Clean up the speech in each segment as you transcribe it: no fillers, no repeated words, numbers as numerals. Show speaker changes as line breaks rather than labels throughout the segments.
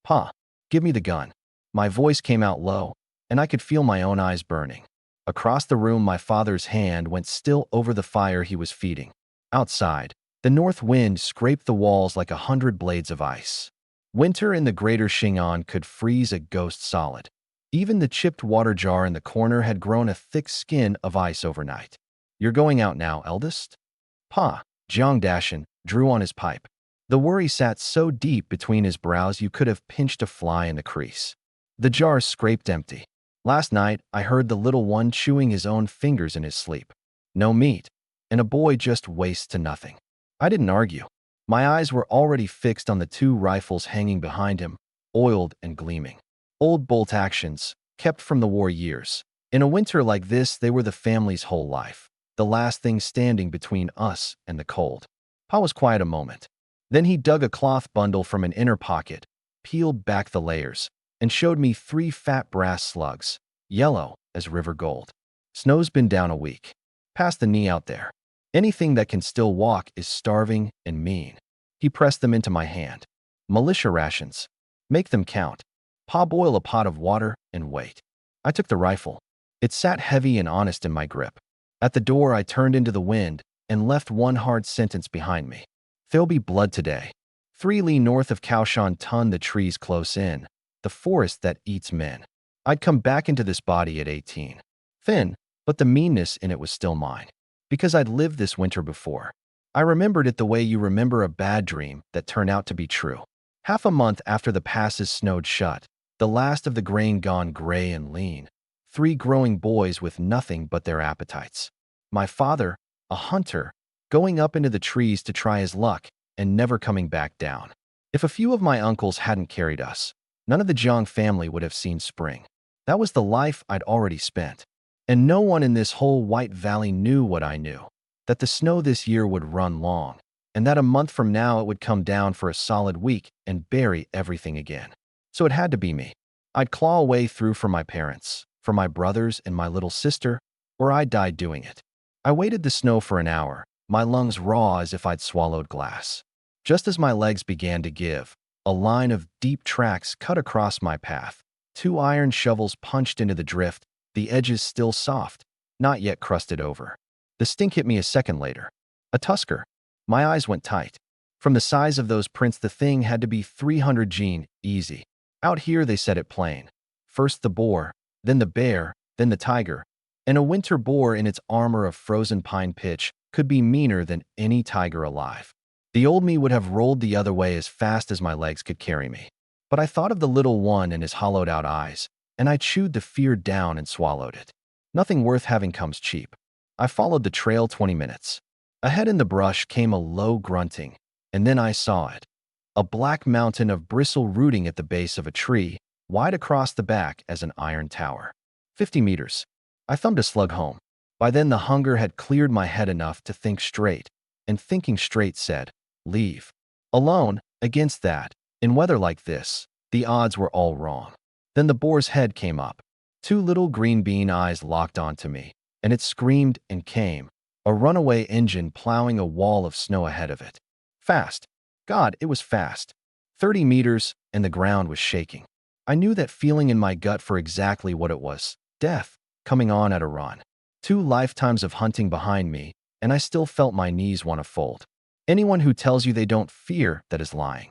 Pa, give me the gun. My voice came out low, and I could feel my own eyes burning. Across the room, my father's hand went still over the fire he was feeding. Outside, the north wind scraped the walls like 100 blades of ice. Winter in the greater Xing'an could freeze a ghost solid. Even the chipped water jar in the corner had grown a thick skin of ice overnight. You're going out now, eldest? Pa, Jiang Dashan drew on his pipe. The worry sat so deep between his brows you could have pinched a fly in the crease. The jar scraped empty. Last night, I heard the little one chewing his own fingers in his sleep. No meat, and a boy just wastes to nothing. I didn't argue. My eyes were already fixed on the 2 rifles hanging behind him, oiled and gleaming. Old bolt actions, kept from the war years. In a winter like this, they were the family's whole life, the last thing standing between us and the cold. Pa was quiet a moment. Then he dug a cloth bundle from an inner pocket, peeled back the layers, and showed me 3 fat brass slugs, yellow as river gold. Snow's been down a week. Past the knee out there. Anything that can still walk is starving and mean. He pressed them into my hand. Militia rations. Make them count. Pa, boil a pot of water and wait. I took the rifle. It sat heavy and honest in my grip. At the door, I turned into the wind and left one hard sentence behind me. There'll be blood today. 3 li north of Kaoshan Tun, the trees close in. The forest that eats men. I'd come back into this body at 18. Thin, but the meanness in it was still mine. Because I'd lived this winter before. I remembered it the way you remember a bad dream that turned out to be true. Half a month after the passes snowed shut, the last of the grain gone gray and lean. 3 growing boys with nothing but their appetites. My father, a hunter, going up into the trees to try his luck and never coming back down. If a few of my uncles hadn't carried us, none of the Jiang family would have seen spring. That was the life I'd already spent. And no one in this whole White Valley knew what I knew, that the snow this year would run long, and that a month from now it would come down for a solid week and bury everything again. So it had to be me. I'd claw a way through for my parents, for my brothers and my little sister, or I'd die doing it. I waited the snow for an hour, my lungs raw as if I'd swallowed glass. Just as my legs began to give, a line of deep tracks cut across my path. 2 iron shovels punched into the drift, the edges still soft, not yet crusted over. The stink hit me a second later. A tusker. My eyes went tight. From the size of those prints, the thing had to be 300 gene, easy. Out here, they said it plain. First the boar, then the bear, then the tiger. And a winter boar in its armor of frozen pine pitch could be meaner than any tiger alive. The old me would have rolled the other way as fast as my legs could carry me. But I thought of the little one and his hollowed-out eyes, and I chewed the fear down and swallowed it. Nothing worth having comes cheap. I followed the trail 20 minutes. Ahead in the brush came a low grunting, and then I saw it. A black mountain of bristle rooting at the base of a tree, wide across the back as an iron tower. 50 meters. I thumbed a slug home. By then the hunger had cleared my head enough to think straight, and thinking straight said, leave. Alone, against that, in weather like this, the odds were all wrong. Then the boar's head came up. 2 little green bean eyes locked onto me, and it screamed and came, a runaway engine plowing a wall of snow ahead of it. Fast. God, it was fast. 30 meters, and the ground was shaking. I knew that feeling in my gut for exactly what it was. Death, coming on at a run. 2 lifetimes of hunting behind me, and I still felt my knees want to fold. Anyone who tells you they don't fear that is lying.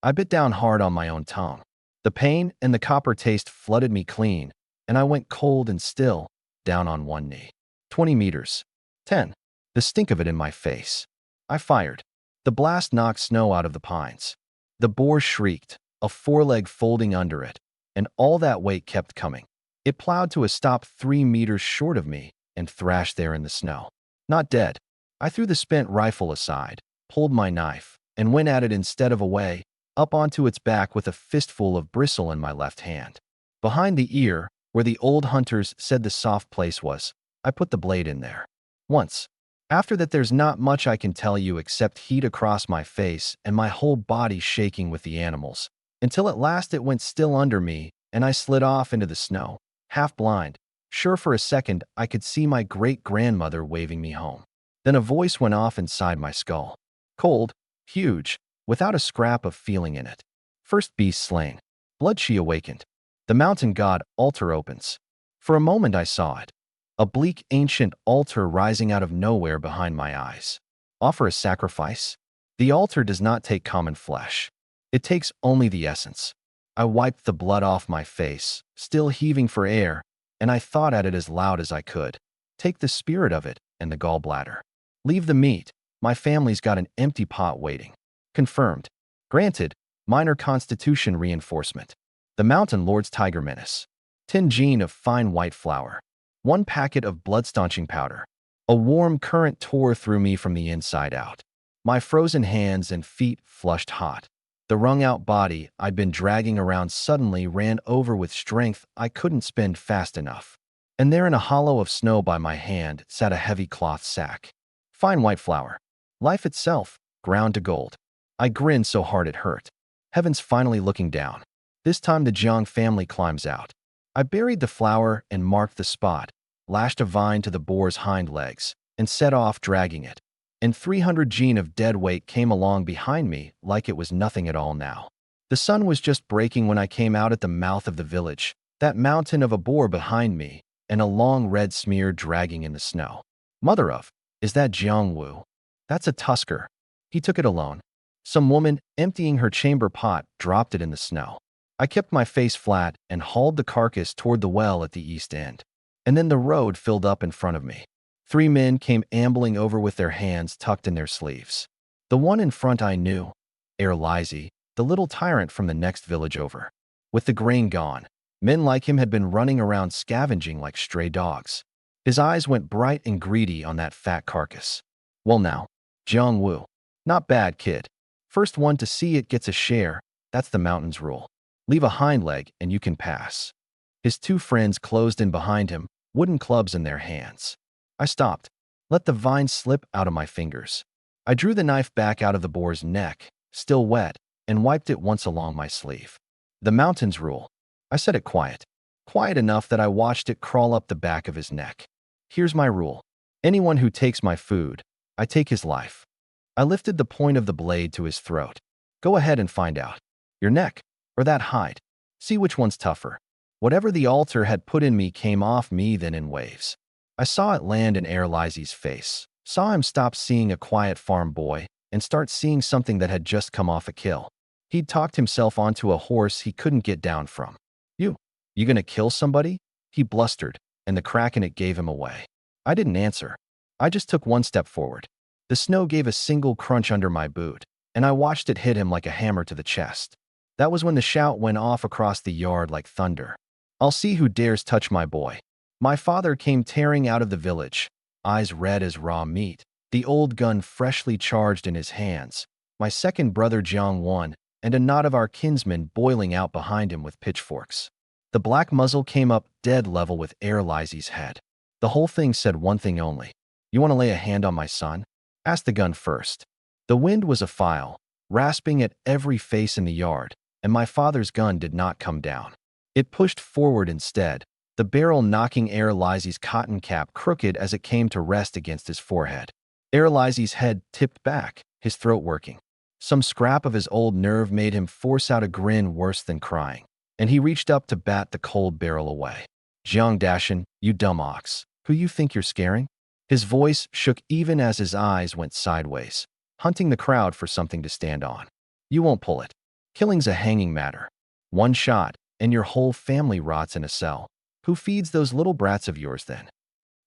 I bit down hard on my own tongue. The pain and the copper taste flooded me clean, and I went cold and still, down on one knee. 20 meters. 10. The stink of it in my face. I fired. The blast knocked snow out of the pines. The boar shrieked, a foreleg folding under it, and all that weight kept coming. It plowed to a stop 3 meters short of me and thrashed there in the snow. Not dead. I threw the spent rifle aside, pulled my knife, and went at it instead of away, up onto its back with a fistful of bristle in my left hand. Behind the ear, where the old hunters said the soft place was, I put the blade in there. Once. After that, there's not much I can tell you except heat across my face and my whole body shaking with the animals, until at last it went still under me and I slid off into the snow, half blind, sure for a second I could see my great-grandmother waving me home. Then a voice went off inside my skull. Cold, huge, without a scrap of feeling in it. First beast slain. Blood she awakened. The mountain god altar opens. For a moment I saw it. A bleak ancient altar rising out of nowhere behind my eyes. Offer a sacrifice? The altar does not take common flesh. It takes only the essence. I wiped the blood off my face, still heaving for air, and I thought at it as loud as I could. Take the spirit of it and the gallbladder. Leave the meat. My family's got an empty pot waiting. Confirmed. Granted. Minor constitution reinforcement. The Mountain Lord's Tiger Menace. 10 gene of fine white flour. 1 packet of blood-staunching powder. A warm current tore through me from the inside out. My frozen hands and feet flushed hot. The wrung-out body I'd been dragging around suddenly ran over with strength I couldn't spend fast enough. And there in a hollow of snow by my hand sat a heavy cloth sack. Fine white flour. Life itself, ground to gold. I grinned so hard it hurt. Heaven's finally looking down. This time the Jiang family climbs out. I buried the flour and marked the spot, lashed a vine to the boar's hind legs, and set off dragging it. And 300 gene of dead weight came along behind me like it was nothing at all now. The sun was just breaking when I came out at the mouth of the village, that mountain of a boar behind me, and a long red smear dragging in the snow. Mother of, is that Jiang Wu? That's a tusker. He took it alone. Some woman, emptying her chamber pot, dropped it in the snow. I kept my face flat and hauled the carcass toward the well at the east end. And then the road filled up in front of me. 3 men came ambling over with their hands tucked in their sleeves. The one in front I knew, Lizzie, the little tyrant from the next village over. With the grain gone, men like him had been running around scavenging like stray dogs. His eyes went bright and greedy on that fat carcass. Well now, Jiang Wu. Not bad, kid. First one to see it gets a share. That's the mountain's rule. Leave a hind leg and you can pass. His 2 friends closed in behind him, wooden clubs in their hands. I stopped, let the vine slip out of my fingers. I drew the knife back out of the boar's neck, still wet, and wiped it once along my sleeve. The mountain's rule. I said it quiet. Quiet enough that I watched it crawl up the back of his neck. Here's my rule. Anyone who takes my food, I take his life. I lifted the point of the blade to his throat. Go ahead and find out. Your neck, or that hide. See which one's tougher. Whatever the altar had put in me came off me then in waves. I saw it land in Lizzie's face. Saw him stop seeing a quiet farm boy and start seeing something that had just come off a kill. He'd talked himself onto a horse he couldn't get down from. You gonna kill somebody? He blustered, and the crack in it gave him away. I didn't answer. I just took 1 step forward. The snow gave a single crunch under my boot, and I watched it hit him like a hammer to the chest. That was when the shout went off across the yard like thunder. I'll see who dares touch my boy. My father came tearing out of the village, eyes red as raw meat, the old gun freshly charged in his hands, my second brother Jiang Wan, and a knot of our kinsmen boiling out behind him with pitchforks. The black muzzle came up dead level with Lizzie's head. The whole thing said one thing only. You want to lay a hand on my son? Ask the gun first. The wind was a file, rasping at every face in the yard, and my father's gun did not come down. It pushed forward instead, the barrel knocking Lizzie's cotton cap crooked as it came to rest against his forehead. Lizzie's head tipped back, his throat working. Some scrap of his old nerve made him force out a grin worse than crying, and he reached up to bat the cold barrel away. Jiang Dashan, you dumb ox, who you think you're scaring? His voice shook even as his eyes went sideways, hunting the crowd for something to stand on. You won't pull it. Killing's a hanging matter. 1 shot, and your whole family rots in a cell. Who feeds those little brats of yours then?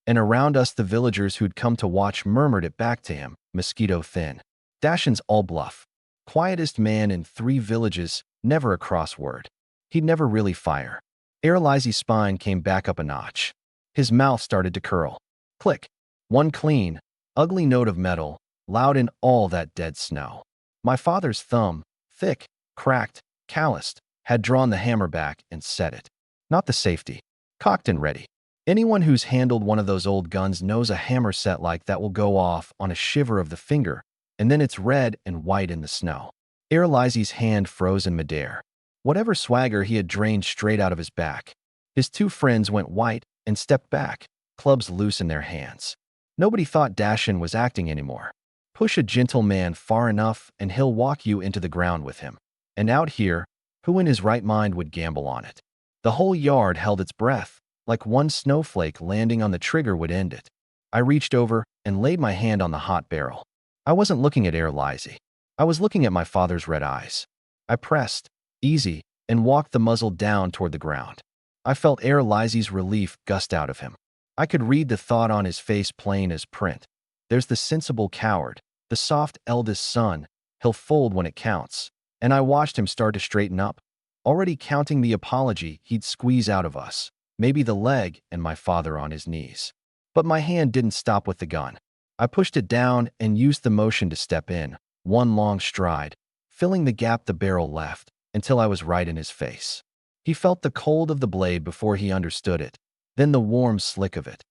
And around us the villagers who'd come to watch murmured it back to him, mosquito thin. Dashan's all bluff. Quietest man in 3 villages, never a cross word. He'd never really fire. Lizzie's spine came back up a notch. His mouth started to curl. Click. 1 clean, ugly note of metal, loud in all that dead snow. My father's thumb, thick, cracked, calloused, had drawn the hammer back and set it. Not the safety. Cocked and ready. Anyone who's handled one of those old guns knows a hammer set like that will go off on a shiver of the finger, and then it's red and white in the snow. Lizzie's hand froze in midair. Whatever swagger he had drained straight out of his back. His 2 friends went white and stepped back, clubs loose in their hands. Nobody thought Dashan was acting anymore. Push a gentle man far enough and he'll walk you into the ground with him. And out here, Who in his right mind would gamble on it? The whole yard held its breath, like one snowflake landing on the trigger would end it. I reached over and laid my hand on the hot barrel. I wasn't looking at Lizzie. I was looking at my father's red eyes. I pressed, easy, and walked the muzzle down toward the ground. I felt Lizzie's relief gust out of him. I could read the thought on his face plain as print. There's the sensible coward, the soft eldest son, he'll fold when it counts. And I watched him start to straighten up, already counting the apology he'd squeeze out of us, maybe the leg and my father on his knees. But my hand didn't stop with the gun. I pushed it down and used the motion to step in, one long stride, filling the gap the barrel left, until I was right in his face. He felt the cold of the blade before he understood it, then the warm slick of it.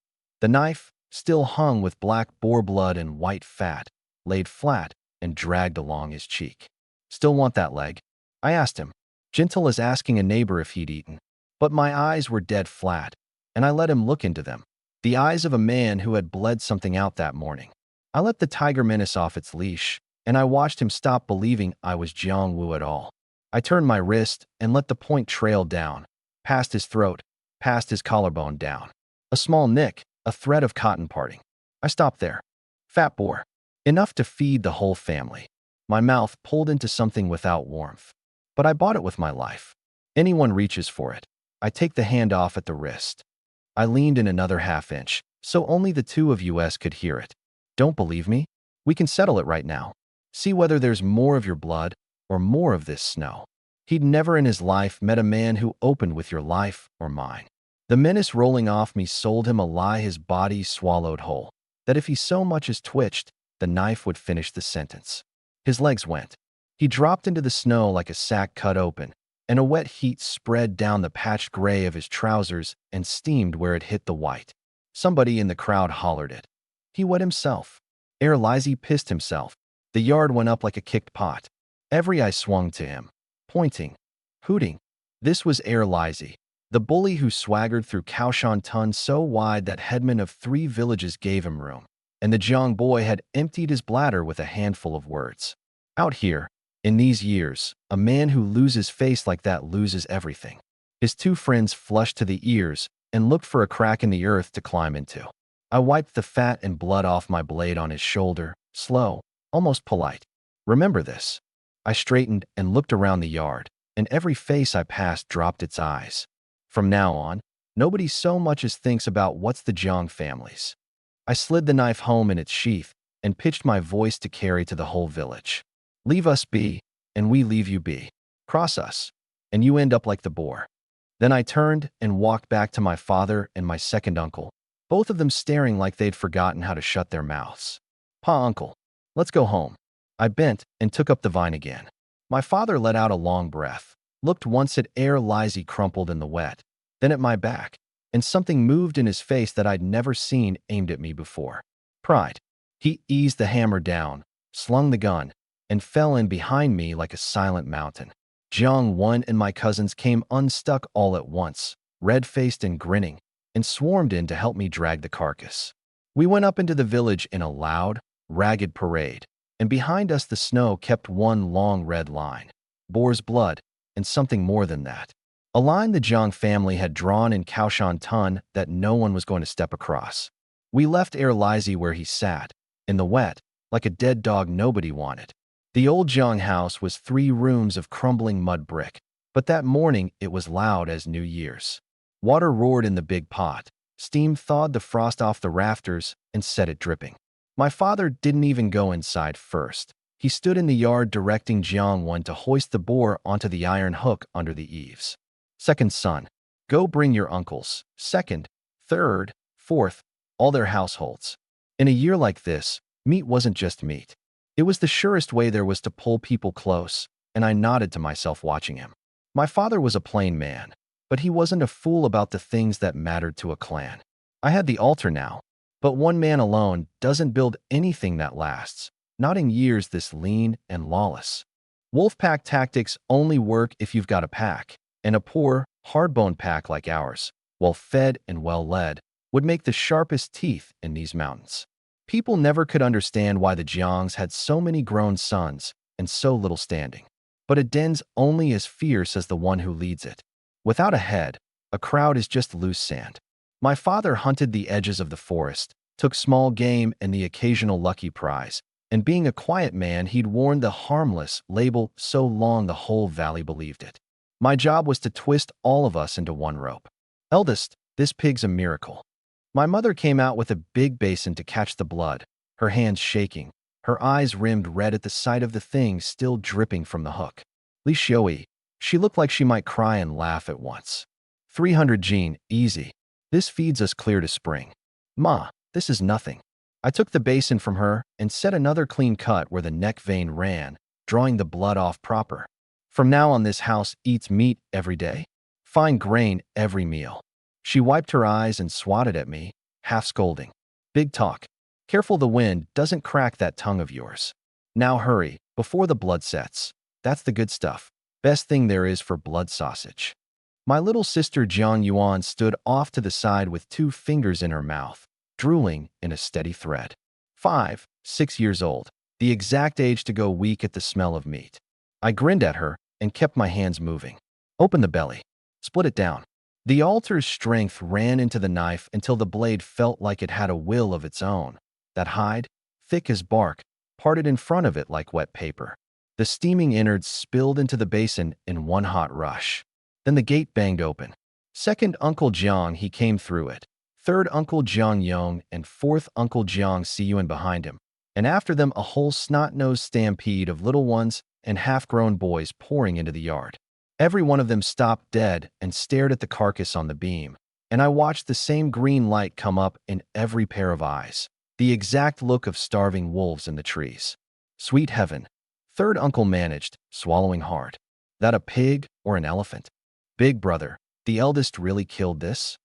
The knife, still hung with black boar blood and white fat, laid flat and dragged along his cheek. "Still want that leg?" I asked him, gentle as asking a neighbor if he'd eaten. But my eyes were dead flat, and I let him look into them. The eyes of a man who had bled something out that morning. I let the tiger menace off its leash, and I watched him stop believing I was Jiang-Wu at all. I turned my wrist and let the point trail down, past his throat, past his collarbone down. A small nick, a thread of cotton parting. I stopped there. Fat boar. Enough to feed the whole family. My mouth pulled into something without warmth. But I bought it with my life. Anyone reaches for it. I take the hand off at the wrist. I leaned in another half-inch, so only the two of us could hear it. "Don't believe me? We can settle it right now. See whether there's more of your blood or more of this snow." He'd never in his life met a man who opened with your life or mine. The menace rolling off me sold him a lie his body swallowed whole, that if he so much as twitched, the knife would finish the sentence. His legs went. He dropped into the snow like a sack cut open, and a wet heat spread down the patched gray of his trousers and steamed where it hit the white. Somebody in the crowd hollered it. He wet himself. Lizzie pissed himself. The yard went up like a kicked pot. Every eye swung to him, pointing, hooting. This was Lizzie, the bully who swaggered through Kaohsiung so wide that headmen of 3 villages gave him room, and the Jiang boy had emptied his bladder with a handful of words. Out here, in these years, a man who loses face like that loses everything. His 2 friends flushed to the ears and looked for a crack in the earth to climb into. I wiped the fat and blood off my blade on his shoulder, slow, almost polite. "Remember this." I straightened and looked around the yard, and every face I passed dropped its eyes. From now on, nobody so much as thinks about what's the Jiang family's. I slid the knife home in its sheath and pitched my voice to carry to the whole village. "Leave us be, and we leave you be. Cross us, and you end up like the boar." Then I turned and walked back to my father and my second uncle, both of them staring like they'd forgotten how to shut their mouths. "Pa, uncle, let's go home." I bent and took up the vine again. My father let out a long breath, looked once at Lizzie crumpled in the wet, then at my back, and something moved in his face that I'd never seen aimed at me before. Pride. He eased the hammer down, slung the gun, and fell in behind me like a silent mountain. Jiang-Wan and my cousins came unstuck all at once, red-faced and grinning, and swarmed in to help me drag the carcass. We went up into the village in a loud, ragged parade, and behind us the snow kept one long red line. Boar's blood, and something more than that. A line the Jiang family had drawn in Kaohsiung that no one was going to step across. We left Lizzie where he sat, in the wet, like a dead dog nobody wanted. The old Jiang house was 3 rooms of crumbling mud brick, but that morning it was loud as New Year's. Water roared in the big pot, steam thawed the frost off the rafters and set it dripping. My father didn't even go inside first. He stood in the yard directing Jiang-Wan to hoist the boar onto the iron hook under the eaves. "Second son, go bring your uncles, second, third, fourth, all their households." In a year like this, meat wasn't just meat. It was the surest way there was to pull people close, and I nodded to myself watching him. My father was a plain man, but he wasn't a fool about the things that mattered to a clan. I had the altar now, but one man alone doesn't build anything that lasts, not in years this lean and lawless. Wolfpack tactics only work if you've got a pack, and a poor, hard-boned pack like ours, well-fed and well-led, would make the sharpest teeth in these mountains. People never could understand why the Jiangs had so many grown sons and so little standing. but a den's only as fierce as the one who leads it. Without a head, a crowd is just loose sand. My father hunted the edges of the forest, took small game and the occasional lucky prize, and being a quiet man, he'd worn the harmless label so long the whole valley believed it. My job was to twist all of us into one rope. Eldest, this pig's a miracle. My mother came out with a big basin to catch the blood, her hands shaking, her eyes rimmed red at the sight of the thing still dripping from the hook. Li Xiui, she looked like she might cry and laugh at once. 300 Jean, easy. This feeds us clear to spring. Ma, this is nothing. I took the basin from her and set another clean cut where the neck vein ran, drawing the blood off proper. From now on, this house eats meat every day. Fine grain every meal. She wiped her eyes and swatted at me, half scolding. Big talk. Careful the wind doesn't crack that tongue of yours. Now hurry, before the blood sets. That's the good stuff. Best thing there is for blood sausage. My little sister Jiang Yuan stood off to the side with 2 fingers in her mouth, drooling in a steady thread. 5, 6 years old, the exact age to go weak at the smell of meat. I grinned at her and kept my hands moving. Open the belly. Split it down. The altar's strength ran into the knife until the blade felt like it had a will of its own. That hide, thick as bark, parted in front of it like wet paper. The steaming innards spilled into the basin in one hot rush. Then the gate banged open. Second Uncle Jiang, he came through it. Third Uncle Jiang Yong and fourth Uncle Jiang Siyuan behind him. And after them a whole snot-nosed stampede of little ones and half-grown boys pouring into the yard. Every one of them stopped dead and stared at the carcass on the beam, and I watched the same green light come up in every pair of eyes, the exact look of starving wolves in the trees. Sweet heaven, third uncle managed, swallowing hard. That a pig or an elephant? Big brother, the eldest really killed this?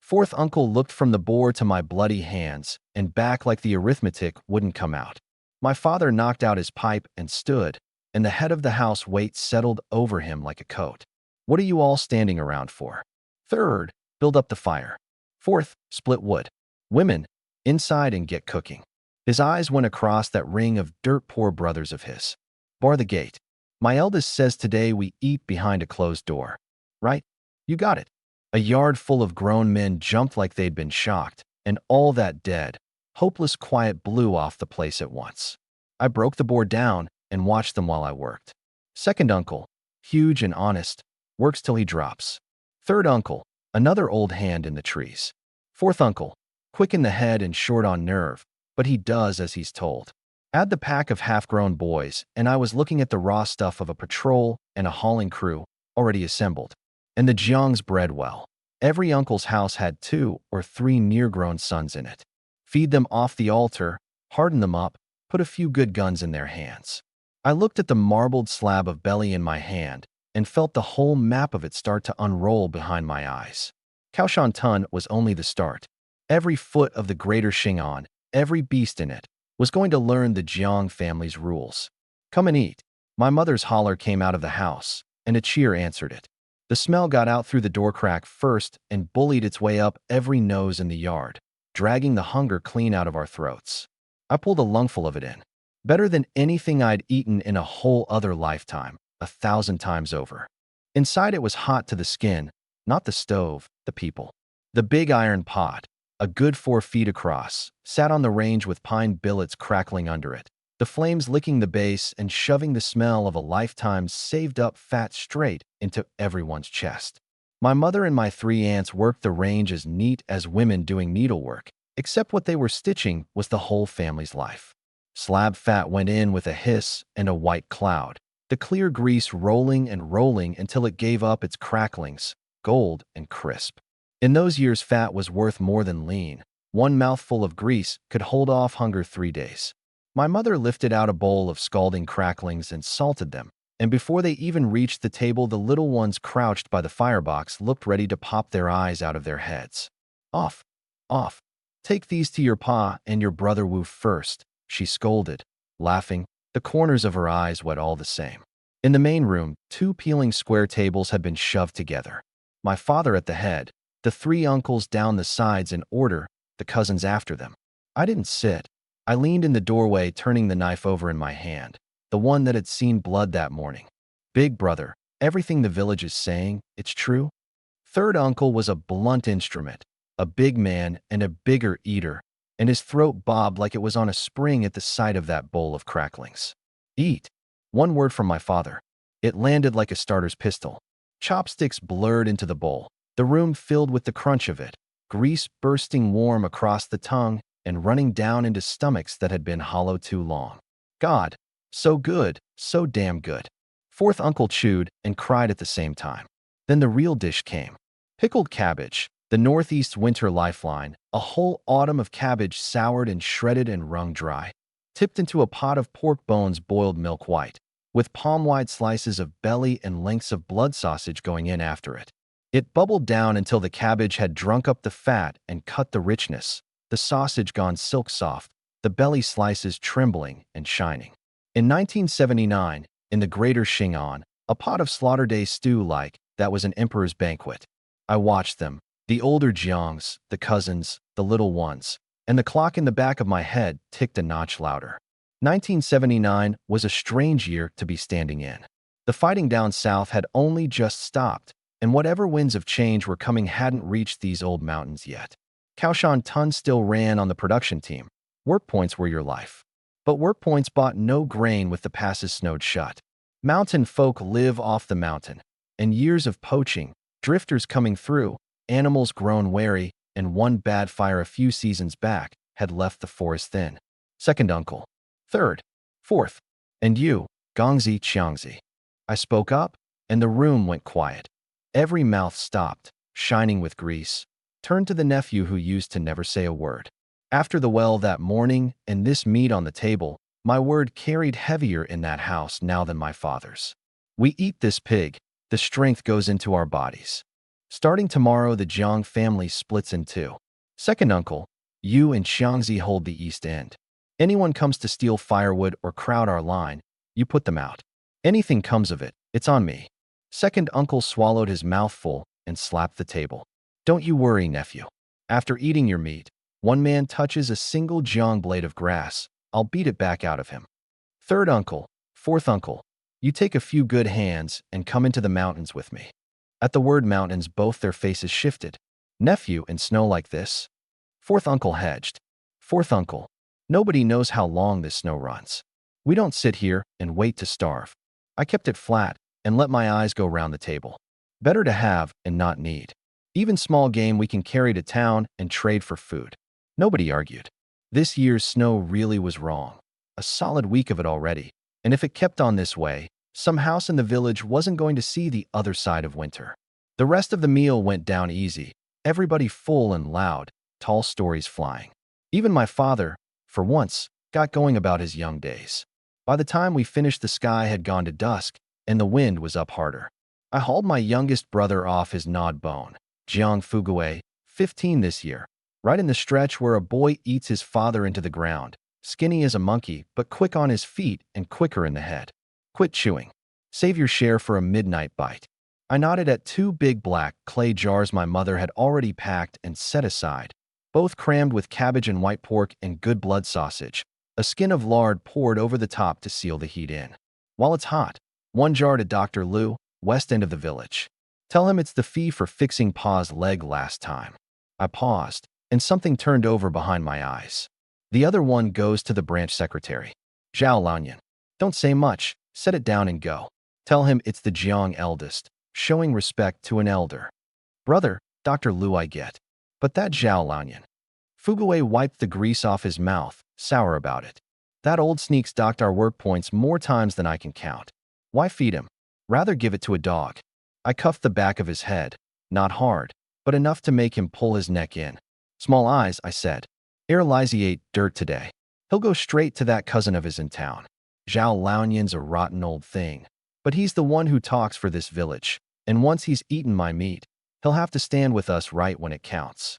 Fourth uncle looked from the boar to my bloody hands and back like the arithmetic wouldn't come out. My father knocked out his pipe and stood, and the head of the house weight settled over him like a coat. What are you all standing around for? Third, build up the fire. Fourth, split wood. Women, inside and get cooking. His eyes went across that ring of dirt-poor brothers of his. Bar the gate. My eldest says today we eat behind a closed door. Right? You got it. A yard full of grown men jumped like they'd been shocked, and all that dead, hopeless quiet blew off the place at once. I broke the board down and watched them while I worked. Second uncle, huge and honest, works till he drops. Third uncle, another old hand in the trees. Fourth uncle, quick in the head and short on nerve, but he does as he's told. Add the pack of half-grown boys, and I was looking at the raw stuff of a patrol and a hauling crew already assembled. And the Jiangs bred well. Every uncle's house had 2 or 3 near-grown sons in it. Feed them off the altar, harden them up, put a few good guns in their hands. I looked at the marbled slab of belly in my hand and felt the whole map of it start to unroll behind my eyes. Kaoshan Tun was only the start. Every foot of the greater Xing'an, every beast in it, was going to learn the Jiang family's rules. Come and eat. My mother's holler came out of the house, and a cheer answered it. The smell got out through the door crack first and bullied its way up every nose in the yard, dragging the hunger clean out of our throats. I pulled a lungful of it in. Better than anything I'd eaten in a whole other lifetime, 1,000 times over. Inside it was hot to the skin, not the stove, the people. The big iron pot, a good 4 feet across, sat on the range with pine billets crackling under it, the flames licking the base and shoving the smell of a lifetime's saved-up fat straight into everyone's chest. My mother and my 3 aunts worked the range as neat as women doing needlework, except what they were stitching was the whole family's life. Slab fat went in with a hiss and a white cloud, the clear grease rolling and rolling until it gave up its cracklings, gold and crisp. In those years, fat was worth more than lean. 1 mouthful of grease could hold off hunger 3 days. My mother lifted out a bowl of scalding cracklings and salted them, and before they even reached the table, the little ones crouched by the firebox looked ready to pop their eyes out of their heads. Off, off. Take these to your pa and your brother Wu first, she scolded, laughing, the corners of her eyes wet all the same. In the main room, 2 peeling square tables had been shoved together. My father at the head, the 3 uncles down the sides in order, the cousins after them. I didn't sit. I leaned in the doorway, turning the knife over in my hand, the one that had seen blood that morning. Big brother, everything the village is saying, it's true? Third uncle was a blunt instrument, a big man and a bigger eater, and his throat bobbed like it was on a spring at the sight of that bowl of cracklings. Eat. One word from my father. It landed like a starter's pistol. Chopsticks blurred into the bowl, the room filled with the crunch of it, grease bursting warm across the tongue and running down into stomachs that had been hollow too long. God, so good, so damn good. Fourth uncle chewed and cried at the same time. Then the real dish came. Pickled cabbage, the Northeast winter lifeline, a whole autumn of cabbage soured and shredded and wrung dry, tipped into a pot of pork bones boiled milk white, with palm-wide slices of belly and lengths of blood sausage going in after it. It bubbled down until the cabbage had drunk up the fat and cut the richness, the sausage gone silk soft, the belly slices trembling and shining. In 1979, in the Greater Xing'an, a pot of Slaughter Day stew like that was an emperor's banquet. I watched them, the older Jiangs, the cousins, the little ones, and the clock in the back of my head ticked a notch louder. 1979 was a strange year to be standing in. The fighting down south had only just stopped, and whatever winds of change were coming hadn't reached these old mountains yet. Kaoshan Tun still ran on the production team. Work points were your life. But work points bought no grain with the passes snowed shut. Mountain folk live off the mountain, and years of poaching, drifters coming through, animals grown wary, and one bad fire a few seasons back had left the forest thin. Second uncle. Third. Fourth. And you, Gongzi Qiangzi. I spoke up, and the room went quiet. Every mouth stopped, shining with grease, turned to the nephew who used to never say a word. After the well that morning and this meat on the table, my word carried heavier in that house now than my father's. We eat this pig, the strength goes into our bodies. Starting tomorrow, the Jiang family splits in two. Second uncle, you and Xiangzi hold the east end. Anyone comes to steal firewood or crowd our line, you put them out. Anything comes of it, it's on me. Second uncle swallowed his mouthful and slapped the table. Don't you worry, nephew. After eating your meat, one man touches a single Jiang blade of grass, I'll beat it back out of him. Third uncle, fourth uncle, you take a few good hands and come into the mountains with me. At the word mountains, both their faces shifted. Nephew, in snow like this? Fourth uncle hedged. Fourth uncle, nobody knows how long this snow runs. We don't sit here and wait to starve. I kept it flat and let my eyes go round the table. Better to have and not need. Even small game we can carry to town and trade for food. Nobody argued. This year's snow really was wrong. A solid week of it already, and if it kept on this way, some house in the village wasn't going to see the other side of winter. The rest of the meal went down easy, everybody full and loud, tall stories flying. Even my father, for once, got going about his young days. By the time we finished, the sky had gone to dusk, and the wind was up harder. I hauled my youngest brother off his gnawed bone, Jiang Fugui, 15 this year, right in the stretch where a boy eats his father into the ground, skinny as a monkey, but quick on his feet and quicker in the head. Quit chewing. Save your share for a midnight bite. I nodded at two big black clay jars my mother had already packed and set aside, both crammed with cabbage and white pork and good blood sausage, a skin of lard poured over the top to seal the heat in. While it's hot, one jar to Dr. Liu, west end of the village. Tell him it's the fee for fixing Pa's leg last time. I paused, and something turned over behind my eyes. The other one goes to the branch secretary. Zhao Lanyan. Don't say much, set it down and go. Tell him it's the Jiang eldest, showing respect to an elder. Brother, Dr. Liu I get. But that Zhao Lanyan. Fugui wiped the grease off his mouth, sour about it. That old sneak's docked our work points more times than I can count. Why feed him? Rather give it to a dog. I cuffed the back of his head, not hard, but enough to make him pull his neck in. Small eyes, I said. Lizy ate dirt today. He'll go straight to that cousin of his in town. Zhao Lanyan's a rotten old thing, but he's the one who talks for this village, and once he's eaten my meat, he'll have to stand with us right when it counts.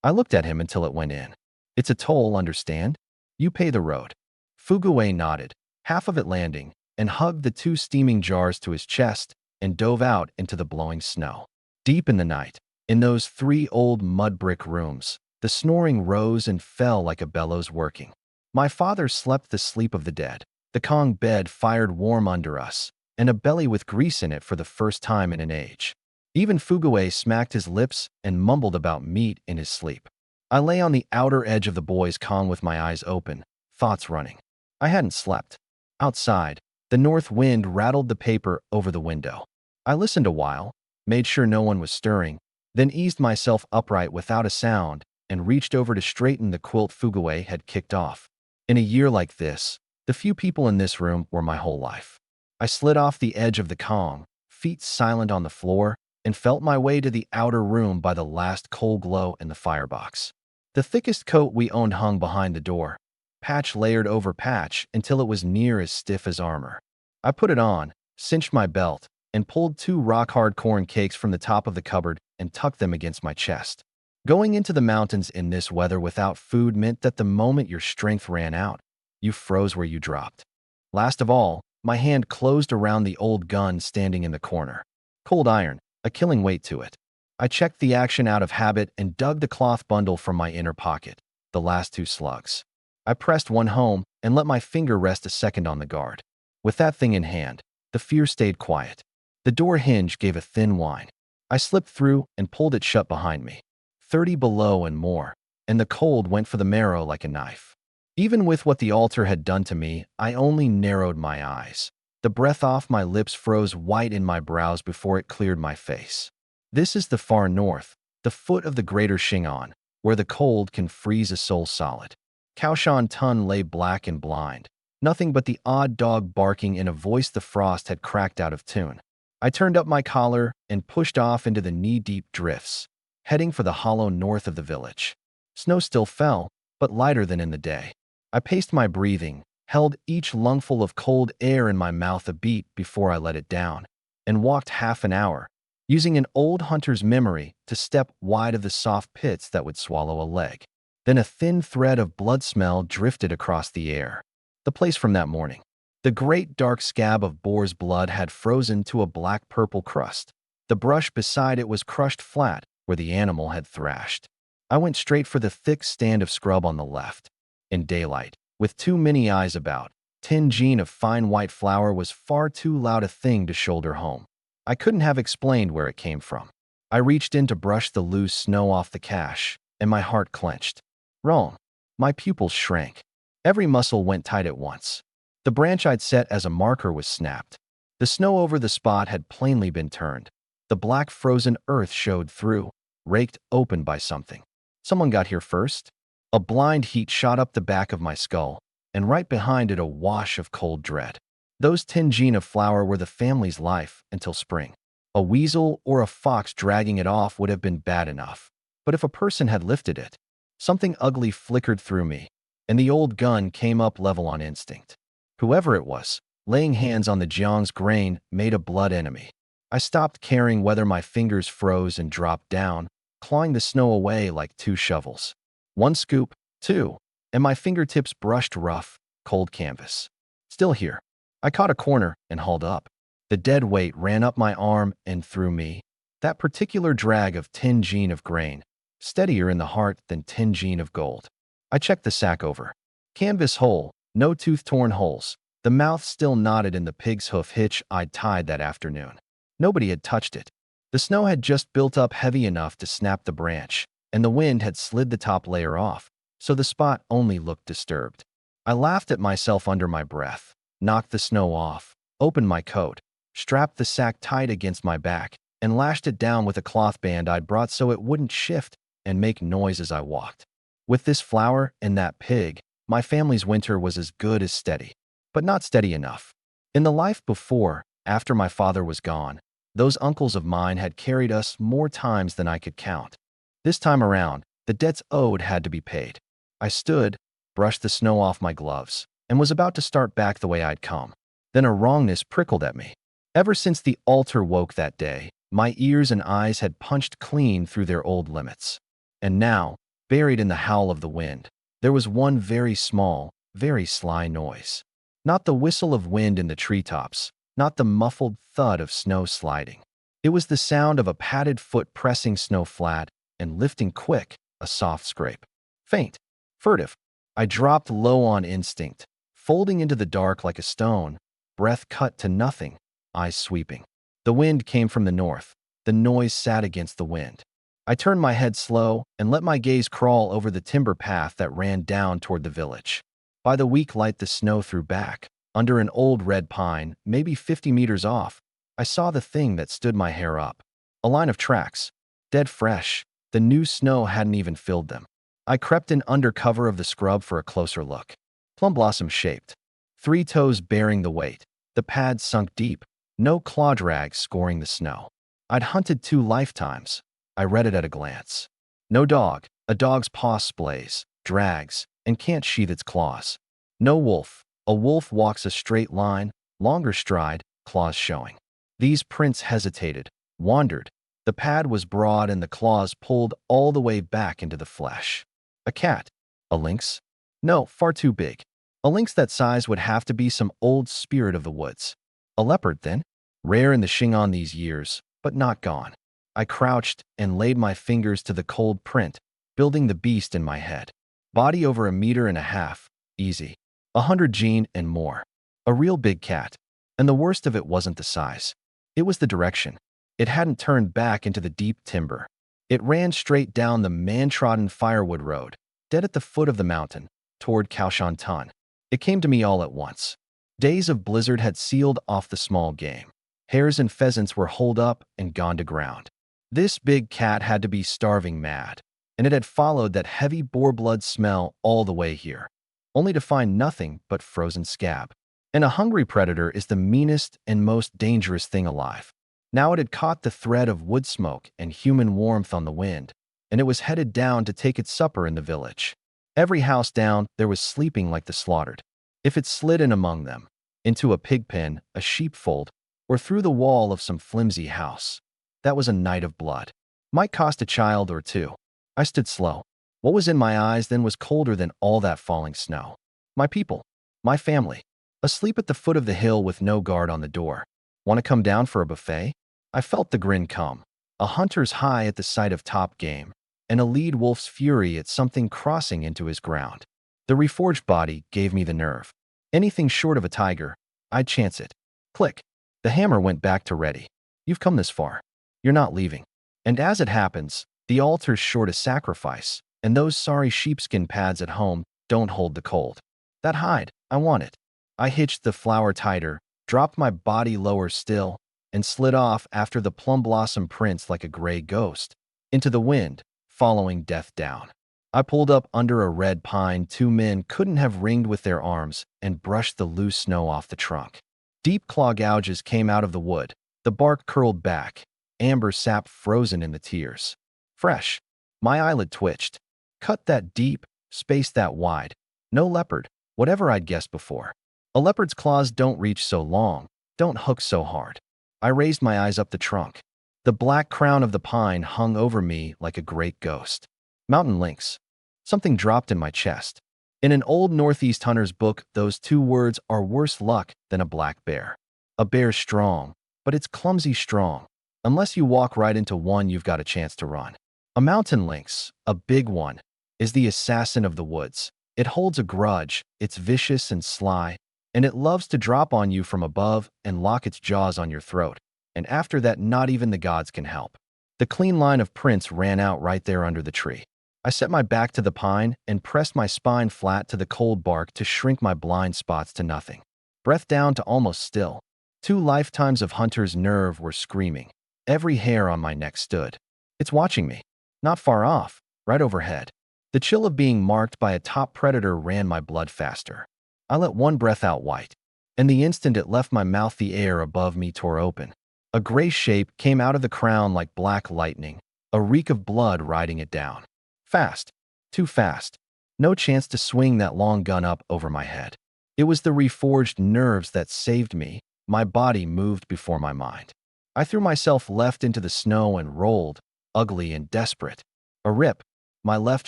I looked at him until it went in. It's a toll, understand? You pay the road. Fugui nodded, half of it landing, and hugged the two steaming jars to his chest and dove out into the blowing snow. Deep in the night, in those three old mud brick rooms, the snoring rose and fell like a bellows working. My father slept the sleep of the dead. The Kong bed fired warm under us, and a belly with grease in it for the first time in an age. Even Fugaway smacked his lips and mumbled about meat in his sleep. I lay on the outer edge of the boys' Kong with my eyes open, thoughts running. I hadn't slept. Outside, the north wind rattled the paper over the window. I listened a while, made sure no one was stirring, then eased myself upright without a sound and reached over to straighten the quilt Fugaway had kicked off. In a year like this, the few people in this room were my whole life. I slid off the edge of the Kong, feet silent on the floor, and felt my way to the outer room by the last coal glow in the firebox. The thickest coat we owned hung behind the door, patch layered over patch until it was near as stiff as armor. I put it on, cinched my belt, and pulled 2 rock-hard corn cakes from the top of the cupboard and tucked them against my chest. Going into the mountains in this weather without food meant that the moment your strength ran out, you froze where you dropped. Last of all, my hand closed around the old gun standing in the corner. Cold iron, a killing weight to it. I checked the action out of habit and dug the cloth bundle from my inner pocket, the last 2 slugs. I pressed one home and let my finger rest a second on the guard. With that thing in hand, the fear stayed quiet. The door hinge gave a thin whine. I slipped through and pulled it shut behind me. 30 below and more, and the cold went for the marrow like a knife. Even with what the altar had done to me, I only narrowed my eyes. The breath off my lips froze white in my brows before it cleared my face. This is the far north, the foot of the greater Shingon, where the cold can freeze a soul solid. Kaoshan Tun lay black and blind, nothing but the odd dog barking in a voice the frost had cracked out of tune. I turned up my collar and pushed off into the knee-deep drifts, heading for the hollow north of the village. Snow still fell, but lighter than in the day. I paced my breathing, held each lungful of cold air in my mouth a beat before I let it down, and walked half an hour, using an old hunter's memory to step wide of the soft pits that would swallow a leg. Then a thin thread of blood smell drifted across the air. The place from that morning. The great dark scab of Boar's blood had frozen to a black-purple crust. The brush beside it was crushed flat where the animal had thrashed. I went straight for the thick stand of scrub on the left. In daylight, with too many eyes about, tin jean of fine white flour was far too loud a thing to shoulder home. I couldn't have explained where it came from. I reached in to brush the loose snow off the cache, and my heart clenched. Wrong. My pupils shrank. Every muscle went tight at once. The branch I'd set as a marker was snapped. The snow over the spot had plainly been turned. The black frozen earth showed through, raked open by something. Someone got here first. A blind heat shot up the back of my skull, and right behind it a wash of cold dread. Those 10 jean of flour were the family's life until spring. A weasel or a fox dragging it off would have been bad enough. But if a person had lifted it, something ugly flickered through me, and the old gun came up level on instinct. Whoever it was, laying hands on the Jiang's grain made a blood enemy. I stopped caring whether my fingers froze and dropped down, clawing the snow away like 2 shovels. 1 scoop, 2, and my fingertips brushed rough, cold canvas. Still here. I caught a corner and hauled up. The dead weight ran up my arm and through me. That particular drag of 10 jean of grain, steadier in the heart than 10 jean of gold. I checked the sack over. Canvas whole, no tooth-torn holes. The mouth still knotted in the pig's hoof hitch I'd tied that afternoon. Nobody had touched it. The snow had just built up heavy enough to snap the branch, and the wind had slid the top layer off, so the spot only looked disturbed. I laughed at myself under my breath, knocked the snow off, opened my coat, strapped the sack tight against my back, and lashed it down with a cloth band I'd brought so it wouldn't shift and make noise as I walked. With this flour and that pig, my family's winter was as good as steady, but not steady enough. In the life before, after my father was gone, those uncles of mine had carried us more times than I could count. This time around, the debts owed had to be paid. I stood, brushed the snow off my gloves, and was about to start back the way I'd come. Then a wrongness prickled at me. Ever since the altar woke that day, my ears and eyes had punched clean through their old limits. And now, buried in the howl of the wind, there was one very small, very sly noise. Not the whistle of wind in the treetops, not the muffled thud of snow sliding. It was the sound of a padded foot pressing snow flat and lifting quick, a soft scrape. Faint, furtive. I dropped low on instinct, folding into the dark like a stone, breath cut to nothing, eyes sweeping. The wind came from the north. The noise sat against the wind. I turned my head slow and let my gaze crawl over the timber path that ran down toward the village. By the weak light the snow threw back, under an old red pine, maybe 50 meters off, I saw the thing that stood my hair up. A line of tracks, dead fresh. The new snow hadn't even filled them. I crept in under cover of the scrub for a closer look. Plum blossom shaped. 3 toes bearing the weight. The pads sunk deep. No claw drag scoring the snow. I'd hunted 2 lifetimes. I read it at a glance. No dog. A dog's paw splays, drags, and can't sheath its claws. No wolf. A wolf walks a straight line, longer stride, claws showing. These prints hesitated, wandered. The pad was broad and the claws pulled all the way back into the flesh. A cat. A lynx? No, far too big. A lynx that size would have to be some old spirit of the woods. A leopard, then? Rare in the Shingon these years, but not gone. I crouched and laid my fingers to the cold print, building the beast in my head. Body over 1.5 meters, easy. 100 gene and more. A real big cat. And the worst of it wasn't the size. It was the direction. It hadn't turned back into the deep timber. It ran straight down the man-trodden firewood road, dead at the foot of the mountain, toward Kaoshantan. It came to me all at once. Days of blizzard had sealed off the small game. Hares and pheasants were holed up and gone to ground. This big cat had to be starving mad, and it had followed that heavy boar blood smell all the way here, only to find nothing but frozen scab. And a hungry predator is the meanest and most dangerous thing alive. Now it had caught the thread of wood smoke and human warmth on the wind, and it was headed down to take its supper in the village. Every house down there was sleeping like the slaughtered. If it slid in among them, into a pig pen, a sheepfold, or through the wall of some flimsy house, that was a night of blood. Might cost a child or 2. I stood slow. What was in my eyes then was colder than all that falling snow. My people, my family, asleep at the foot of the hill with no guard on the door. Want to come down for a buffet? I felt the grin come. A hunter's high at the sight of top game, and a lead wolf's fury at something crossing into his ground. The reforged body gave me the nerve. Anything short of a tiger, I'd chance it. Click. The hammer went back to ready. You've come this far. You're not leaving. And as it happens, the altar's short a sacrifice, and those sorry sheepskin pads at home don't hold the cold. That hide, I want it. I hitched the flower tighter, dropped my body lower still, and slid off after the plum blossom prince like a gray ghost, into the wind, following death down. I pulled up under a red pine 2 men couldn't have ringed with their arms and brushed the loose snow off the trunk. Deep claw gouges came out of the wood, the bark curled back, amber sap frozen in the tears. Fresh. My eyelid twitched. Cut that deep, space that wide. No leopard, whatever I'd guessed before. A leopard's claws don't reach so long, don't hook so hard. I raised my eyes up the trunk. The black crown of the pine hung over me like a great ghost. Mountain lynx. Something dropped in my chest. In an old Northeast hunter's book, those 2 words are worse luck than a black bear. A bear's strong, but it's clumsy strong. Unless you walk right into one, you've got a chance to run. A mountain lynx, a big one, is the assassin of the woods. It holds a grudge, it's vicious and sly, and it loves to drop on you from above and lock its jaws on your throat. And after that, not even the gods can help. The clean line of prints ran out right there under the tree. I set my back to the pine and pressed my spine flat to the cold bark to shrink my blind spots to nothing. Breath down to almost still. 2 lifetimes of hunter's nerve were screaming. Every hair on my neck stood. It's watching me. Not far off, right overhead. The chill of being marked by a top predator ran my blood faster. I let one breath out white, and the instant it left my mouth the air above me tore open. A gray shape came out of the crown like black lightning, a reek of blood riding it down. Fast. Too fast. No chance to swing that long gun up over my head. It was the reforged nerves that saved me. My body moved before my mind. I threw myself left into the snow and rolled, ugly and desperate. A rip. My left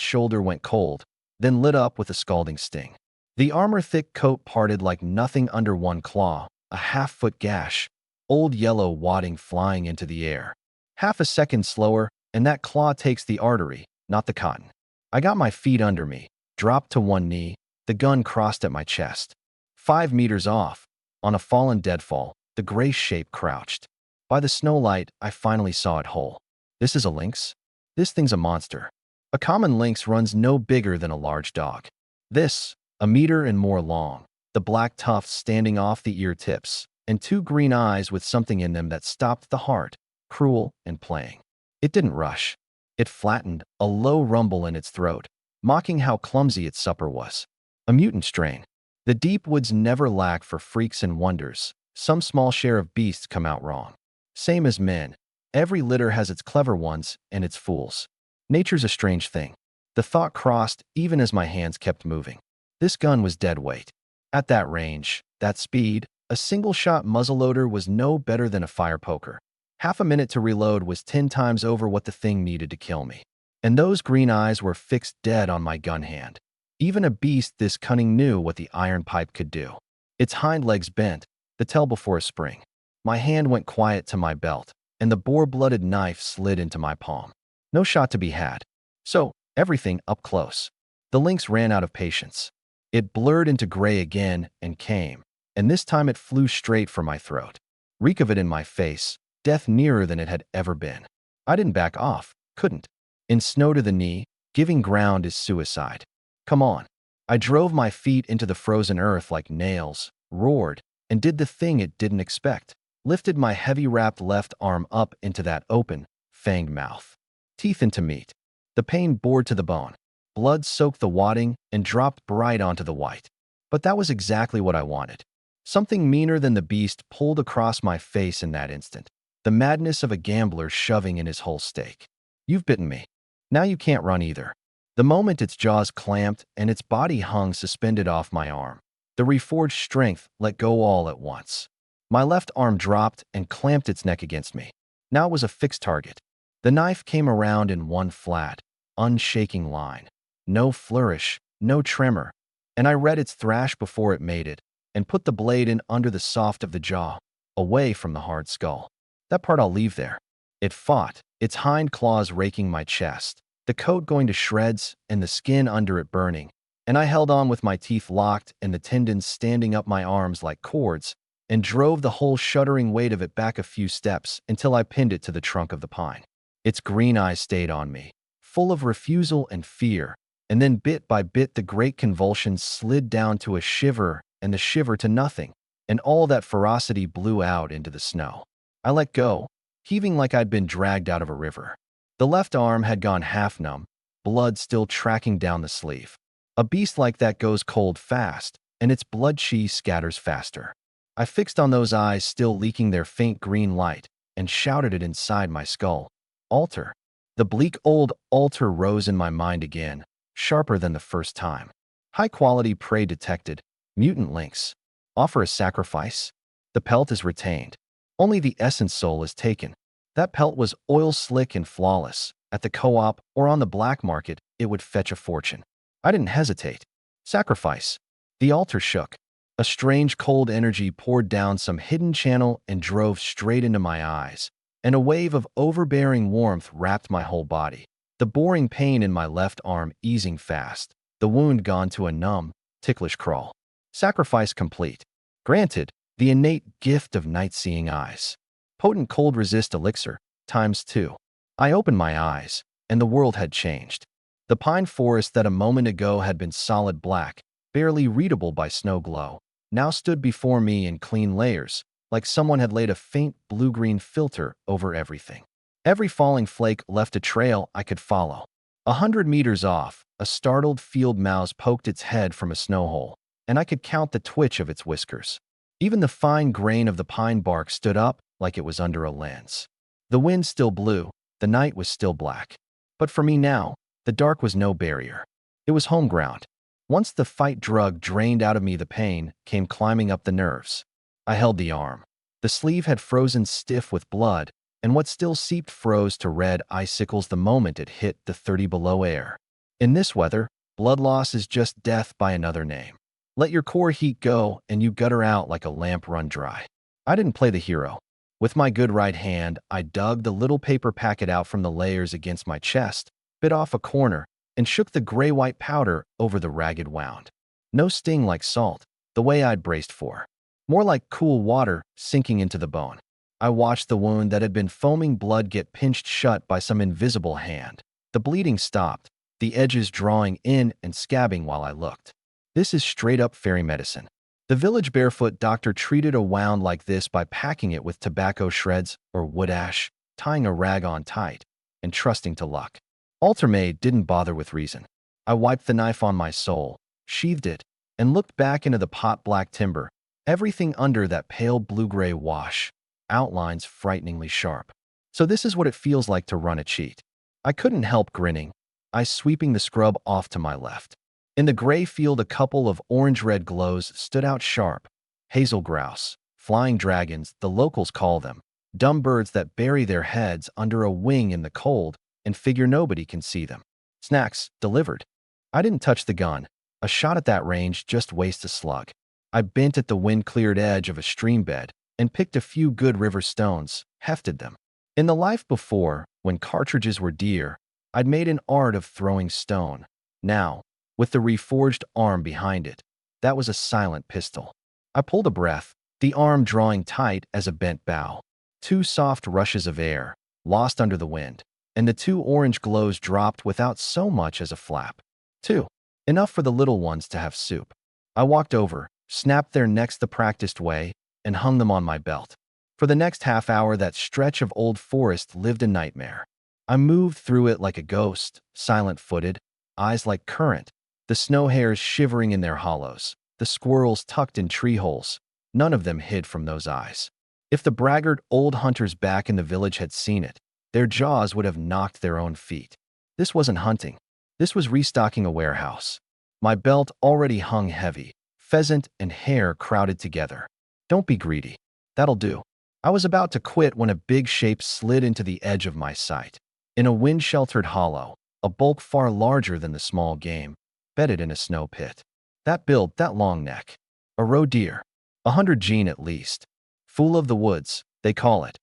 shoulder went cold, then lit up with a scalding sting. The armor-thick coat parted like nothing under one claw, a half-foot gash, old yellow wadding flying into the air. Half a second slower, and that claw takes the artery, not the cotton. I got my feet under me, dropped to one knee, the gun crossed at my chest. 5 meters off, on a fallen deadfall, the gray shape crouched. By the snowlight, I finally saw it whole. This is a lynx? This thing's a monster. A common lynx runs no bigger than a large dog. This, a meter and more long, the black tufts standing off the ear tips, and two green eyes with something in them that stopped the heart, cruel and playing. It didn't rush. It flattened, a low rumble in its throat, mocking how clumsy its supper was. A mutant strain. The deep woods never lack for freaks and wonders. Some small share of beasts come out wrong. Same as men. Every litter has its clever ones and its fools. Nature's a strange thing. The thought crossed even as my hands kept moving. This gun was dead weight. At that range, that speed, a single-shot muzzleloader was no better than a fire poker. Half a minute to reload was 10 times over what the thing needed to kill me. And those green eyes were fixed dead on my gun hand. Even a beast this cunning knew what the iron pipe could do. Its hind legs bent, the tail before a spring. My hand went quiet to my belt, and the boar-blooded knife slid into my palm. No shot to be had. So, everything up close. The lynx ran out of patience. It blurred into gray again and came, and this time it flew straight for my throat. Reek of it in my face, death nearer than it had ever been. I didn't back off, couldn't. In snow to the knee, giving ground is suicide. Come on. I drove my feet into the frozen earth like nails, roared, and did the thing it didn't expect. Lifted my heavy-wrapped left arm up into that open, fanged mouth. Teeth into meat. The pain bored to the bone. Blood soaked the wadding and dropped bright onto the white. But that was exactly what I wanted. Something meaner than the beast pulled across my face in that instant. The madness of a gambler shoving in his whole stake. You've bitten me. Now you can't run either. The moment its jaws clamped and its body hung suspended off my arm, the reforged strength let go all at once. My left arm dropped and clamped its neck against me. Now it was a fixed target. The knife came around in one flat, unshaking line. No flourish, no tremor, and I read its thrash before it made it, and put the blade in under the soft of the jaw, away from the hard skull. That part I'll leave there. It fought, its hind claws raking my chest, the coat going to shreds and the skin under it burning, and I held on with my teeth locked and the tendons standing up my arms like cords, and drove the whole shuddering weight of it back a few steps until I pinned it to the trunk of the pine. Its green eyes stayed on me, full of refusal and fear, and then bit by bit the great convulsions slid down to a shiver and the shiver to nothing, and all that ferocity blew out into the snow. I let go, heaving like I'd been dragged out of a river. The left arm had gone half numb, blood still tracking down the sleeve. A beast like that goes cold fast, and its blood chi scatters faster. I fixed on those eyes still leaking their faint green light and shouted it inside my skull. Altar. The bleak old altar rose in my mind again, sharper than the first time. High-quality prey detected. Mutant lynx. Offer a sacrifice? The pelt is retained. Only the essence soul is taken. That pelt was oil-slick and flawless. At the co-op or on the black market, it would fetch a fortune. I didn't hesitate. Sacrifice. The altar shook. A strange cold energy poured down some hidden channel and drove straight into my eyes, and a wave of overbearing warmth wrapped my whole body. The boring pain in my left arm easing fast, the wound gone to a numb, ticklish crawl. Sacrifice complete. Granted, the innate gift of night-seeing eyes. Potent cold resist elixir, ×2. I opened my eyes, and the world had changed. The pine forest that a moment ago had been solid black, barely readable by snow glow, now stood before me in clean layers, like someone had laid a faint blue-green filter over everything. Every falling flake left a trail I could follow. 100 meters off, a startled field mouse poked its head from a snow hole, and I could count the twitch of its whiskers. Even the fine grain of the pine bark stood up like it was under a lens. The wind still blew, the night was still black. But for me now, the dark was no barrier. It was home ground. Once the fight drug drained out of me, the pain came climbing up the nerves. I held the arm. The sleeve had frozen stiff with blood, and what still seeped froze to red icicles the moment it hit the 30 below air. In this weather, blood loss is just death by another name. Let your core heat go, and you gutter out like a lamp run dry. I didn't play the hero. With my good right hand, I dug the little paper packet out from the layers against my chest, bit off a corner, and shook the gray-white powder over the ragged wound. No sting like salt, the way I'd braced for. more like cool water sinking into the bone. I watched the wound that had been foaming blood get pinched shut by some invisible hand. The bleeding stopped, the edges drawing in and scabbing while I looked. This is straight-up fairy medicine. The village barefoot doctor treated a wound like this by packing it with tobacco shreds or wood ash, tying a rag on tight, and trusting to luck. Altermaid didn't bother with reason. I wiped the knife on my sole, sheathed it, and looked back into the pot-black timber, everything under that pale blue-gray wash, outlines frighteningly sharp. So this is what it feels like to run a cheat. I couldn't help grinning, eyes sweeping the scrub off to my left. In the gray field, a couple of orange-red glows stood out sharp. Hazel grouse, flying dragons, the locals call them, dumb birds that bury their heads under a wing in the cold and figure nobody can see them. Snacks, delivered. I didn't touch the gun. A shot at that range just wastes a slug. I bent at the wind-cleared edge of a stream bed and picked a few good river stones, hefted them. In the life before, when cartridges were dear, I'd made an art of throwing stone. Now, with the reforged arm behind it, that was a silent pistol. I pulled a breath, the arm drawing tight as a bent bow. 2 soft rushes of air, lost under the wind, and the 2 orange glows dropped without so much as a flap. 2. Enough for the little ones to have soup. I walked over, snapped their necks the practiced way, and hung them on my belt. For the next half hour, that stretch of old forest lived a nightmare. I moved through it like a ghost, silent-footed, eyes like current, the snow hares shivering in their hollows, the squirrels tucked in tree holes. None of them hid from those eyes. If the braggart old hunters back in the village had seen it, their jaws would have knocked their own feet. This wasn't hunting. This was restocking a warehouse. My belt already hung heavy, pheasant and hare crowded together. Don't be greedy. That'll do. I was about to quit when a big shape slid into the edge of my sight. In a wind-sheltered hollow, a bulk far larger than the small game, bedded in a snow pit. That build, that long neck. A roe deer. 100 gene at least. Fool of the woods, they call it.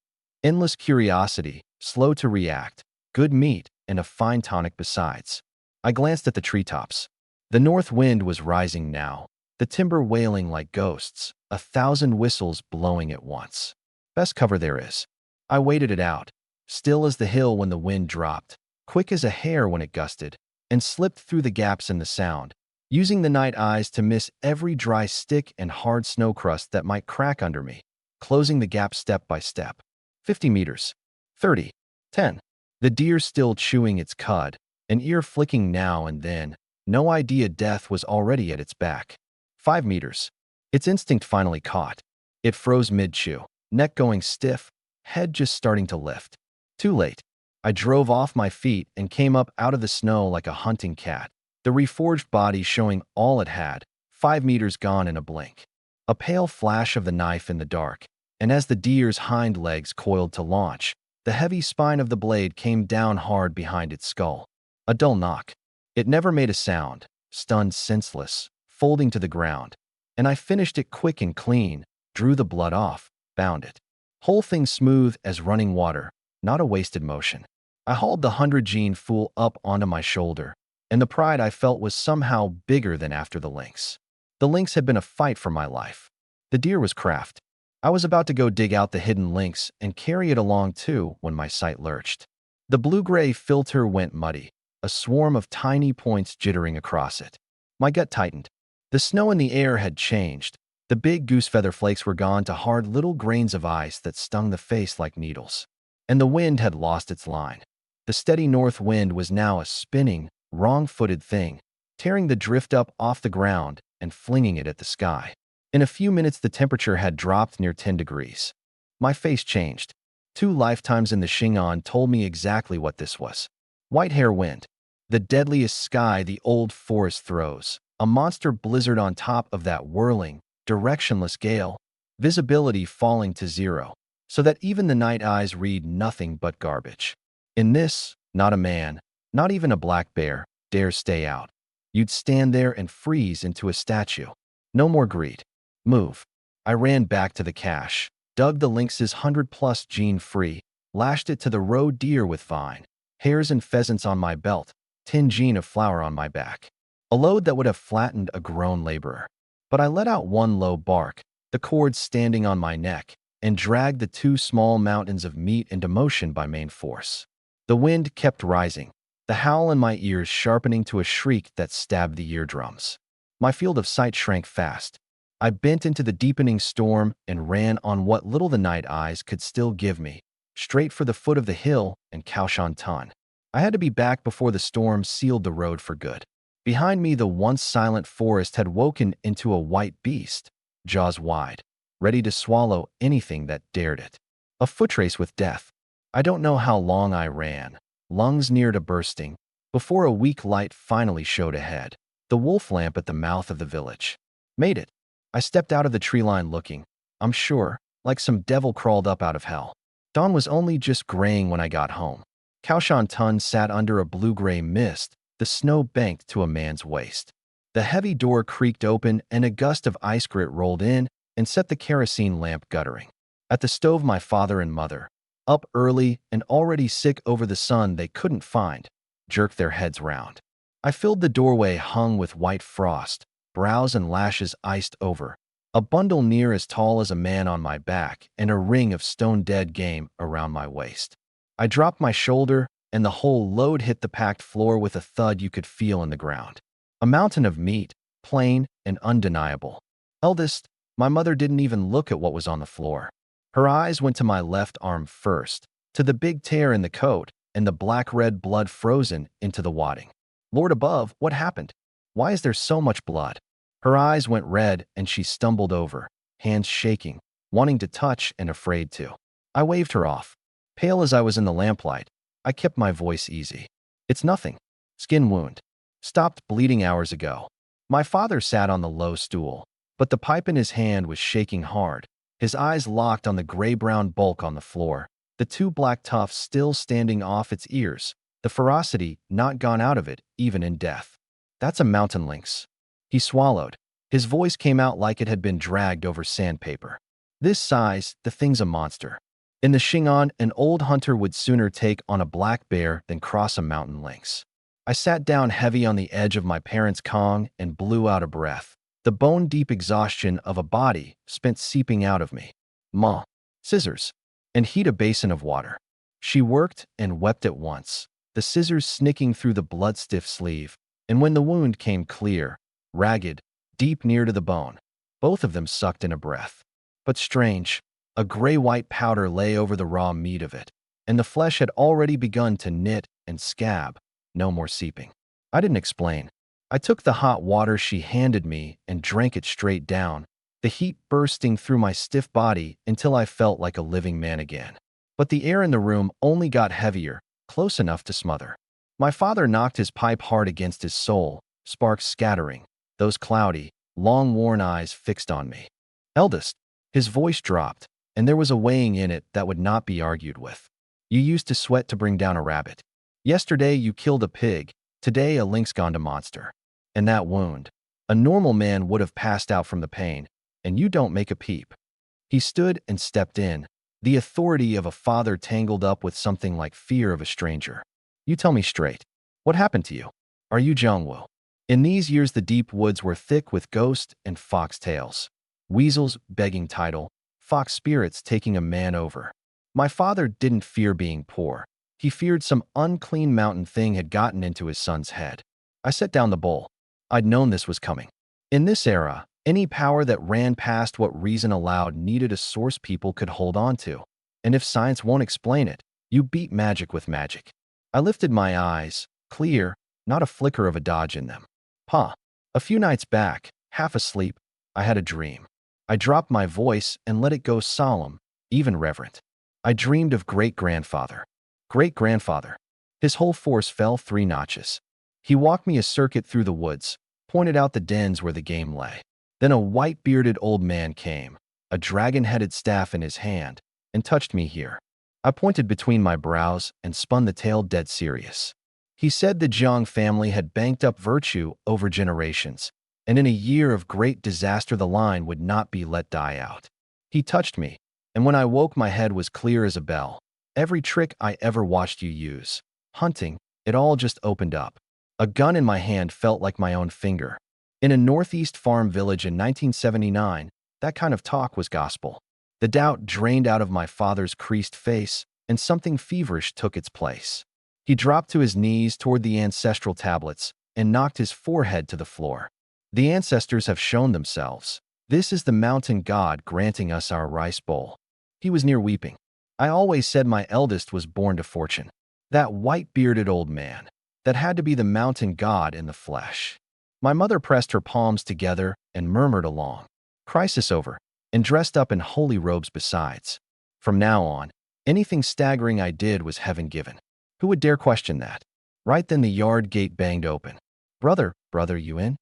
Endless curiosity, slow to react, good meat, and a fine tonic besides. I glanced at the treetops. The north wind was rising now, the timber wailing like ghosts, 1,000 whistles blowing at once. Best cover there is. I waited it out, still as the hill when the wind dropped, quick as a hare when it gusted, and slipped through the gaps in the sound, using the night eyes to miss every dry stick and hard snow crust that might crack under me, closing the gap step by step. 50 meters. 30. 10. The deer still chewing its cud, an ear flicking now and then, no idea death was already at its back. 5 meters. Its instinct finally caught. It froze mid-chew, neck going stiff, head just starting to lift. Too late. I drove off my feet and came up out of the snow like a hunting cat, the reforged body showing all it had, 5 meters gone in a blink. A pale flash of the knife in the dark, and as the deer's hind legs coiled to launch, the heavy spine of the blade came down hard behind its skull. A dull knock. It never made a sound, stunned senseless, folding to the ground, and I finished it quick and clean, drew the blood off, bound it. Whole thing smooth as running water, not a wasted motion. I hauled the 100 gene fool up onto my shoulder, and the pride I felt was somehow bigger than after the lynx. The lynx had been a fight for my life. The deer was craft. I was about to go dig out the hidden lynx and carry it along too when my sight lurched. The blue-gray filter went muddy, a swarm of tiny points jittering across it. My gut tightened. The snow in the air had changed. The big goose feather flakes were gone to hard little grains of ice that stung the face like needles. And the wind had lost its line. The steady north wind was now a spinning, wrong-footed thing, tearing the drift up off the ground and flinging it at the sky. In a few minutes, the temperature had dropped near 10 degrees. My face changed. 2 lifetimes in the Shingon told me exactly what this was. White hair wind. The deadliest sky the old forest throws. A monster blizzard on top of that whirling, directionless gale. Visibility falling to 0, so that even the night eyes read nothing but garbage. In this, not a man, not even a black bear, dares stay out. You'd stand there and freeze into a statue. No more greed. Move. I ran back to the cache, dug the lynx's 100+ gene free, lashed it to the roe deer with vine, hares and pheasants on my belt, 10 gene of flour on my back. A load that would have flattened a grown laborer. But I let out one low bark, the cords standing on my neck, and dragged the two small mountains of meat into motion by main force. The wind kept rising, the howl in my ears sharpening to a shriek that stabbed the eardrums. My field of sight shrank fast. I bent into the deepening storm and ran on what little the night eyes could still give me, straight for the foot of the hill and Kaoshan. I had to be back before the storm sealed the road for good. Behind me, the once silent forest had woken into a white beast, jaws wide, ready to swallow anything that dared it. A foot race with death. I don't know how long I ran, lungs near to bursting, before a weak light finally showed ahead. The wolf lamp at the mouth of the village. Made it. I stepped out of the tree line looking, I'm sure, like some devil crawled up out of hell. Dawn was only just graying when I got home. Kaoshan sat under a blue-gray mist, the snow banked to a man's waist. The heavy door creaked open and a gust of ice grit rolled in and set the kerosene lamp guttering. At the stove, my father and mother, up early and already sick over the sun they couldn't find, jerked their heads round. I filled the doorway hung with white frost, brows and lashes iced over, a bundle near as tall as a man on my back, and a ring of stone-dead game around my waist. I dropped my shoulder, and the whole load hit the packed floor with a thud you could feel in the ground. A mountain of meat, plain and undeniable. Eldest, my mother didn't even look at what was on the floor. Her eyes went to my left arm first, to the big tear in the coat, and the black-red blood frozen into the wadding. Lord above, what happened? Why is there so much blood? Her eyes went red and she stumbled over, hands shaking, wanting to touch and afraid to. I waved her off. Pale as I was in the lamplight, I kept my voice easy. It's nothing. Skin wound. Stopped bleeding hours ago. My father sat on the low stool, but the pipe in his hand was shaking hard, his eyes locked on the gray-brown bulk on the floor, the two black tufts still standing off its ears, the ferocity not gone out of it even in death. That's a mountain lynx. He swallowed. His voice came out like it had been dragged over sandpaper. This size, the thing's a monster. In the Shingon, an old hunter would sooner take on a black bear than cross a mountain lynx. I sat down heavy on the edge of my parents' Kong and blew out a breath, the bone-deep exhaustion of a body spent seeping out of me. Ma. Scissors. And heat a basin of water. She worked and wept at once, the scissors snicking through the blood-stiff sleeve, and when the wound came clear, ragged, deep near to the bone, both of them sucked in a breath. But strange, a gray-white powder lay over the raw meat of it, and the flesh had already begun to knit and scab, no more seeping. I didn't explain. I took the hot water she handed me and drank it straight down, the heat bursting through my stiff body until I felt like a living man again. But the air in the room only got heavier, close enough to smother. My father knocked his pipe hard against his soul, sparks scattering, those cloudy, long-worn eyes fixed on me. Eldest. His voice dropped, and there was a weighing in it that would not be argued with. You used to sweat to bring down a rabbit. Yesterday you killed a pig, today a lynx gone to monster. And that wound. A normal man would have passed out from the pain, and you don't make a peep. He stood and stepped in, the authority of a father tangled up with something like fear of a stranger. You tell me straight. What happened to you? Are you Jongwoo? In these years the deep woods were thick with ghost and fox tales. Weasels begging title, fox spirits taking a man over. My father didn't fear being poor. He feared some unclean mountain thing had gotten into his son's head. I set down the bowl. I'd known this was coming. In this era, any power that ran past what reason allowed needed a source people could hold on to. And if science won't explain it, you beat magic with magic. I lifted my eyes, clear, not a flicker of a dodge in them. Pa. A few nights back, half asleep, I had a dream. I dropped my voice and let it go solemn, even reverent. I dreamed of great-grandfather. Great-grandfather. His whole force fell 3 notches. He walked me a circuit through the woods, pointed out the dens where the game lay. Then a white-bearded old man came, a dragon-headed staff in his hand, and touched me here. I pointed between my brows and spun the tale dead serious. He said the Jiang family had banked up virtue over generations, and in a year of great disaster the line would not be let die out. He touched me, and when I woke my head was clear as a bell. Every trick I ever watched you use, hunting, it all just opened up. A gun in my hand felt like my own finger. In a northeast farm village in 1979, That kind of talk was gospel. The doubt drained out of my father's creased face, and something feverish took its place. He dropped to his knees toward the ancestral tablets and knocked his forehead to the floor. The ancestors have shown themselves. This is the mountain god granting us our rice bowl. He was near weeping. I always said my eldest was born to fortune. That white-bearded old man. That had to be the mountain god in the flesh. My mother pressed her palms together and murmured along. Crisis over, and dressed up in holy robes besides. From now on, anything staggering I did was heaven given. Who would dare question that? Right then the yard gate banged open. Brother, you in?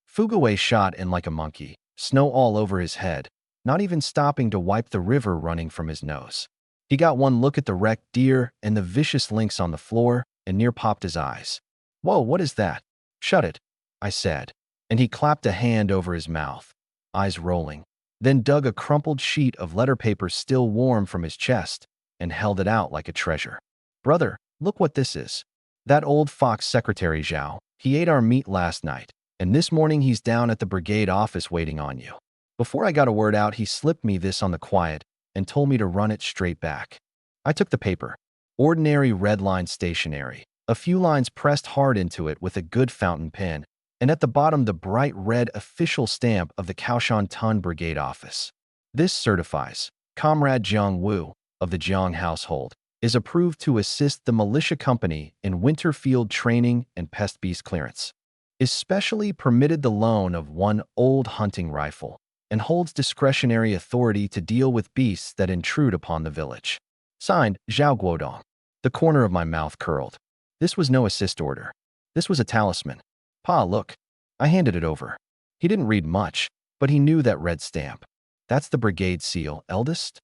Fuguway shot in like a monkey, snow all over his head, not even stopping to wipe the river running from his nose. He got one look at the wrecked deer and the vicious lynx on the floor and near popped his eyes. Whoa, what is that? Shut it, I said, and he clapped a hand over his mouth, eyes rolling, then dug a crumpled sheet of letter paper still warm from his chest and held it out like a treasure. Brother, look what this is. That old fox secretary Zhao, he ate our meat last night, and this morning he's down at the brigade office waiting on you. Before I got a word out, he slipped me this on the quiet and told me to run it straight back. I took the paper. Ordinary red-line stationery. A few lines pressed hard into it with a good fountain pen, and at the bottom the bright red official stamp of the Kaoshan Tun Brigade office. This certifies, Comrade Jiang Wu, of the Jiang household, is approved to assist the militia company in winter field training and pest beast clearance. Is specially permitted the loan of one old hunting rifle, and holds discretionary authority to deal with beasts that intrude upon the village. Signed, Zhao Guodong. The corner of my mouth curled. This was no assist order. This was a talisman. Pa, look. I handed it over. He didn't read much, but he knew that red stamp. That's the brigade seal, eldest?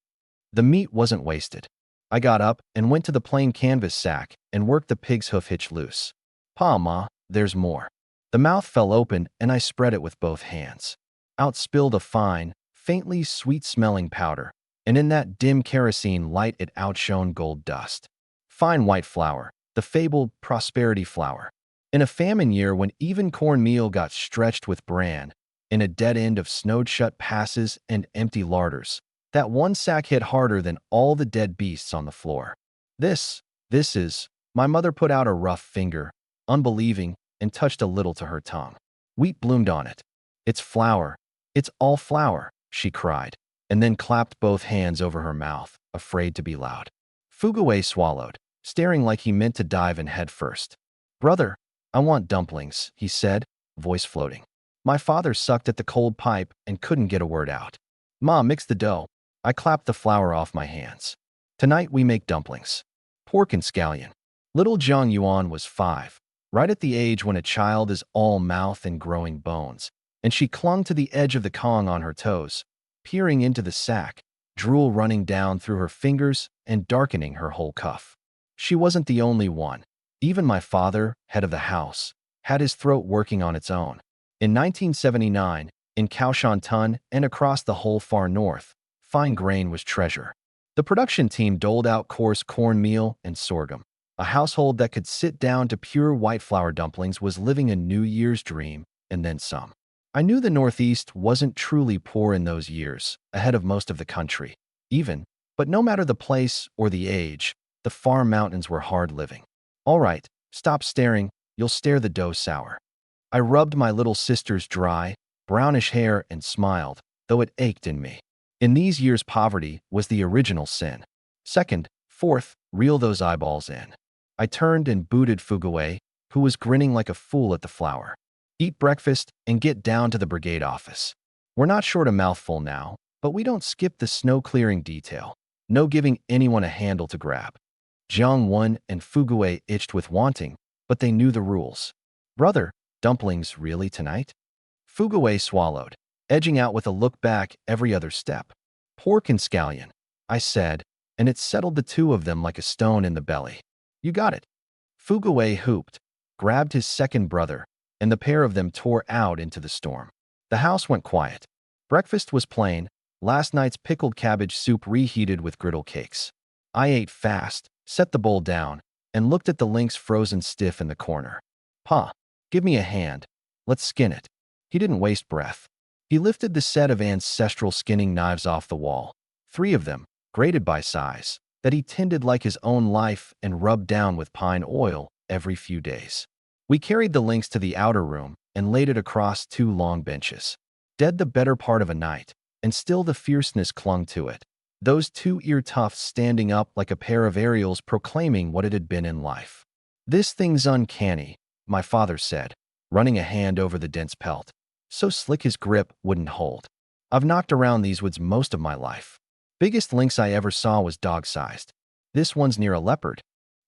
The meat wasn't wasted. I got up and went to the plain canvas sack and worked the pig's hoof hitch loose. Pa, Ma, there's more. The mouth fell open and I spread it with both hands. Out spilled a fine, faintly sweet-smelling powder, and in that dim kerosene light it outshone gold dust. Fine white flour, the fabled prosperity flour. In a famine year when even cornmeal got stretched with bran, in a dead end of snowed-shut passes and empty larders, that one sack hit harder than all the dead beasts on the floor. This is, my mother put out a rough finger, unbelieving, and touched a little to her tongue. Wheat bloomed on it. It's flour. It's all flour, she cried, and then clapped both hands over her mouth, afraid to be loud. Fuguway swallowed, staring like he meant to dive in head first. Brother, I want dumplings, he said, voice floating. My father sucked at the cold pipe and couldn't get a word out. Ma, mix the dough. I clapped the flour off my hands. Tonight we make dumplings. Pork and scallion. Little Zhang Yuan was 5, right at the age when a child is all mouth and growing bones, and she clung to the edge of the Kong on her toes, peering into the sack, drool running down through her fingers and darkening her whole cuff. She wasn't the only one. Even my father, head of the house, had his throat working on its own. In 1979, in Kaoshan Tun and across the whole far north, fine grain was treasure. The production team doled out coarse cornmeal and sorghum. A household that could sit down to pure white flour dumplings was living a New Year's dream, and then some. I knew the Northeast wasn't truly poor in those years, ahead of most of the country, even, but no matter the place or the age, the far mountains were hard living. All right, stop staring, you'll stare the dough sour. I rubbed my little sister's dry, brownish hair and smiled, though it ached in me. In these years, poverty was the original sin. Second, fourth, reel those eyeballs in. I turned and booted Fuguway, who was grinning like a fool at the flour. Eat breakfast and get down to the brigade office. We're not short a mouthful now, but we don't skip the snow-clearing detail. No giving anyone a handle to grab. Jiang Wen and Fuguway itched with wanting, but they knew the rules. Brother, dumplings really tonight? Fuguway swallowed, edging out with a look back every other step. Pork and scallion, I said, and it settled the two of them like a stone in the belly. You got it. Fuguway hooped, grabbed his second brother, and the pair of them tore out into the storm. The house went quiet. Breakfast was plain, last night's pickled cabbage soup reheated with griddle cakes. I ate fast, set the bowl down, and looked at the lynx frozen stiff in the corner. Pa, give me a hand. Let's skin it. He didn't waste breath. He lifted the set of ancestral skinning knives off the wall, 3 of them, graded by size, that he tended like his own life and rubbed down with pine oil every few days. We carried the links to the outer room and laid it across 2 long benches. Dead the better part of a night, and still the fierceness clung to it. Those 2 ear tufts standing up like a pair of aerials proclaiming what it had been in life. "This thing's uncanny," my father said, running a hand over the dense pelt. So slick his grip wouldn't hold. "I've knocked around these woods most of my life. Biggest lynx I ever saw was dog-sized. This one's near a leopard."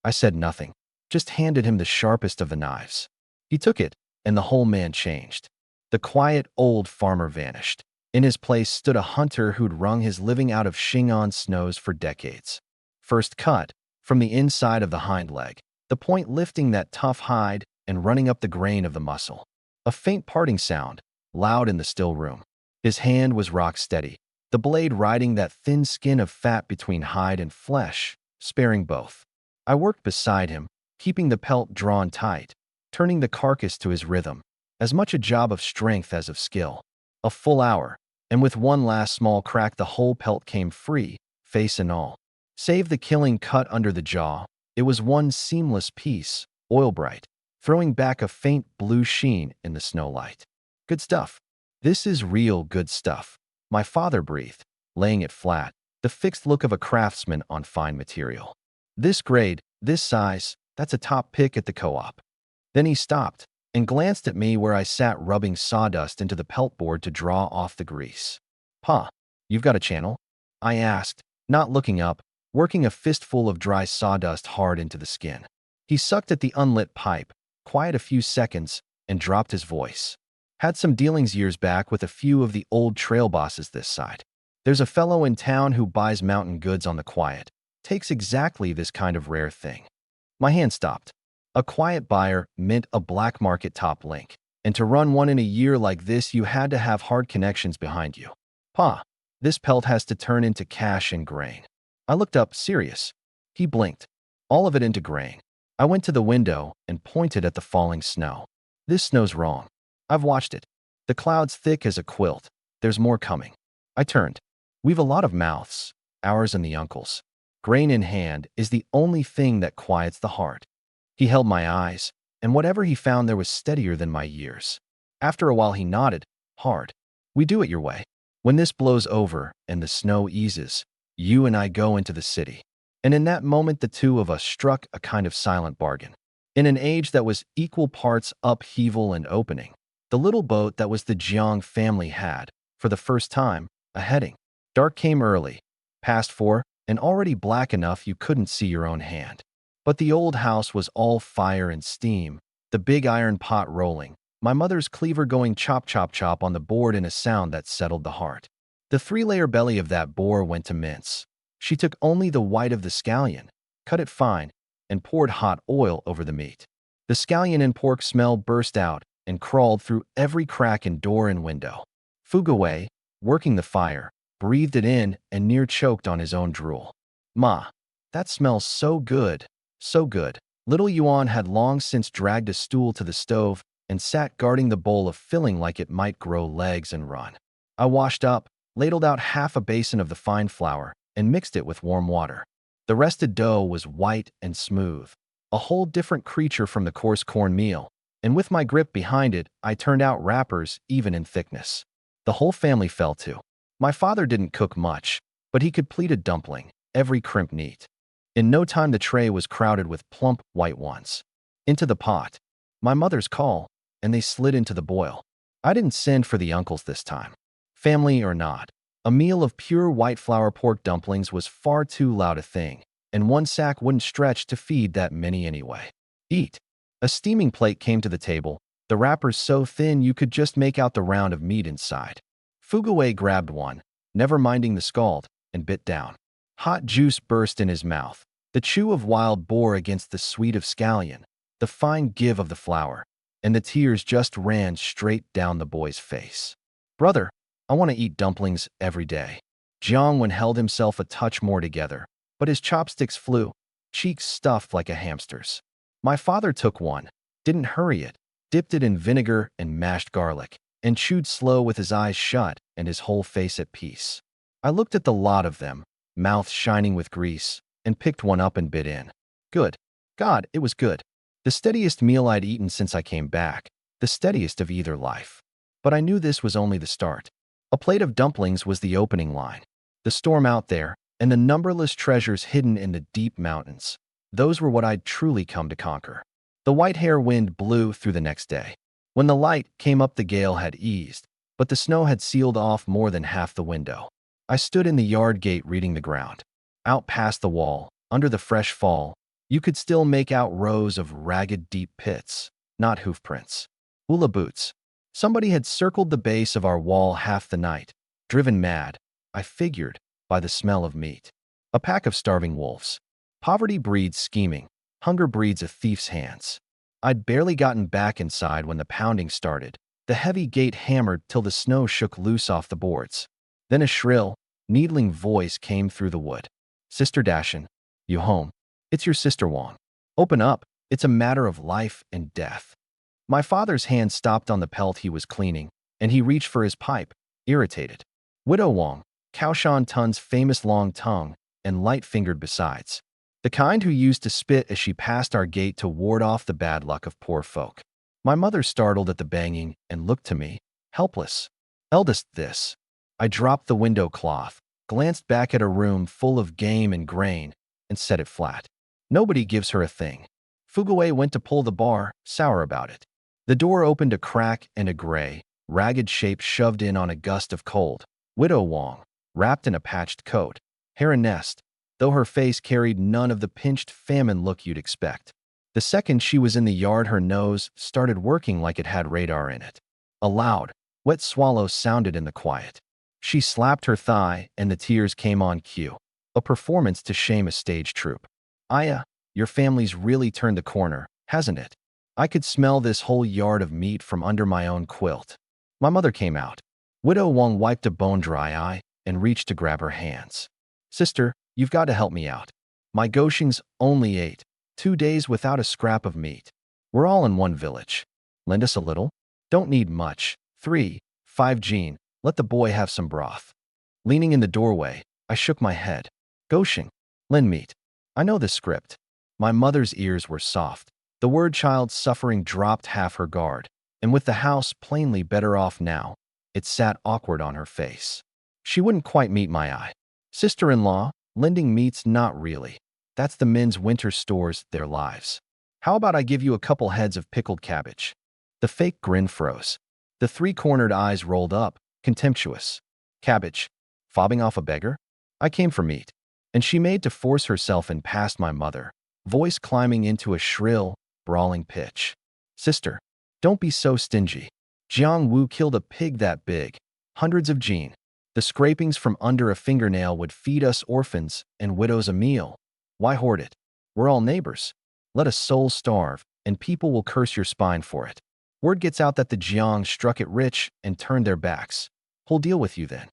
I said nothing, just handed him the sharpest of the knives. He took it, and the whole man changed. The quiet old farmer vanished. In his place stood a hunter who'd wrung his living out of Shingon snows for decades. First cut, from the inside of the hind leg, the point lifting that tough hide and running up the grain of the muscle. A faint parting sound, loud in the still room. His hand was rock steady, the blade riding that thin skin of fat between hide and flesh, sparing both. I worked beside him, keeping the pelt drawn tight, turning the carcass to his rhythm, as much a job of strength as of skill. A full hour, and with one last small crack the whole pelt came free, face and all. Save the killing cut under the jaw, it was one seamless piece, oil-bright, throwing back a faint blue sheen in the snow light. "Good stuff. This is real good stuff," my father breathed, laying it flat, the fixed look of a craftsman on fine material. "This grade, this size, that's a top pick at the co-op." Then he stopped and glanced at me where I sat rubbing sawdust into the pelt board to draw off the grease. "Pa, you've got a channel?" I asked, not looking up, working a fistful of dry sawdust hard into the skin. He sucked at the unlit pipe, quiet a few seconds, and dropped his voice. "Had some dealings years back with a few of the old trail bosses this side. There's a fellow in town who buys mountain goods on the quiet, takes exactly this kind of rare thing." My hand stopped. A quiet buyer meant a black market top link, and to run one in a year like this you had to have hard connections behind you. "Pa, this pelt has to turn into cash and grain." I looked up, serious. He blinked. "All of it into grain." I went to the window and pointed at the falling snow. "This snow's wrong. I've watched it. The cloud's thick as a quilt. There's more coming." I turned. "We've a lot of mouths, ours and the uncle's. Grain in hand is the only thing that quiets the heart." He held my eyes, and whatever he found there was steadier than my years. After a while he nodded, hard. "We do it your way. When this blows over and the snow eases, you and I go into the city." And in that moment the two of us struck a kind of silent bargain. In an age that was equal parts upheaval and opening, the little boat that was the Jiang family had, for the first time, a heading. Dark came early, past 4, and already black enough you couldn't see your own hand. But the old house was all fire and steam, the big iron pot rolling, my mother's cleaver going chop chop chop on the board in a sound that settled the heart. The 3-layer belly of that boar went to mince. She took only the white of the scallion, cut it fine, and poured hot oil over the meat. The scallion and pork smell burst out and crawled through every crack in door and window. Fugaway, working the fire, breathed it in and near choked on his own drool. "Ma, that smells so good, so good." Little Yuan had long since dragged a stool to the stove and sat guarding the bowl of filling like it might grow legs and run. I washed up, ladled out half a basin of the fine flour, and mixed it with warm water. The rested dough was white and smooth, a whole different creature from the coarse cornmeal, and with my grip behind it, I turned out wrappers even in thickness. The whole family fell to. My father didn't cook much, but he could pleat a dumpling, every crimp neat. In no time the tray was crowded with plump, white ones. Into the pot. My mother's call, and they slid into the boil. I didn't send for the uncles this time. Family or not, a meal of pure white flour pork dumplings was far too loud a thing, and one sack wouldn't stretch to feed that many anyway. "Eat." A steaming plate came to the table, the wrappers so thin you could just make out the round of meat inside. Fugaway grabbed one, never minding the scald, and bit down. Hot juice burst in his mouth, the chew of wild boar against the sweet of scallion, the fine give of the flour, and the tears just ran straight down the boy's face. "Brother, I want to eat dumplings every day." Jiangwen held himself a touch more together, but his chopsticks flew, cheeks stuffed like a hamster's. My father took one, didn't hurry it, dipped it in vinegar and mashed garlic, and chewed slow with his eyes shut and his whole face at peace. I looked at the lot of them, mouth shining with grease, and picked one up and bit in. Good. God, it was good. The steadiest meal I'd eaten since I came back, the steadiest of either life. But I knew this was only the start. A plate of dumplings was the opening line. The storm out there, and the numberless treasures hidden in the deep mountains. Those were what I'd truly come to conquer. The white hair wind blew through the next day. When the light came up, the gale had eased, but the snow had sealed off more than half the window. I stood in the yard gate reading the ground. Out past the wall, under the fresh fall, you could still make out rows of ragged deep pits, not hoof prints. Hula boots. Somebody had circled the base of our wall half the night, driven mad, I figured, by the smell of meat. A pack of starving wolves. Poverty breeds scheming. Hunger breeds a thief's hands. I'd barely gotten back inside when the pounding started. The heavy gate hammered till the snow shook loose off the boards. Then a shrill, needling voice came through the wood. Sister Dashin, you home? It's your sister Wong. Open up. It's a matter of life and death. My father's hand stopped on the pelt he was cleaning, and he reached for his pipe, irritated. Widow Wong, Kaoshan Tun's famous long tongue, and light-fingered besides. The kind who used to spit as she passed our gate to ward off the bad luck of poor folk. My mother startled at the banging and looked to me, helpless. Eldest this. I dropped the window cloth, glanced back at a room full of game and grain, and set it flat. Nobody gives her a thing. Fugaway went to pull the bar, sour about it. The door opened a crack and a gray, ragged shape shoved in on a gust of cold. Widow Wong, wrapped in a patched coat, hair a nest, though her face carried none of the pinched famine look you'd expect. The second she was in the yard, her nose started working like it had radar in it. A loud, wet swallow sounded in the quiet. She slapped her thigh, and the tears came on cue. A performance to shame a stage troupe. Aya, your family's really turned the corner, hasn't it? I could smell this whole yard of meat from under my own quilt. My mother came out. Widow Wong wiped a bone-dry eye and reached to grab her hands. Sister, you've got to help me out. My Goshings only ate 2 days without a scrap of meat. We're all in one village. Lend us a little? Don't need much. 3, 5 Jean. Let the boy have some broth. Leaning in the doorway, I shook my head. Goshing, lend meat. I know the script. My mother's ears were soft. The word child suffering dropped half her guard, and with the house plainly better off now, it sat awkward on her face. She wouldn't quite meet my eye. Sister-in-law, lending meat's not really. That's the men's winter stores, their lives. How about I give you a couple heads of pickled cabbage? The fake grin froze. The three-cornered eyes rolled up, contemptuous. Cabbage? Fobbing off a beggar? I came for meat. And she made to force herself in past my mother, voice climbing into a shrill, brawling pitch. Sister, don't be so stingy. Jiang Wu killed a pig that big. Hundreds of Jean. The scrapings from under a fingernail would feed us orphans and widows a meal. Why hoard it? We're all neighbors. Let a soul starve, and people will curse your spine for it. Word gets out that the Jiang struck it rich and turned their backs. Who'll deal with you then?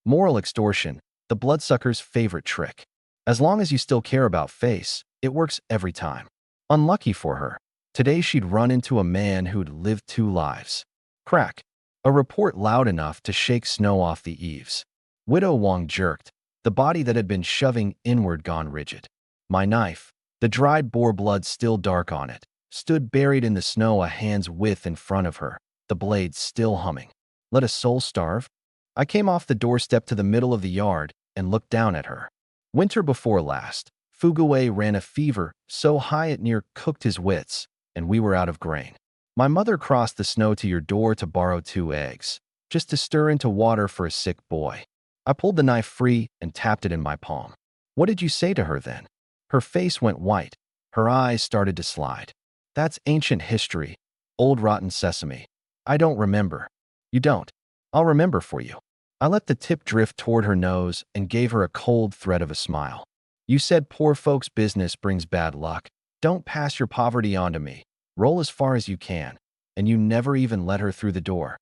Moral extortion, the bloodsucker's favorite trick. As long as you still care about face, it works every time. Unlucky for her, today she'd run into a man who'd lived 2 lives. Crack. A report loud enough to shake snow off the eaves. Widow Wong jerked, the body that had been shoving inward gone rigid. My knife, the dried boar blood still dark on it, stood buried in the snow a hand's width in front of her, the blade still humming. Let a soul starve? I came off the doorstep to the middle of the yard and looked down at her. Winter before last, Fugaway ran a fever so high it near cooked his wits, and we were out of grain. My mother crossed the snow to your door to borrow 2 eggs, just to stir into water for a sick boy. I pulled the knife free and tapped it in my palm. What did you say to her then? Her face went white. Her eyes started to slide. That's ancient history, old rotten sesame. I don't remember. You don't. I'll remember for you. I let the tip drift toward her nose and gave her a cold thread of a smile. You said poor folks' business brings bad luck. Don't pass your poverty on to me. Roll as far as you can. And you never even let her through the door.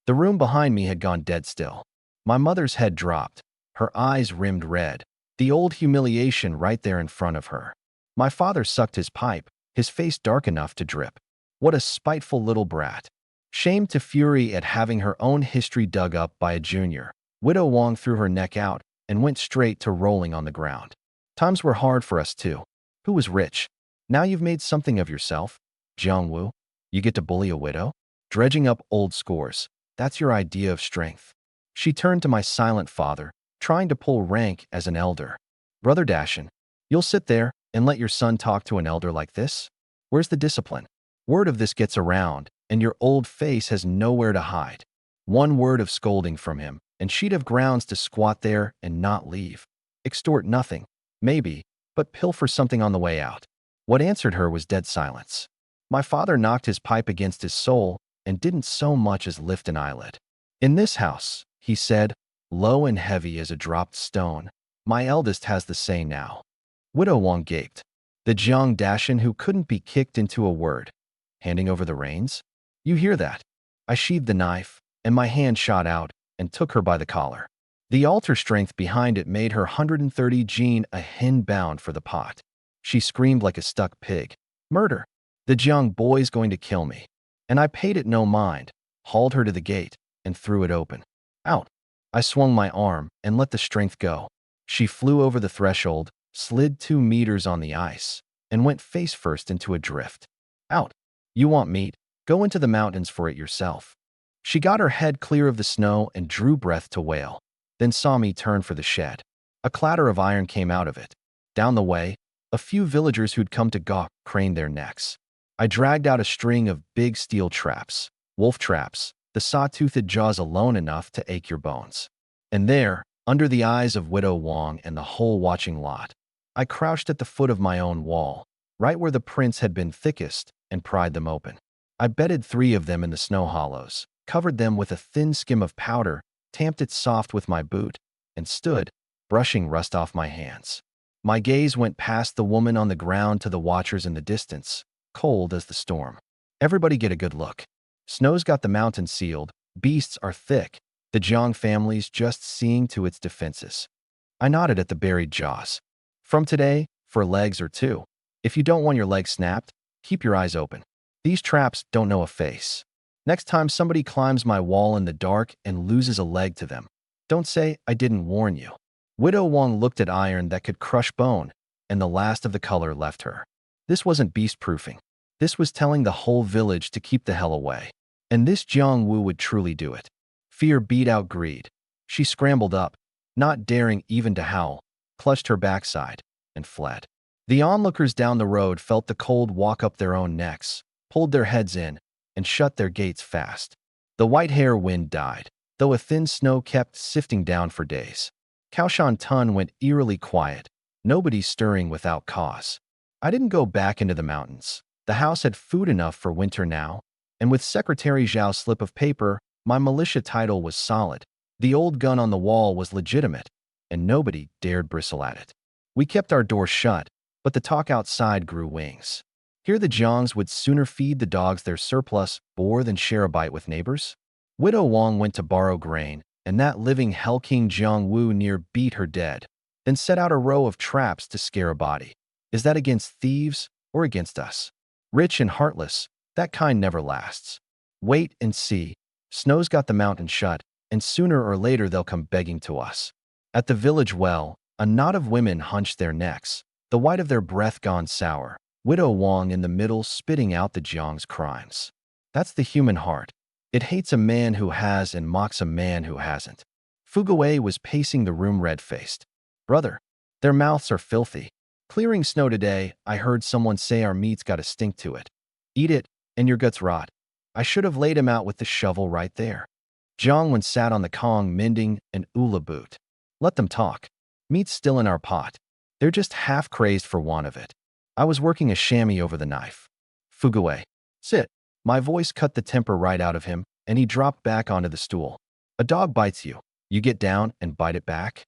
The room behind me had gone dead still. My mother's head dropped. Her eyes rimmed red. The old humiliation right there in front of her. My father sucked his pipe, his face dark enough to drip. What a spiteful little brat. Shamed to fury at having her own history dug up by a junior, Widow Wong threw her neck out and went straight to rolling on the ground. Times were hard for us too. Who was rich? Now you've made something of yourself. Jiangwu, you get to bully a widow? Dredging up old scores. That's your idea of strength. She turned to my silent father, trying to pull rank as an elder. Brother Dashin, you'll sit there and let your son talk to an elder like this? Where's the discipline? Word of this gets around, and your old face has nowhere to hide. One word of scolding from him, and she'd have grounds to squat there and not leave. Extort nothing, maybe, but pilfer something on the way out. What answered her was dead silence. My father knocked his pipe against his soul and didn't so much as lift an eyelid. In this house, he said, low and heavy as a dropped stone, my eldest has the say now. Widow Wong gaped. The Jiang Dashin who couldn't be kicked into a word. Handing over the reins? You hear that? I sheathed the knife, and my hand shot out and took her by the collar. The altar strength behind it made her 130 Jean a hen bound for the pot. She screamed like a stuck pig. Murder! The Jiang boy's going to kill me. And I paid it no mind, hauled her to the gate, and threw it open. Out! I swung my arm and let the strength go. She flew over the threshold, slid 2 meters on the ice, and went face first into a drift. Out! You want meat? Go into the mountains for it yourself. She got her head clear of the snow and drew breath to wail, then saw me turn for the shed. A clatter of iron came out of it. Down the way, a few villagers who'd come to gawk craned their necks. I dragged out a string of big steel traps, wolf traps, the saw-toothed jaws alone enough to ache your bones. And there, under the eyes of Widow Wong and the whole watching lot, I crouched at the foot of my own wall, right where the prints had been thickest, and pried them open. I bedded 3 of them in the snow hollows, covered them with a thin skim of powder, tamped it soft with my boot, and stood, brushing rust off my hands. My gaze went past the woman on the ground to the watchers in the distance, cold as the storm. Everybody get a good look. Snow's got the mountain sealed, beasts are thick, the Jiang family's just seeing to its defenses. I nodded at the buried jaws. From today, for legs or 2. If you don't want your legs snapped, keep your eyes open. These traps don't know a face. Next time somebody climbs my wall in the dark and loses a leg to them, don't say I didn't warn you. Widow Wong looked at iron that could crush bone, and the last of the color left her. This wasn't beast-proofing. This was telling the whole village to keep the hell away. And this Jiang Wu would truly do it. Fear beat out greed. She scrambled up, not daring even to howl, clutched her backside, and fled. The onlookers down the road felt the cold walk up their own necks, pulled their heads in, and shut their gates fast. The white hair wind died, though a thin snow kept sifting down for days. Kaoshan Tun went eerily quiet, nobody stirring without cause. I didn't go back into the mountains. The house had food enough for winter now, and with Secretary Zhao's slip of paper, my militia title was solid. The old gun on the wall was legitimate, and nobody dared bristle at it. We kept our door shut, but the talk outside grew wings. Here the Jiangs would sooner feed the dogs their surplus boar than share a bite with neighbors. Widow Wong went to borrow grain, and that living Hell King Jiang Wu near beat her dead, then set out a row of traps to scare a body. Is that against thieves or against us? Rich and heartless, that kind never lasts. Wait and see. Snow's got the mountain shut, and sooner or later they'll come begging to us. At the village well, a knot of women hunched their necks, the white of their breath gone sour, Widow Wong in the middle spitting out the Jiang's crimes. That's the human heart. It hates a man who has and mocks a man who hasn't. Fuguei was pacing the room red-faced. Brother, their mouths are filthy. Clearing snow today, I heard someone say our meat's got a stink to it. Eat it, and your guts rot. I should have laid him out with the shovel right there. Jiangwen sat on the Kong mending an ula boot. Let them talk. Meat's still in our pot. They're just half crazed for want of it. I was working a chamois over the knife. Fuguei, sit. My voice cut the temper right out of him, and he dropped back onto the stool. A dog bites you. You get down and bite it back?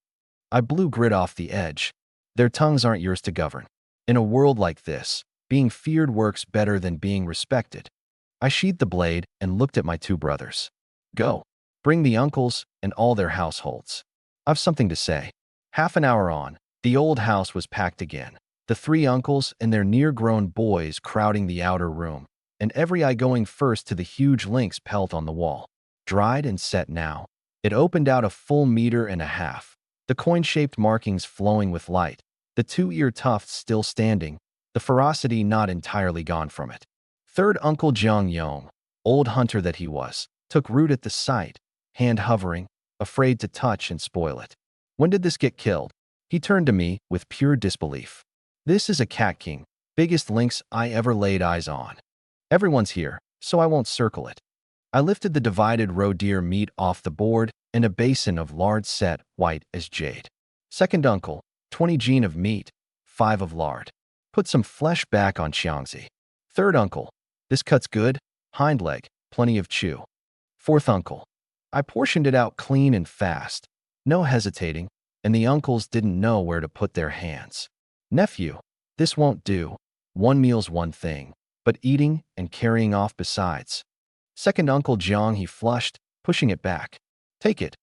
I blew grit off the edge. Their tongues aren't yours to govern. In a world like this, being feared works better than being respected. I sheathed the blade and looked at my 2 brothers. Go. Bring the uncles and all their households. I've something to say. Half an hour on, the old house was packed again. The 3 uncles and their near-grown boys crowding the outer room. and every eye going first to the huge lynx pelt on the wall. Dried and set now. It opened out a full meter and a half, the coin-shaped markings flowing with light, the two-ear tufts still standing, the ferocity not entirely gone from it. Third Uncle Jiang Yong, old hunter that he was, took root at the sight, hand hovering, afraid to touch and spoil it. When did this get killed? He turned to me with pure disbelief. This is a cat king, biggest lynx I ever laid eyes on. Everyone's here, so I won't circle it. I lifted the divided roe deer meat off the board in a basin of lard set white as jade. Second uncle, 20 gene of meat, 5 of lard. Put some flesh back on Xiangzi. Third uncle, this cut's good, hind leg, plenty of chew. Fourth uncle, I portioned it out clean and fast, no hesitating, and the uncles didn't know where to put their hands. Nephew, this won't do. One meal's one thing, but eating and carrying off besides. Second Uncle Jiang, he flushed, pushing it back. Take it.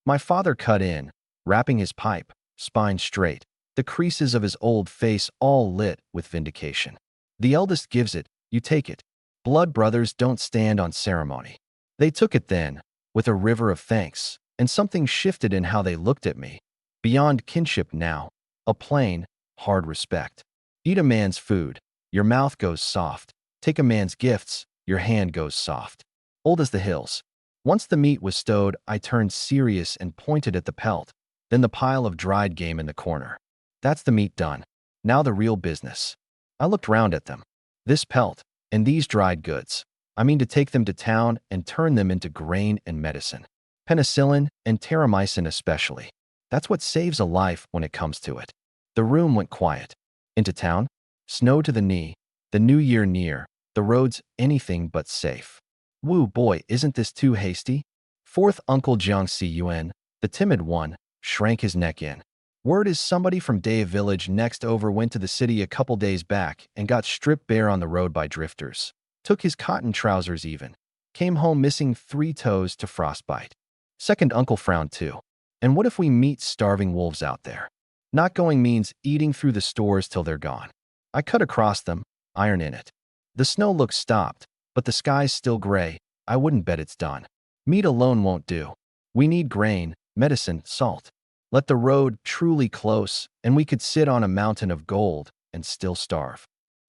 My father cut in, wrapping his pipe, spine straight, the creases of his old face all lit with vindication. The eldest gives it, you take it. Blood brothers don't stand on ceremony. They took it then, with a river of thanks, and something shifted in how they looked at me. Beyond kinship now, a plain, hard respect. Eat a man's food, your mouth goes soft. Take a man's gifts, your hand goes soft. Old as the hills. Once the meat was stowed, I turned serious and pointed at the pelt, then the pile of dried game in the corner. That's the meat done. Now the real business. I looked round at them. This pelt, and these dried goods. I mean to take them to town and turn them into grain and medicine. Penicillin and terramycin especially. That's what saves a life when it comes to it. The room went quiet. Into town? Snow to the knee. The new year near. The roads anything but safe. Woo boy, isn't this too hasty? Fourth Uncle Jiang Cun, the timid one, shrank his neck in. Word is somebody from Day Village next over went to the city a couple days back and got stripped bare on the road by drifters. Took his cotton trousers even. Came home missing 3 toes to frostbite. Second uncle frowned too. And what if we meet starving wolves out there? Not going means eating through the stores till they're gone. I cut across them, iron in it. The snow looks stopped, but the sky's still gray. I wouldn't bet it's done. Meat alone won't do. We need grain, medicine, salt. Let the road truly close, and we could sit on a mountain of gold and still starve.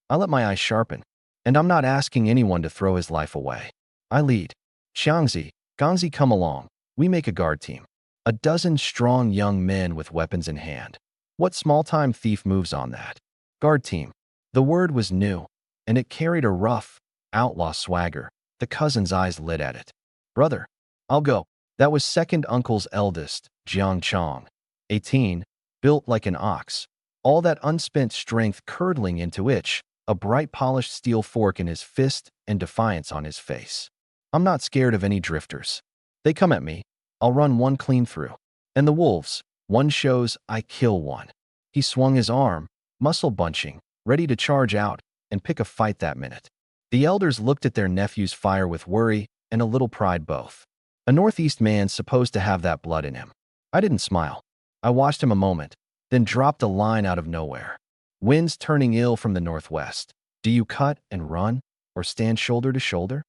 I let my eyes sharpen, and I'm not asking anyone to throw his life away. I lead. Xiangzi, Gangzi, come along. We make a guard team. A dozen strong young men with weapons in hand. What small-time thief moves on that? Guard team. The word was new, and it carried a rough, outlaw swagger. The cousin's eyes lit at it. Brother, I'll go. That was second uncle's eldest, Jiang Chong. 18, built like an ox. All that unspent strength curdling into itch, a bright polished steel fork in his fist and defiance on his face. I'm not scared of any drifters. They come at me, I'll run one clean through. And the wolves, one shows I kill one. He swung his arm, muscle bunching, ready to charge out and pick a fight that minute. The elders looked at their nephew's fire with worry and a little pride both. A Northeast man's supposed to have that blood in him. I didn't smile. I watched him a moment, then dropped a line out of nowhere. Wind's turning ill from the northwest. Do you cut and run, or stand shoulder to shoulder?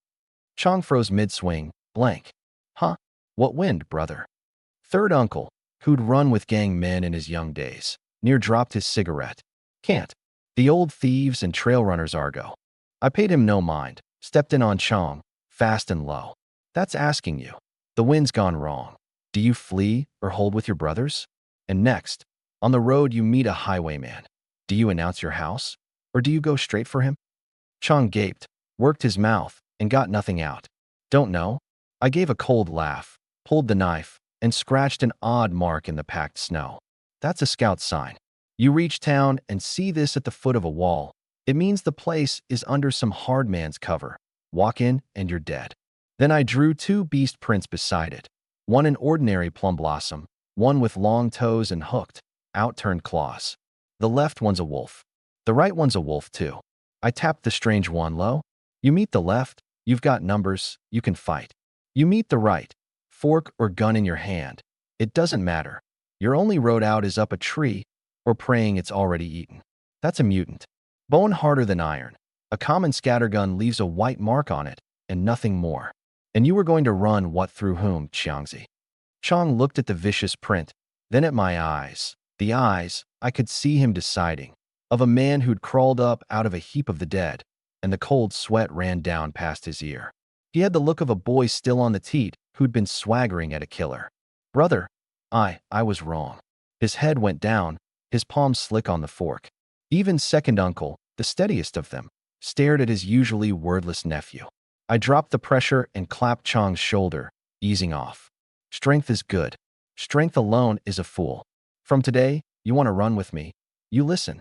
Chong froze mid-swing, blank. Huh? What wind, brother? Third uncle, who'd run with gang men in his young days, near dropped his cigarette. Can't. The old thieves and trail runners argo. I paid him no mind, stepped in on Chong, fast and low. That's asking you. The wind's gone wrong. Do you flee or hold with your brothers? And next, on the road you meet a highwayman. Do you announce your house, or do you go straight for him? Chong gaped, worked his mouth, and got nothing out. Don't know. I gave a cold laugh, pulled the knife, and scratched an odd mark in the packed snow. That's a scout sign. You reach town and see this at the foot of a wall. It means the place is under some hard man's cover. Walk in and you're dead. Then I drew 2 beast prints beside it. One an ordinary plum blossom, one with long toes and hooked, outturned claws. The left one's a wolf. The right one's a wolf too. I tapped the strange one low. You meet the left, you've got numbers, you can fight. You meet the right, fork or gun in your hand. It doesn't matter. Your only road out is up a tree or praying it's already eaten. That's a mutant. Bone harder than iron. A common scattergun leaves a white mark on it, and nothing more. And you were going to run what through whom, Xiangzi? Chang looked at the vicious print, then at my eyes. The eyes, I could see him deciding, of a man who'd crawled up out of a heap of the dead, and the cold sweat ran down past his ear. He had the look of a boy still on the teat who'd been swaggering at a killer. Brother, I was wrong. His head went down, his palms slick on the fork. Even second uncle, the steadiest of them, stared at his usually wordless nephew. I dropped the pressure and clapped Chang's shoulder, easing off. Strength is good. Strength alone is a fool. From today, you want to run with me? You listen.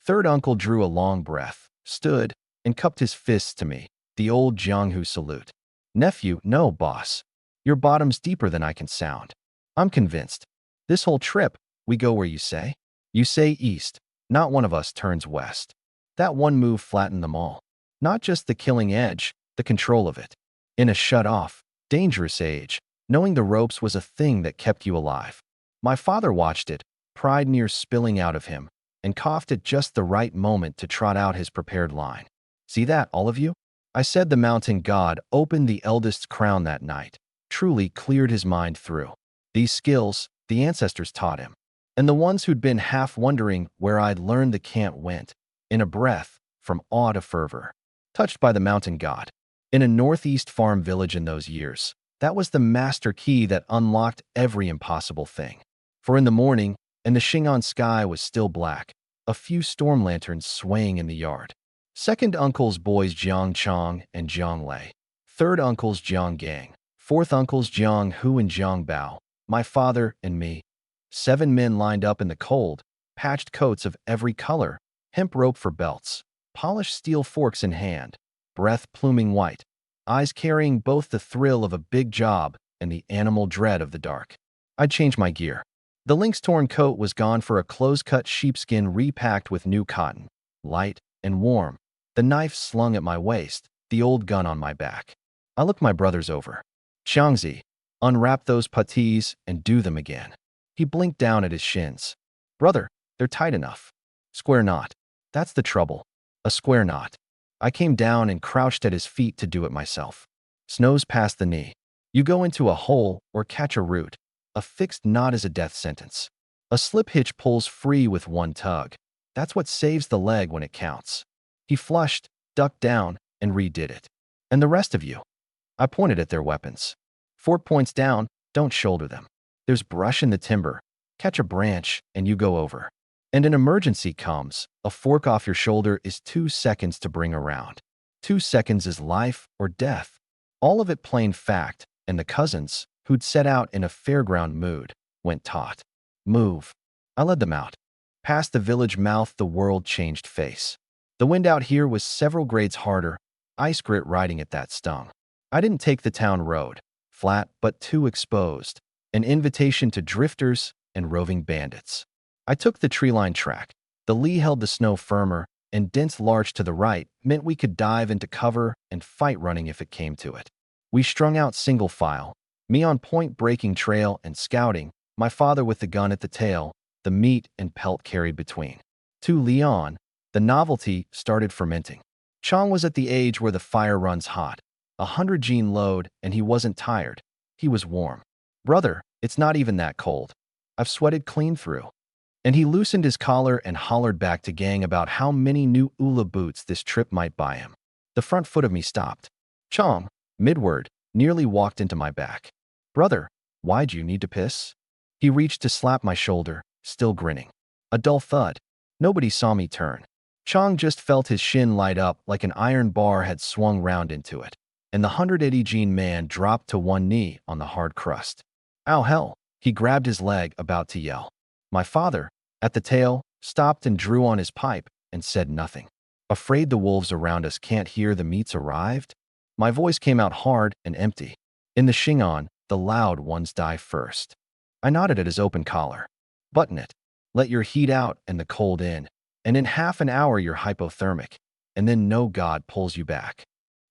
Third uncle drew a long breath, stood, and cupped his fists to me, the old Jianghu salute. Nephew, no, boss. Your bottom's deeper than I can sound. I'm convinced. This whole trip, we go where you say. You say east. Not one of us turns west. That one move flattened them all. Not just the killing edge, the control of it. In a shut-off, dangerous age, knowing the ropes was a thing that kept you alive. My father watched it, pride near spilling out of him, and coughed at just the right moment to trot out his prepared line. See that, all of you? I said the mountain god opened the eldest's crown that night, truly cleared his mind through. These skills, the ancestors taught him. And the ones who'd been half wondering where I'd learned the cant went, in a breath, from awe to fervor. Touched by the mountain god. In a northeast farm village in those years, that was the master key that unlocked every impossible thing. For in the morning, and the Xin'an sky was still black, a few storm lanterns swaying in the yard. Second uncle's boys Jiang Chang and Jiang Lei. Third uncle's Jiang Gang. Fourth uncle's Jiang Hu and Jiang Bao. My father and me. 7 men lined up in the cold, patched coats of every color, hemp rope for belts, polished steel forks in hand, breath pluming white, eyes carrying both the thrill of a big job and the animal dread of the dark. I'd changed my gear. The lynx-torn coat was gone for a close-cut sheepskin repacked with new cotton, light and warm. The knife slung at my waist, the old gun on my back. I looked my brothers over. Xiangzi, unwrap those puttees and do them again. He blinked down at his shins. Brother, they're tight enough. Square knot. That's the trouble. A square knot. I came down and crouched at his feet to do it myself. Snow's past the knee. You go into a hole or catch a root. A fixed knot is a death sentence. A slip hitch pulls free with one tug. That's what saves the leg when it counts. He flushed, ducked down, and redid it. And the rest of you? I pointed at their weapons. 4 points down, don't shoulder them. There's brush in the timber. Catch a branch, and you go over. And an emergency comes. A fork off your shoulder is 2 seconds to bring around. 2 seconds is life or death. All of it plain fact, and the cousins, who'd set out in a fairground mood, went taut. Move. I led them out. Past the village mouth, the world changed face. The wind out here was several grades harder. Ice grit riding at that stung. I didn't take the town road, flat but too exposed. An invitation to drifters and roving bandits. I took the tree-lined track. The lee held the snow firmer, and dense larch to the right meant we could dive into cover and fight running if it came to it. We strung out single file, me on point breaking trail and scouting, my father with the gun at the tail, the meat and pelt carried between. To Leon, the novelty started fermenting. Chang was at the age where the fire runs hot. 100 gene load, and he wasn't tired. He was warm. Brother, it's not even that cold. I've sweated clean through. And he loosened his collar and hollered back to gang about how many new Ula boots this trip might buy him. The front foot of me stopped. Chang, midward, nearly walked into my back. Brother, why'd you need to piss? He reached to slap my shoulder, still grinning. A dull thud. Nobody saw me turn. Chang just felt his shin light up like an iron bar had swung round into it, and the 180 gene man dropped to one knee on the hard crust. Ow hell, he grabbed his leg, about to yell. My father, at the tail, stopped and drew on his pipe and said nothing. Afraid the wolves around us can't hear the meats arrived? My voice came out hard and empty. In the Xin'an, the loud ones die first. I nodded at his open collar. Button it. Let your heat out and the cold in, and in half an hour you're hypothermic, and then no god pulls you back.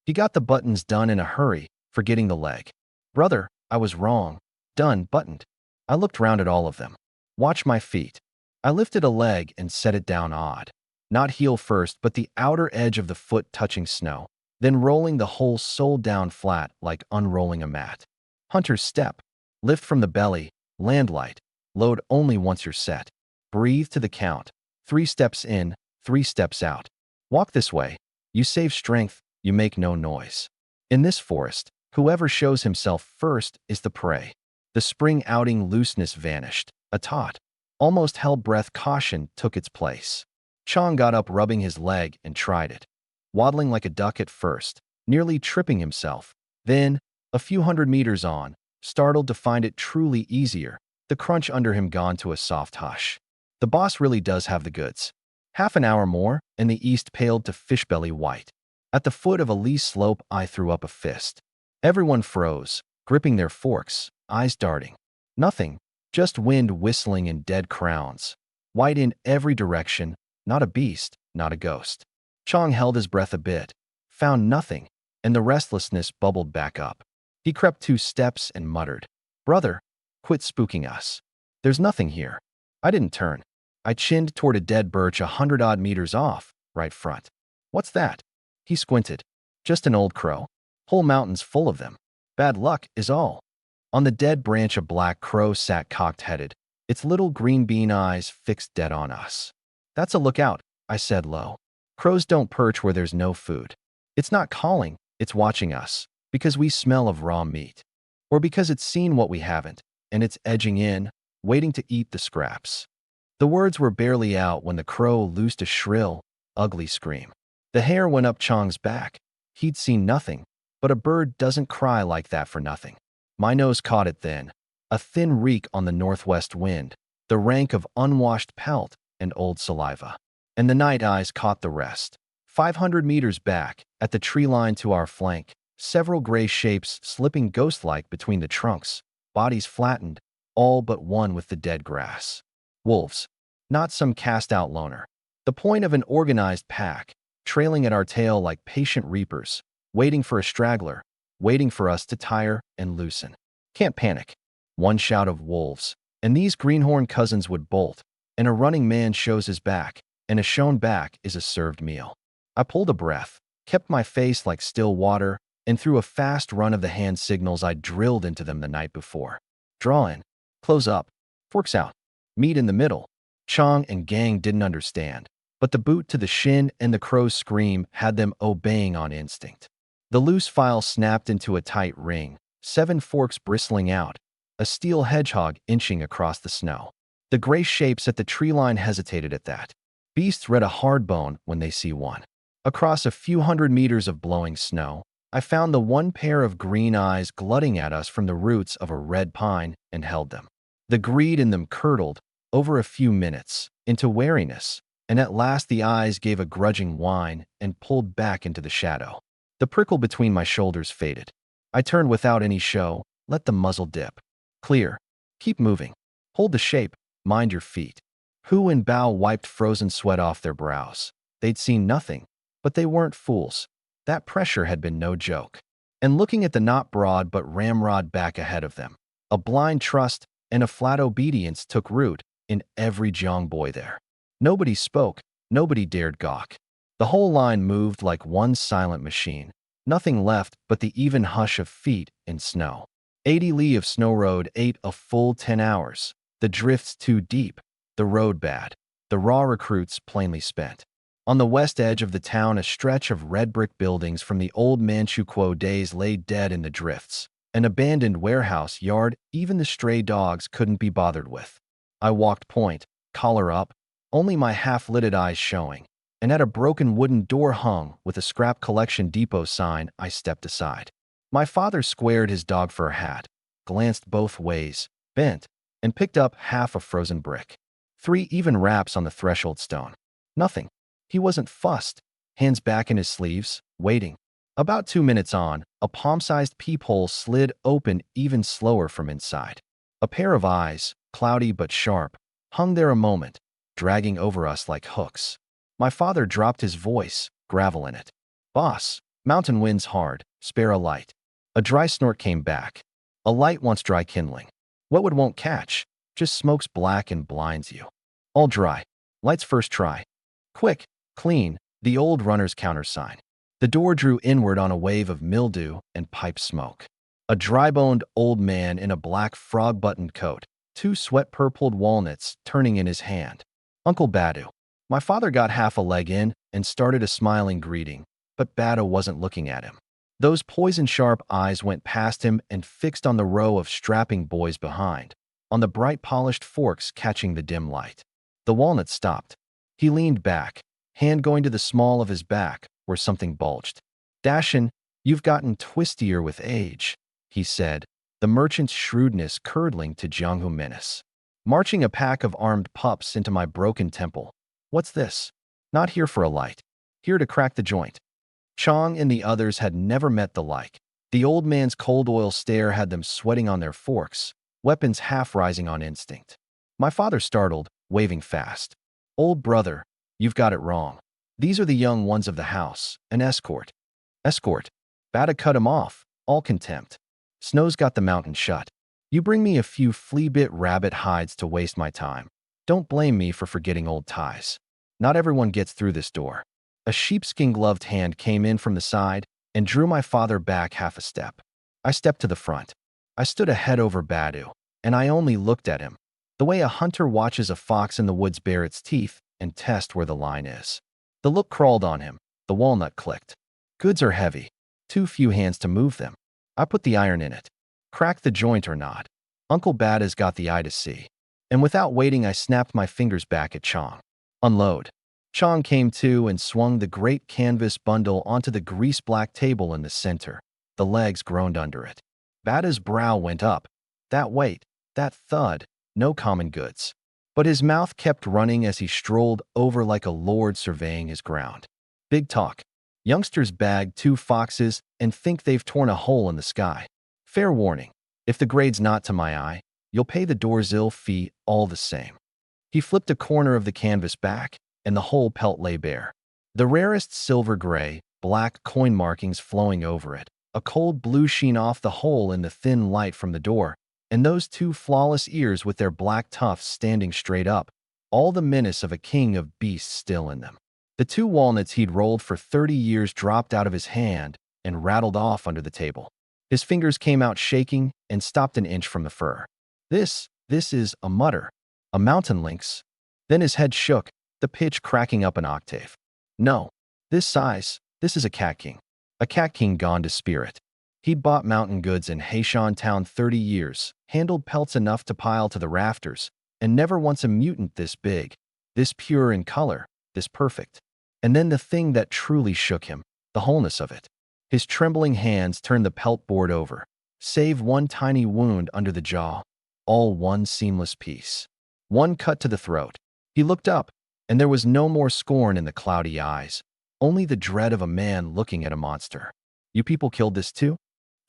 He got the buttons done in a hurry, forgetting the leg. Brother, I was wrong. Done, buttoned. I looked round at all of them. Watch my feet. I lifted a leg and set it down odd. Not heel first, but the outer edge of the foot touching snow, then rolling the whole sole down flat like unrolling a mat. Hunter's step. Lift from the belly, land light, load only once you're set. Breathe to the count. 3 steps in, 3 steps out. Walk this way. You save strength, you make no noise. In this forest, whoever shows himself first is the prey. The spring outing looseness vanished. A taut, almost held-breath caution took its place. Chang got up, rubbing his leg, and tried it. Waddling like a duck at first, nearly tripping himself. Then, a few hundred meters on, startled to find it truly easier, the crunch under him gone to a soft hush. The boss really does have the goods. Half an hour more, and the east paled to fishbelly white. At the foot of a lee slope, I threw up a fist. Everyone froze, gripping their forks, eyes darting. Nothing, just wind whistling in dead crowns. White in every direction, not a beast, not a ghost. Chang held his breath a bit, found nothing, and the restlessness bubbled back up. He crept 2 steps and muttered, "Brother, quit spooking us. There's nothing here." I didn't turn. I chinned toward a dead birch 100-odd meters off, right front. "What's that?" He squinted. "Just an old crow. Whole mountain's full of them. Bad luck is all." On the dead branch a black crow sat cocked-headed, its little green bean eyes fixed dead on us. "That's a lookout," I said low. "Crows don't perch where there's no food. It's not calling, it's watching us, because we smell of raw meat. Or because it's seen what we haven't, and it's edging in, waiting to eat the scraps." The words were barely out when the crow loosed a shrill, ugly scream. The hair went up Chang's back. He'd seen nothing, but a bird doesn't cry like that for nothing. My nose caught it then, a thin reek on the northwest wind, the rank of unwashed pelt and old saliva. And the night eyes caught the rest. 500 meters back, at the tree line to our flank, several gray shapes slipping ghost-like between the trunks, bodies flattened, all but one with the dead grass. Wolves. Not some cast-out loner. The point of an organized pack, trailing at our tail like patient reapers, waiting for a straggler, waiting for us to tire and loosen. Can't panic. One shout of wolves, and these greenhorn cousins would bolt, and a running man shows his back, and a shown back is a served meal. I pulled a breath, kept my face like still water, and threw a fast run of the hand signals I'd drilled into them the night before. Draw in. Close up. Forks out. Meet in the middle. Chang and gang didn't understand, but the boot to the shin and the crow's scream had them obeying on instinct. The loose file snapped into a tight ring, 7 forks bristling out, a steel hedgehog inching across the snow. The gray shapes at the tree line hesitated at that. Beasts read a hard bone when they see one. Across a few hundred meters of blowing snow, I found the one pair of green eyes glutting at us from the roots of a red pine and held them. The greed in them curdled, over a few minutes, into wariness, and at last the eyes gave a grudging whine and pulled back into the shadow. The prickle between my shoulders faded. I turned without any show, let the muzzle dip. Clear. Keep moving. Hold the shape, mind your feet. Hu and Bao wiped frozen sweat off their brows. They'd seen nothing, but they weren't fools. That pressure had been no joke. And looking at the not broad but ramrod back ahead of them, a blind trust and a flat obedience took root in every Jiang boy there. Nobody spoke, nobody dared gawk. The whole line moved like one silent machine, nothing left but the even hush of feet in snow. 80 li of snow road ate a full 10 hours, the drifts too deep, the road bad, the raw recruits plainly spent. On the west edge of the town, a stretch of red brick buildings from the old Manchukuo days lay dead in the drifts. An abandoned warehouse yard even the stray dogs couldn't be bothered with. I walked point, collar up, only my half-lidded eyes showing, and at a broken wooden door hung with a scrap collection depot sign, I stepped aside. My father squared his dog fur hat, glanced both ways, bent, and picked up half a frozen brick. 3 even raps on the threshold stone. Nothing. He wasn't fussed, hands back in his sleeves, waiting. About 2 minutes on, a palm-sized peephole slid open even slower from inside. A pair of eyes, cloudy but sharp, hung there a moment, dragging over us like hooks. My father dropped his voice, gravel in it. "Boss, mountain wind's hard, spare a light." A dry snort came back. "A light wants dry kindling. What would won't catch, just smokes black and blinds you." "All dry. Lights first try." "Quick." Clean, the old runner's countersign. The door drew inward on a wave of mildew and pipe smoke. A dry-boned old man in a black frog-buttoned coat, two sweat-purpled walnuts turning in his hand. Uncle Badu. My father got half a leg in and started a smiling greeting, but Badu wasn't looking at him. Those poison-sharp eyes went past him and fixed on the row of strapping boys behind, on the bright polished forks catching the dim light. The walnut stopped. He leaned back, hand going to the small of his back, where something bulged. "Dashin, you've gotten twistier with age," he said, the merchant's shrewdness curdling to Jianghu menace. Marching a pack of armed pups into my broken temple. What's this? Not here for a light. Here to crack the joint. Chong and the others had never met the like. The old man's cold oil stare had them sweating on their forks, weapons half rising on instinct. My father startled, waving fast. "Old brother, you've got it wrong. These are the young ones of the house, an escort." "Escort?" Bada cut him off, all contempt. "Snow's got the mountain shut. You bring me a few flea-bit rabbit hides to waste my time. Don't blame me for forgetting old ties. Not everyone gets through this door." A sheepskin-gloved hand came in from the side and drew my father back half a step. I stepped to the front. I stood a head over Badu, and I only looked at him, the way a hunter watches a fox in the woods bare its teeth and test where the line is. The look crawled on him. The walnut clicked. Goods are heavy. Too few hands to move them. I put the iron in it. Crack the joint or not. Uncle Bada's got the eye to see. And without waiting, I snapped my fingers back at Chong. "Unload." Chong came to and swung the great canvas bundle onto the grease-black table in the center. The legs groaned under it. Bada's brow went up. That weight, that thud, no common goods. But his mouth kept running as he strolled over like a lord surveying his ground. "Big talk. Youngsters bag 2 foxes and think they've torn a hole in the sky. Fair warning, if the grade's not to my eye, you'll pay the Dorzil fee all the same." He flipped a corner of the canvas back, and the whole pelt lay bare. The rarest silver gray, black coin markings flowing over it, a cold blue sheen off the hole in the thin light from the door, and those 2 flawless ears with their black tufts standing straight up, all the menace of a king of beasts still in them. The 2 walnuts he'd rolled for 30 years dropped out of his hand and rattled off under the table. His fingers came out shaking and stopped an inch from the fur. This is a mutter, a mountain lynx." Then his head shook, the pitch cracking up an octave. "No, this size, this is a cat king. A cat king gone to spirit. He'd bought mountain goods in Heishan Town 30 years, handled pelts enough to pile to the rafters, and never once a mutant this big, this pure in color, this perfect. And then the thing that truly shook him, the wholeness of it. His trembling hands turned the pelt board over, save one tiny wound under the jaw, all one seamless piece. One cut to the throat. He looked up, and there was no more scorn in the cloudy eyes, only the dread of a man looking at a monster. "You people killed this too?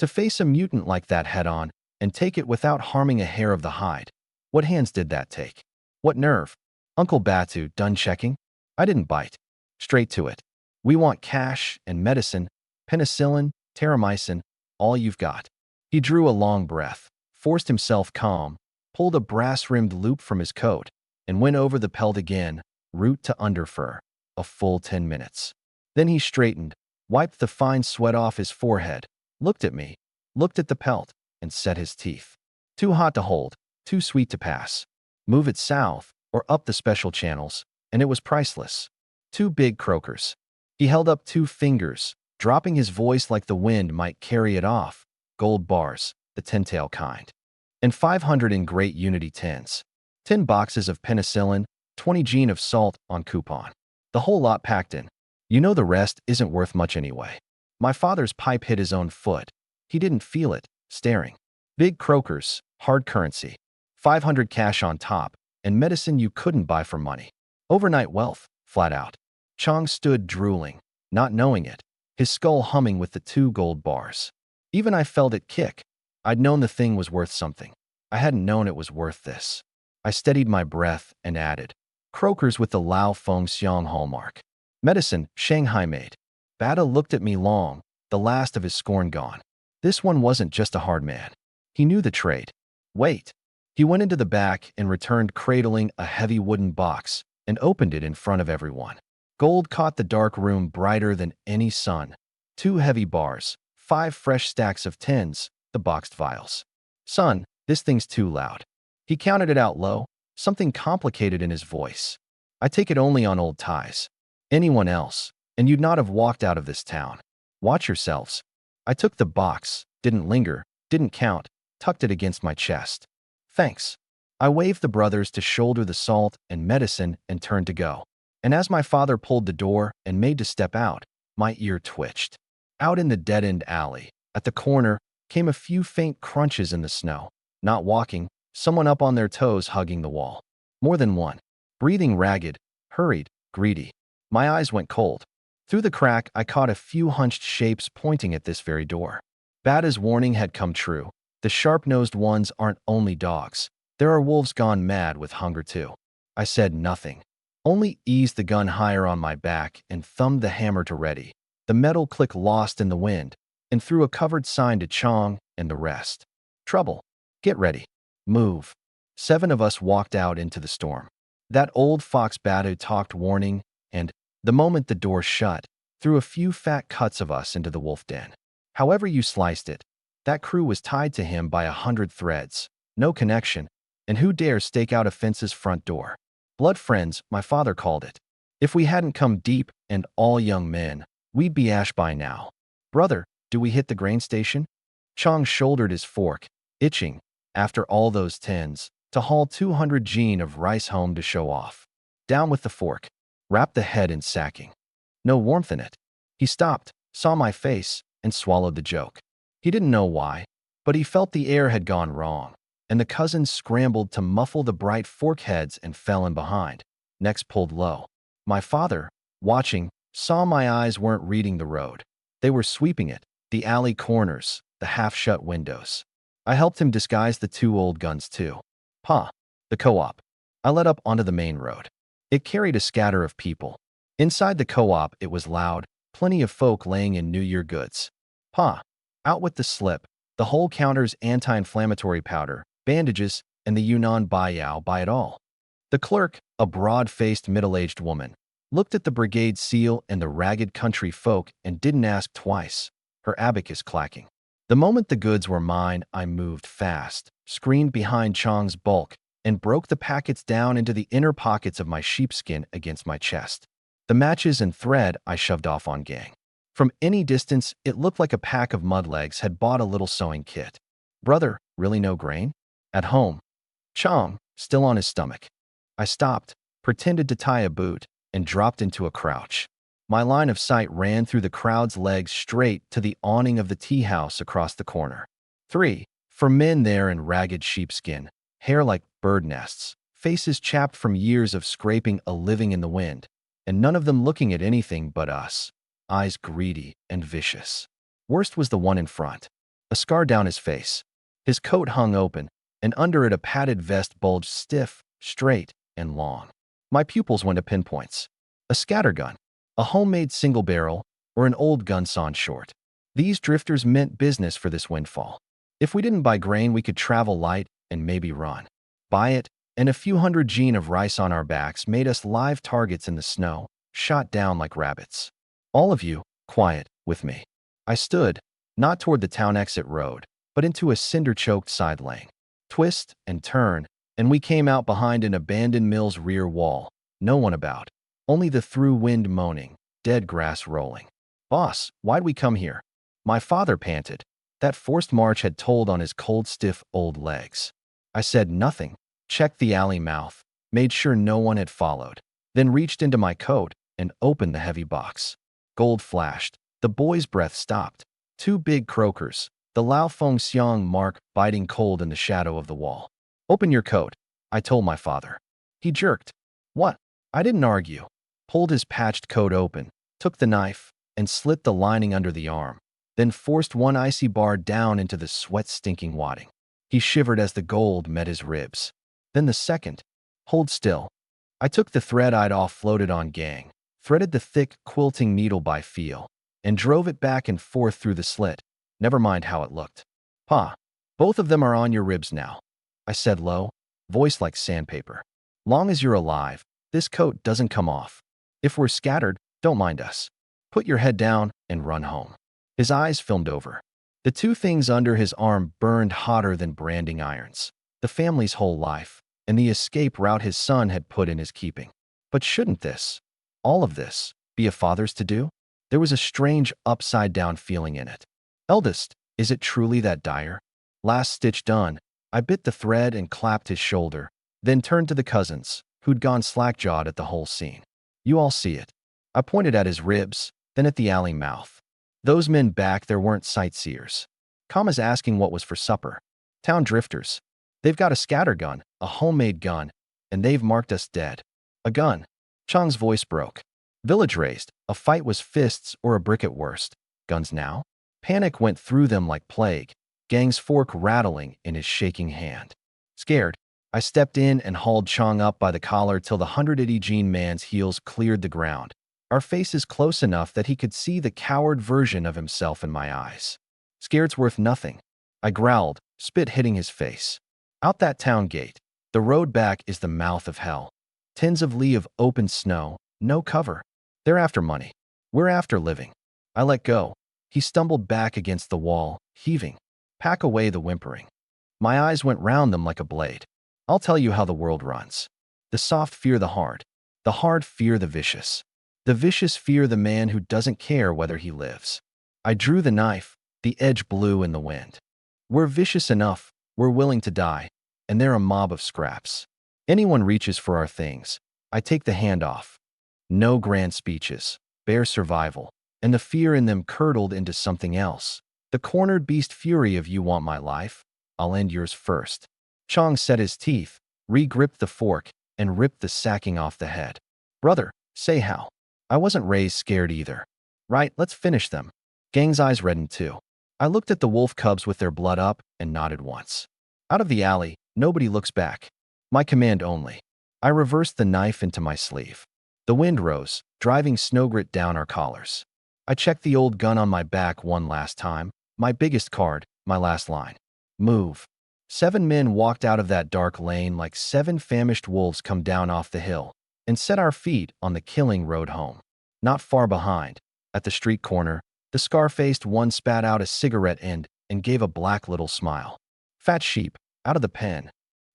To face a mutant like that head-on and take it without harming a hair of the hide. What hands did that take? What nerve?" Uncle Batu, done checking? I didn't bite. Straight to it. "We want cash and medicine, penicillin, terramycin, all you've got." He drew a long breath, forced himself calm, pulled a brass-rimmed loop from his coat, and went over the pelt again, root to underfur, a full 10 minutes. Then he straightened, wiped the fine sweat off his forehead, looked at me, looked at the pelt, and set his teeth. "Too hot to hold, too sweet to pass. Move it south or up the special channels," and it was priceless. 2 big croakers. He held up 2 fingers, dropping his voice like the wind might carry it off. "Gold bars, the 10-tail kind. And 500 in great Unity tins. 10 boxes of penicillin, 20 gene of salt on coupon. The whole lot packed in. You know the rest isn't worth much anyway." My father's pipe hit his own foot. He didn't feel it, staring. Big croakers, hard currency. 500 cash on top, and medicine you couldn't buy for money. Overnight wealth, flat out. Chong stood drooling, not knowing it, his skull humming with the 2 gold bars. Even I felt it kick. I'd known the thing was worth something. I hadn't known it was worth this. I steadied my breath and added, "Croakers with the Lao Feng Xiang hallmark. Medicine, Shanghai made." Bada looked at me long, the last of his scorn gone. This one wasn't just a hard man. He knew the trade. "Wait." He went into the back and returned cradling a heavy wooden box and opened it in front of everyone. Gold caught the dark room brighter than any sun. 2 heavy bars, 5 fresh stacks of tins, the boxed vials. Son, this thing's too loud. He counted it out low, something complicated in his voice. I take it only on old ties. Anyone else, and you'd not have walked out of this town. Watch yourselves. I took the box, didn't linger, didn't count, tucked it against my chest. Thanks. I waved the brothers to shoulder the salt and medicine and turned to go. And as my father pulled the door and made to step out, my ear twitched. Out in the dead-end alley, at the corner, came a few faint crunches in the snow. Not walking, someone up on their toes hugging the wall. More than one. Breathing ragged, hurried, greedy. My eyes went cold. Through the crack, I caught a few hunched shapes pointing at this very door. Bada's warning had come true. The sharp-nosed ones aren't only dogs. There are wolves gone mad with hunger too. I said nothing. Only eased the gun higher on my back and thumbed the hammer to ready. The metal click lost in the wind, and threw a covered sign to Chong and the rest. Trouble. Get ready. Move. 7 of us walked out into the storm. That old fox Badu talked warning, and, the moment the door shut, threw a few fat cuts of us into the wolf den. However you sliced it, that crew was tied to him by 100 threads. No connection, and who dares stake out a fence's front door? Blood friends, my father called it. If we hadn't come deep and all young men, we'd be ash by now. Brother, do we hit the grain station? Chong shouldered his fork, itching, after all those tins, to haul 200 gene of rice home to show off. Down with the fork. Wrap the head in sacking. No warmth in it. He stopped, saw my face, and swallowed the joke. He didn't know why, but he felt the air had gone wrong, and the cousins scrambled to muffle the bright fork heads and fell in behind. Necks pulled low. My father, watching, saw my eyes weren't reading the road. They were sweeping it, the alley corners, the half-shut windows. I helped him disguise the 2 old guns too. Pa. The co-op. I led up onto the main road. It carried a scatter of people. Inside the co-op it was loud, plenty of folk laying in New Year goods. Pa. Out with the slip, the whole counter's anti-inflammatory powder, bandages, and the Yunnan Baiyao buy it all. The clerk, a broad-faced middle-aged woman, looked at the brigade seal and the ragged country folk and didn't ask twice, her abacus clacking. The moment the goods were mine, I moved fast, screened behind Chong's bulk, and broke the packets down into the inner pockets of my sheepskin against my chest. The matches and thread I shoved off on gang. From any distance, it looked like a pack of mudlegs had bought a little sewing kit. Brother, really no grain? At home. Chong, still on his stomach. I stopped, pretended to tie a boot, and dropped into a crouch. My line of sight ran through the crowd's legs straight to the awning of the tea house across the corner. 3. For men there in ragged sheepskin, hair like bird nests, faces chapped from years of scraping a living in the wind, and none of them looking at anything but us, eyes greedy and vicious. Worst was the one in front. A scar down his face. His coat hung open, and under it a padded vest bulged stiff, straight, and long. My pupils went to pinpoints. A scattergun, a homemade single barrel, or an old gun sawn short. These drifters meant business for this windfall. If we didn't buy grain, we could travel light and maybe run. Buy it, and a few hundred gene of rice on our backs made us live targets in the snow, shot down like rabbits. All of you, quiet, with me. I stood, not toward the town exit road, but into a cinder-choked side lane. Twist and turn, and we came out behind an abandoned mill's rear wall. No one about. Only the through wind moaning, dead grass rolling. Boss, why'd we come here? My father panted. That forced march had told on his cold, stiff, old legs. I said nothing, checked the alley mouth, made sure no one had followed, then reached into my coat and opened the heavy box. Gold flashed. The boy's breath stopped. 2 big croakers, the Lao Feng Xiang mark biting cold in the shadow of the wall. Open your coat, I told my father. He jerked. What? I didn't argue. Pulled his patched coat open, took the knife, and slit the lining under the arm, then forced one icy bar down into the sweat-stinking wadding. He shivered as the gold met his ribs. Then the second. Hold still. I took the thread I'd offloaded on gang, threaded the thick, quilting needle by feel, and drove it back and forth through the slit. Never mind how it looked. Pa, both of them are on your ribs now, I said low, voice like sandpaper. Long as you're alive, this coat doesn't come off. If we're scattered, don't mind us. Put your head down and run home. His eyes filmed over. The two things under his arm burned hotter than branding irons. The family's whole life, and the escape route his son had put in his keeping. But shouldn't this, all of this, be a father's to do? There was a strange upside-down feeling in it. Eldest, is it truly that dire? Last stitch done, I bit the thread and clapped his shoulder, then turned to the cousins, who'd gone slack-jawed at the whole scene. You all see it. I pointed at his ribs, then at the alley mouth. Those men back there weren't sightseers. Kama's asking what was for supper. Town drifters. They've got a scatter gun, a homemade gun, and they've marked us dead. A gun. Chang's voice broke. Village raised. A fight was fists or a brick at worst. Guns now? Panic went through them like plague, Gang's fork rattling in his shaking hand. Scared, I stepped in and hauled Chang up by the collar till the 180 Gene man's heels cleared the ground, our faces close enough that he could see the coward version of himself in my eyes. Scared's worth nothing, I growled, spit hitting his face. Out that town gate, the road back is the mouth of hell. Tens of li of open snow, no cover. They're after money. We're after living. I let go. He stumbled back against the wall, heaving. Pack away the whimpering. My eyes went round them like a blade. I'll tell you how the world runs. The soft fear the hard fear the vicious fear the man who doesn't care whether he lives. I drew the knife, the edge blew in the wind. We're vicious enough, we're willing to die, and they're a mob of scraps. Anyone reaches for our things, I take the hand off. No grand speeches, bare survival, and the fear in them curdled into something else. The cornered beast fury of you want my life, I'll end yours first. Chang set his teeth, re-gripped the fork, and ripped the sacking off the head. Brother, say how. I wasn't raised scared either. Right, let's finish them. Gang's eyes reddened too. I looked at the wolf cubs with their blood up and nodded once. Out of the alley, nobody looks back. My command only. I reversed the knife into my sleeve. The wind rose, driving snowgrit down our collars. I checked the old gun on my back one last time. My biggest card, my last line. Move. 7 men walked out of that dark lane like 7 famished wolves come down off the hill and set our feet on the killing road home. Not far behind, at the street corner, the scar-faced one spat out a cigarette end and gave a black little smile. Fat sheep, out of the pen.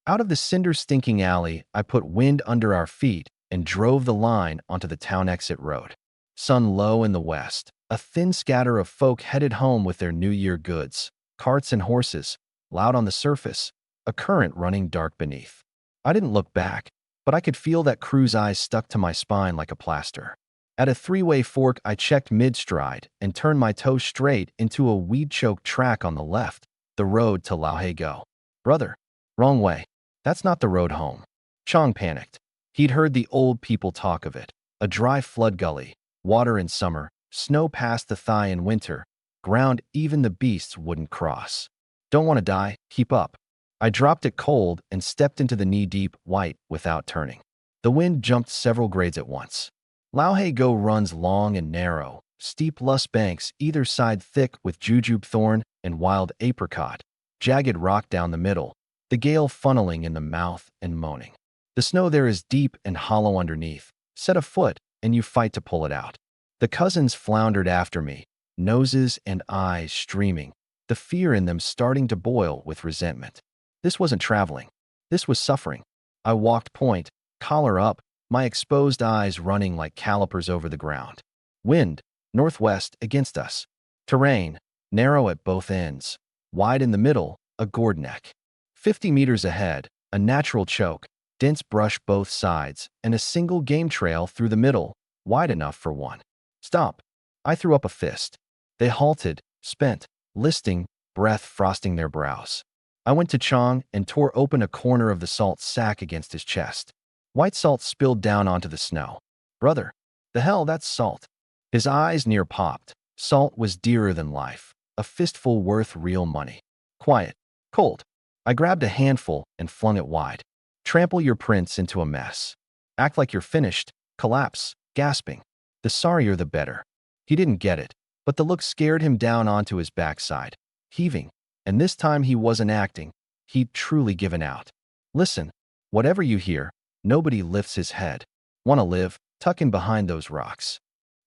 Out of the cinder-stinking alley, I put wind under our feet and drove the line onto the town exit road. Sun low in the west, a thin scatter of folk headed home with their New Year goods, carts and horses, loud on the surface, a current running dark beneath. I didn't look back, but I could feel that crew's eyes stuck to my spine like a plaster. At a 3-way fork, I checked mid-stride and turned my toe straight into a weed-choked track on the left, the road to Laohe Go. Brother, wrong way. That's not the road home. Chang panicked. He'd heard the old people talk of it. A dry flood gully, water in summer, snow past the thigh in winter, ground even the beasts wouldn't cross. Don't want to die, keep up. I dropped it cold and stepped into the knee-deep white without turning. The wind jumped several grades at once. Laohe Go runs long and narrow, steep lush banks either side thick with jujube thorn and wild apricot, jagged rock down the middle, the gale funneling in the mouth and moaning. The snow there is deep and hollow underneath. Set a foot and you fight to pull it out. The cousins floundered after me, noses and eyes streaming, the fear in them starting to boil with resentment. This wasn't traveling. This was suffering. I walked point, collar up, my exposed eyes running like calipers over the ground. Wind, northwest against us. Terrain, narrow at both ends. Wide in the middle, a gourd neck. 50 meters ahead, a natural choke, dense brush both sides, and a single game trail through the middle, wide enough for one. Stop. I threw up a fist. They halted, spent, listing, breath frosting their brows. I went to Chang and tore open a corner of the salt sack against his chest. White salt spilled down onto the snow. Brother, the hell, that's salt. His eyes near popped. Salt was dearer than life, a fistful worth real money. Quiet, cold. I grabbed a handful and flung it wide. Trample your prints into a mess. Act like you're finished, collapse, gasping. The sorrier the better. He didn't get it, but the look scared him down onto his backside, heaving, and this time he wasn't acting. He'd truly given out. Listen, whatever you hear, nobody lifts his head. Want to live? tuck in behind those rocks."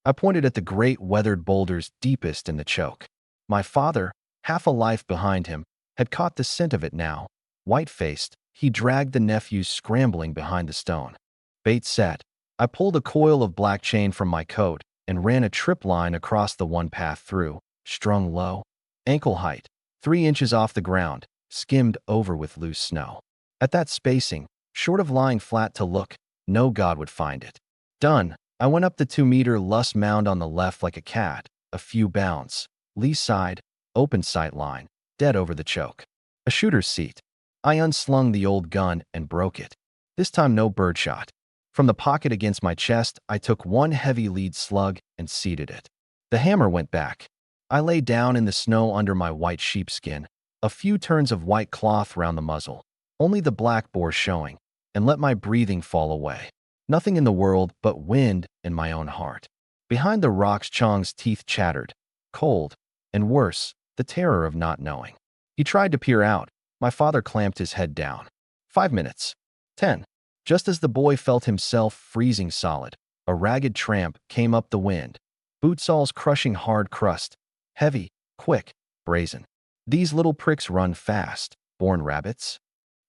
I pointed at the great weathered boulders deepest in the choke. My father, half a life behind him, had caught the scent of it now. White-faced, he dragged the nephews scrambling behind the stone. Bait set. I pulled a coil of black chain from my coat and ran a trip line across the one path through, strung low, ankle height, 3 inches off the ground, skimmed over with loose snow. At that spacing, short of lying flat to look, no god would find it. Done. I went up the 2-meter luss mound on the left like a cat, a few bounds, lee side, open sight line, dead over the choke. A shooter's seat. I unslung the old gun and broke it. This time no birdshot. From the pocket against my chest, I took one heavy lead slug and seated it. The hammer went back. I lay down in the snow under my white sheepskin, a few turns of white cloth round the muzzle, only the black boar showing, and let my breathing fall away. Nothing in the world but wind in my own heart. Behind the rocks, Chong's teeth chattered, cold, and worse, the terror of not knowing. He tried to peer out. My father clamped his head down. 5 minutes. 10. Just as the boy felt himself freezing solid, a ragged tramp came up the wind, bootsoles crushing hard crust, heavy, quick, brazen. These little pricks run fast, born rabbits.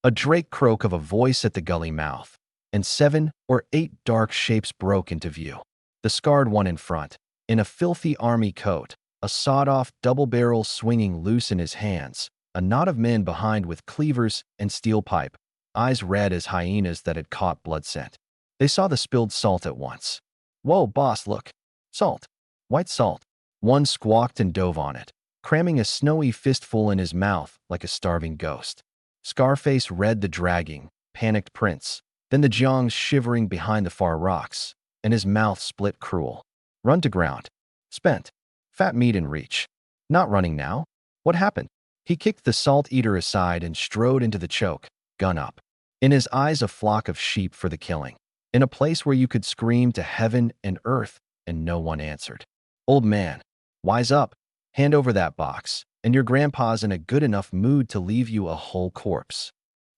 A drake croak of a voice at the gully mouth, and 7 or 8 dark shapes broke into view. The scarred one in front, in a filthy army coat, a sawed-off double barrel swinging loose in his hands, a knot of men behind with cleavers and steel pipe, eyes red as hyenas that had caught blood scent. They saw the spilled salt at once. "Whoa, boss, look. Salt. White salt." One squawked and dove on it, cramming a snowy fistful in his mouth like a starving ghost. Scarface read the dragging, panicked prince, then the Jiangs shivering behind the far rocks, and his mouth split cruel. Run to ground. Spent. Fat meat in reach. Not running now? What happened? He kicked the salt eater aside and strode into the choke, gun up. In his eyes a flock of sheep for the killing, in a place where you could scream to heaven and earth and no one answered. "Old man, wise up. Hand over that box, and your grandpa's in a good enough mood to leave you a whole corpse."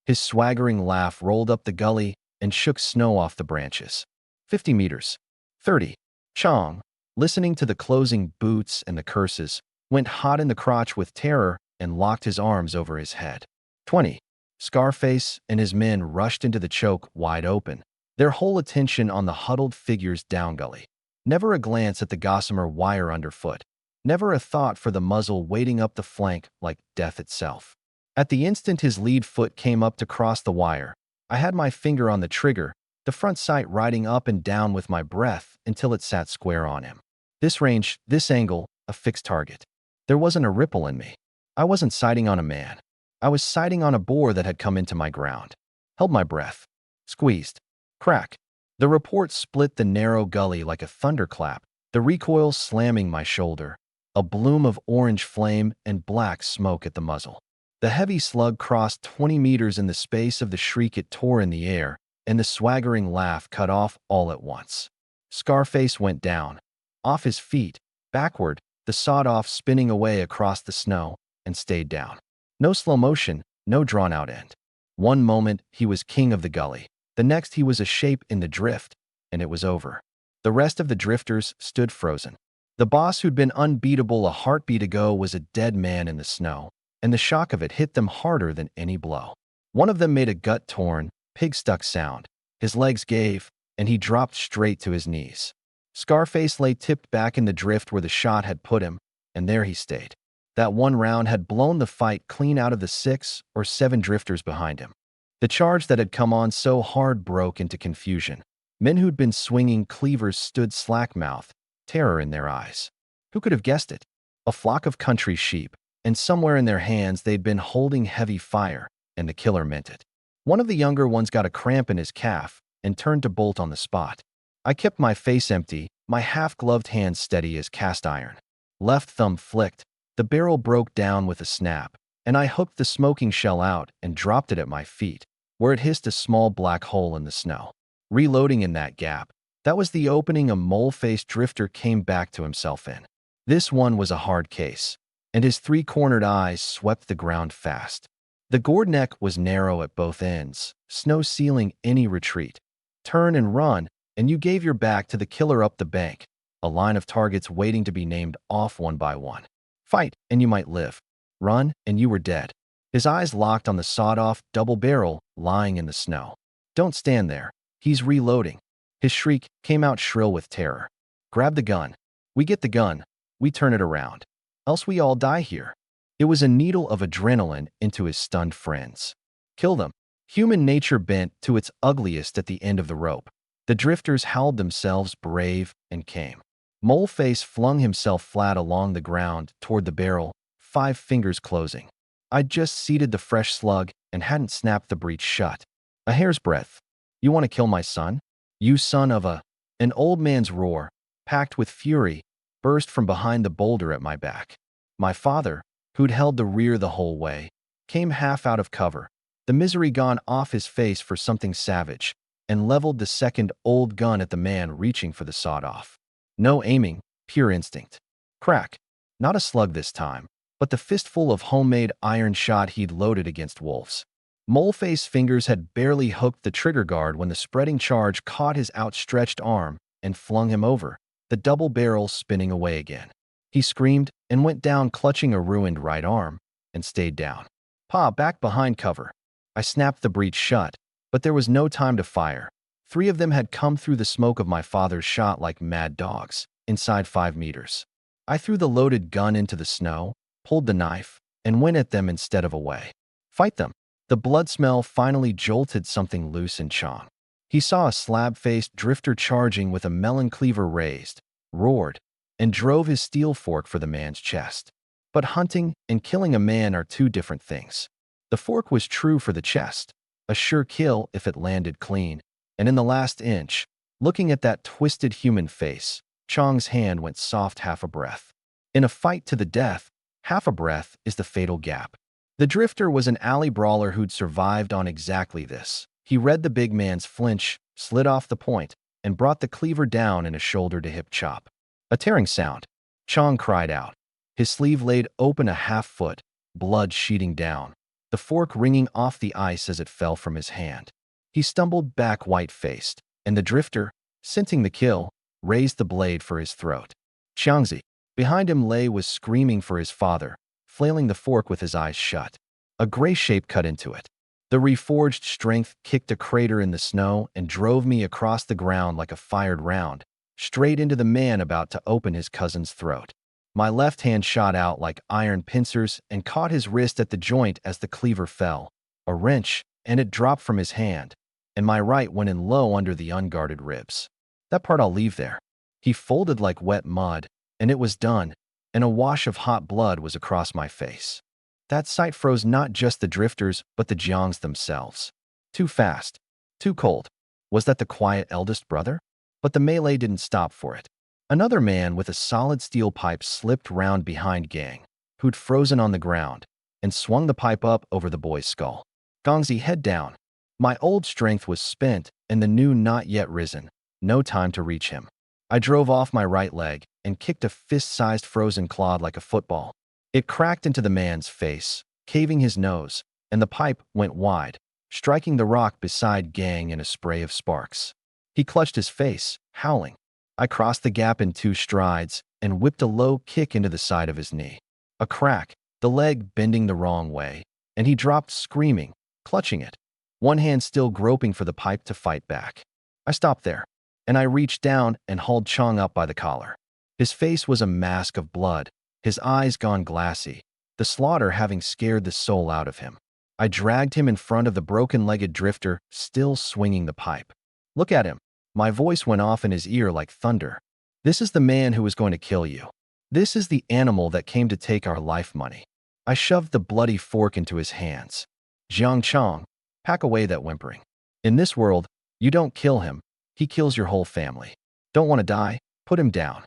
His swaggering laugh rolled up the gully and shook snow off the branches. 50 meters. 30. Chong, listening to the closing boots and the curses, went hot in the crotch with terror and locked his arms over his head. 20. Scarface and his men rushed into the choke wide open, their whole attention on the huddled figures down gully. Never a glance at the gossamer wire underfoot, never a thought for the muzzle waiting up the flank like death itself. At the instant his lead foot came up to cross the wire, I had my finger on the trigger, the front sight riding up and down with my breath until it sat square on him. This range, this angle, a fixed target. There wasn't a ripple in me. I wasn't sighting on a man. I was sighting on a boar that had come into my ground. Held my breath. Squeezed. Crack. The report split the narrow gully like a thunderclap, the recoil slamming my shoulder, a bloom of orange flame and black smoke at the muzzle. The heavy slug crossed 20 meters in the space of the shriek it tore in the air, and the swaggering laugh cut off all at once. Scarface went down, off his feet, backward, the sawed-off spinning away across the snow, and stayed down. No slow motion, no drawn-out end. One moment he was king of the gully, the next he was a shape in the drift, and it was over. The rest of the drifters stood frozen. The boss who'd been unbeatable a heartbeat ago was a dead man in the snow, and the shock of it hit them harder than any blow. One of them made a gut-torn, pig-stuck sound. His legs gave, and he dropped straight to his knees. Scarface lay tipped back in the drift where the shot had put him, and there he stayed. That one round had blown the fight clean out of the 6 or 7 drifters behind him. The charge that had come on so hard broke into confusion. Men who'd been swinging cleavers stood slack-mouthed, terror in their eyes. Who could have guessed it? A flock of country sheep, and somewhere in their hands they'd been holding heavy fire, and the killer meant it. One of the younger ones got a cramp in his calf and turned to bolt on the spot. I kept my face empty, my half-gloved hands steady as cast iron. Left thumb flicked, the barrel broke down with a snap, and I hooked the smoking shell out and dropped it at my feet, where it hissed a small black hole in the snow. Reloading in that gap, that was the opening a mole-faced drifter came back to himself in. This one was a hard case, and his 3-cornered eyes swept the ground fast. The gored neck was narrow at both ends, snow sealing any retreat. Turn and run, and you gave your back to the killer up the bank, a line of targets waiting to be named off one by one. Fight, and you might live. Run, and you were dead. His eyes locked on the sawed-off double barrel lying in the snow. Don't stand there. He's reloading. His shriek came out shrill with terror. Grab the gun. We get the gun. We turn it around. Else we all die here. It was a needle of adrenaline into his stunned friends. Kill them. Human nature bent to its ugliest at the end of the rope. The drifters howled themselves brave and came. Moleface flung himself flat along the ground toward the barrel, 5 fingers closing. I'd just seated the fresh slug and hadn't snapped the breech shut. A hair's breadth. You want to kill my son? You son of a... An old man's roar, packed with fury, burst from behind the boulder at my back. My father, who'd held the rear the whole way, came half out of cover, the misery gone off his face for something savage, and leveled the second old gun at the man reaching for the sawed-off. No aiming, pure instinct. Crack. Not a slug this time, but the fistful of homemade iron shot he'd loaded against wolves. Moleface's fingers had barely hooked the trigger guard when the spreading charge caught his outstretched arm and flung him over, the double barrel spinning away again. He screamed and went down clutching a ruined right arm and stayed down. Pa, back behind cover. I snapped the breech shut, but there was no time to fire. 3 of them had come through the smoke of my father's shot like mad dogs, inside 5 meters. I threw the loaded gun into the snow, pulled the knife, and went at them instead of away. Fight them. The blood smell finally jolted something loose in Chong. He saw a slab-faced drifter charging with a melon cleaver raised, roared, and drove his steel fork for the man's chest. But hunting and killing a man are 2 different things. The fork was true for the chest, a sure kill if it landed clean, and in the last inch, looking at that twisted human face, Chong's hand went soft half a breath. In a fight to the death, half a breath is the fatal gap. The drifter was an alley brawler who'd survived on exactly this. He read the big man's flinch, slid off the point, and brought the cleaver down in a shoulder-to-hip chop. A tearing sound. Chong cried out. His sleeve laid open a half-foot, blood sheeting down, the fork ringing off the ice as it fell from his hand. He stumbled back white-faced, and the drifter, scenting the kill, raised the blade for his throat. Xiangzi, behind him was screaming for his father, flailing the fork with his eyes shut. A gray shape cut into it. The reforged strength kicked a crater in the snow and drove me across the ground like a fired round, straight into the man about to open his cousin's throat. My left hand shot out like iron pincers and caught his wrist at the joint as the cleaver fell. A wrench, and it dropped from his hand, and my right went in low under the unguarded ribs. That part I'll leave there. He folded like wet mud, and it was done, and a wash of hot blood was across my face. That sight froze not just the drifters, but the Jiangs themselves. Too fast. Too cold. Was that the quiet eldest brother? But the melee didn't stop for it. Another man with a solid steel pipe slipped round behind Gang, who'd frozen on the ground, and swung the pipe up over the boy's skull. Gongzi, head down. My old strength was spent, and the new not yet risen. No time to reach him. I drove off my right leg and kicked a fist-sized frozen clod like a football. It cracked into the man's face, caving his nose, and the pipe went wide, striking the rock beside Gang in a spray of sparks. He clutched his face, howling. I crossed the gap in 2 strides and whipped a low kick into the side of his knee. A crack, the leg bending the wrong way, and he dropped screaming, clutching it, one hand still groping for the pipe to fight back. I stopped there, and I reached down and hauled Chong up by the collar. His face was a mask of blood, his eyes gone glassy, the slaughter having scared the soul out of him. I dragged him in front of the broken-legged drifter, still swinging the pipe. Look at him. My voice went off in his ear like thunder. This is the man who was going to kill you. This is the animal that came to take our life money. I shoved the bloody fork into his hands. Jiang Chong, pack away that whimpering. In this world, you don't kill him. He kills your whole family. Don't want to die? Put him down.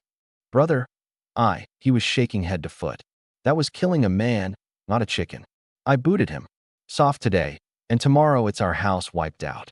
Brother, he was shaking head to foot. That was killing a man, not a chicken. I booted him. Soft today, and tomorrow it's our house wiped out.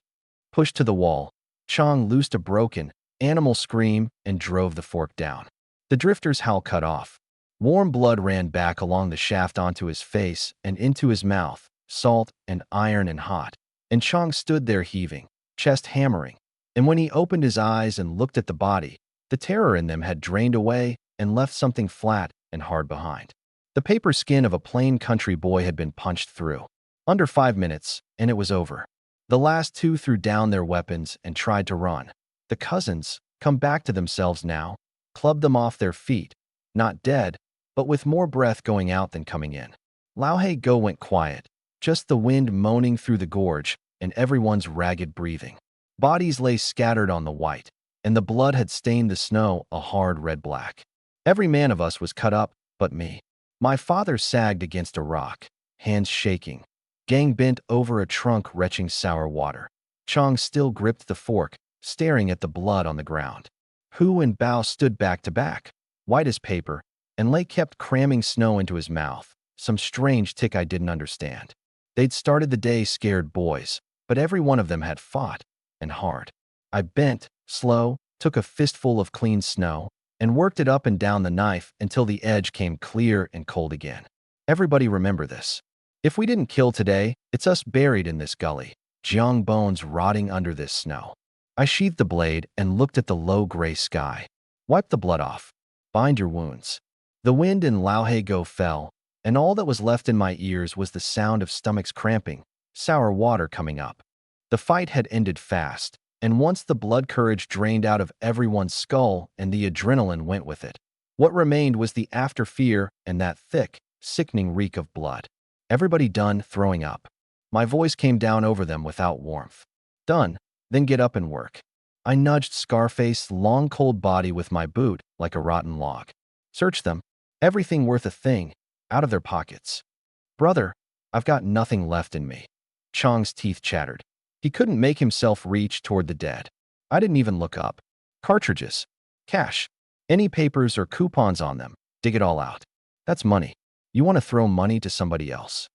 Pushed to the wall, Chong loosed a broken, animal scream and drove the fork down. The drifter's howl cut off. Warm blood ran back along the shaft onto his face and into his mouth, salt and iron and hot. And Chong stood there heaving, chest hammering, And when he opened his eyes and looked at the body, the terror in them had drained away and left something flat and hard behind. The paper skin of a plain country boy had been punched through. Under 5 minutes, and it was over. The last two threw down their weapons and tried to run. The cousins, come back to themselves now, clubbed them off their feet, not dead, but with more breath going out than coming in. Lao Go went quiet, just the wind moaning through the gorge and everyone's ragged breathing. Bodies lay scattered on the white, and the blood had stained the snow a hard red-black. Every man of us was cut up, but me. My father sagged against a rock, hands shaking. Gang bent over a trunk retching sour water. Chong still gripped the fork, staring at the blood on the ground. Hu and Bao stood back to back, white as paper, and Lei kept cramming snow into his mouth, some strange tick I didn't understand. They'd started the day scared boys, but every one of them had fought, and hard. I bent, slow, took a fistful of clean snow, and worked it up and down the knife until the edge came clear and cold again. Everybody remember this. If we didn't kill today, it's us buried in this gully, Jiang bones rotting under this snow. I sheathed the blade and looked at the low gray sky. Wipe the blood off. Bind your wounds. The wind in Lao Go fell, and all that was left in my ears was the sound of stomachs cramping, sour water coming up. The fight had ended fast, and once the blood courage drained out of everyone's skull and the adrenaline went with it, what remained was the after fear and that thick, sickening reek of blood. Everybody done throwing up. My voice came down over them without warmth. Done, then get up and work. I nudged Scarface's long cold body with my boot like a rotten log. Search them. Everything worth a thing, out of their pockets. Brother, I've got nothing left in me. Chong's teeth chattered. He couldn't make himself reach toward the dead. I didn't even look up. Cartridges. Cash. Any papers or coupons on them. Dig it all out. That's money. You want to throw money to somebody else.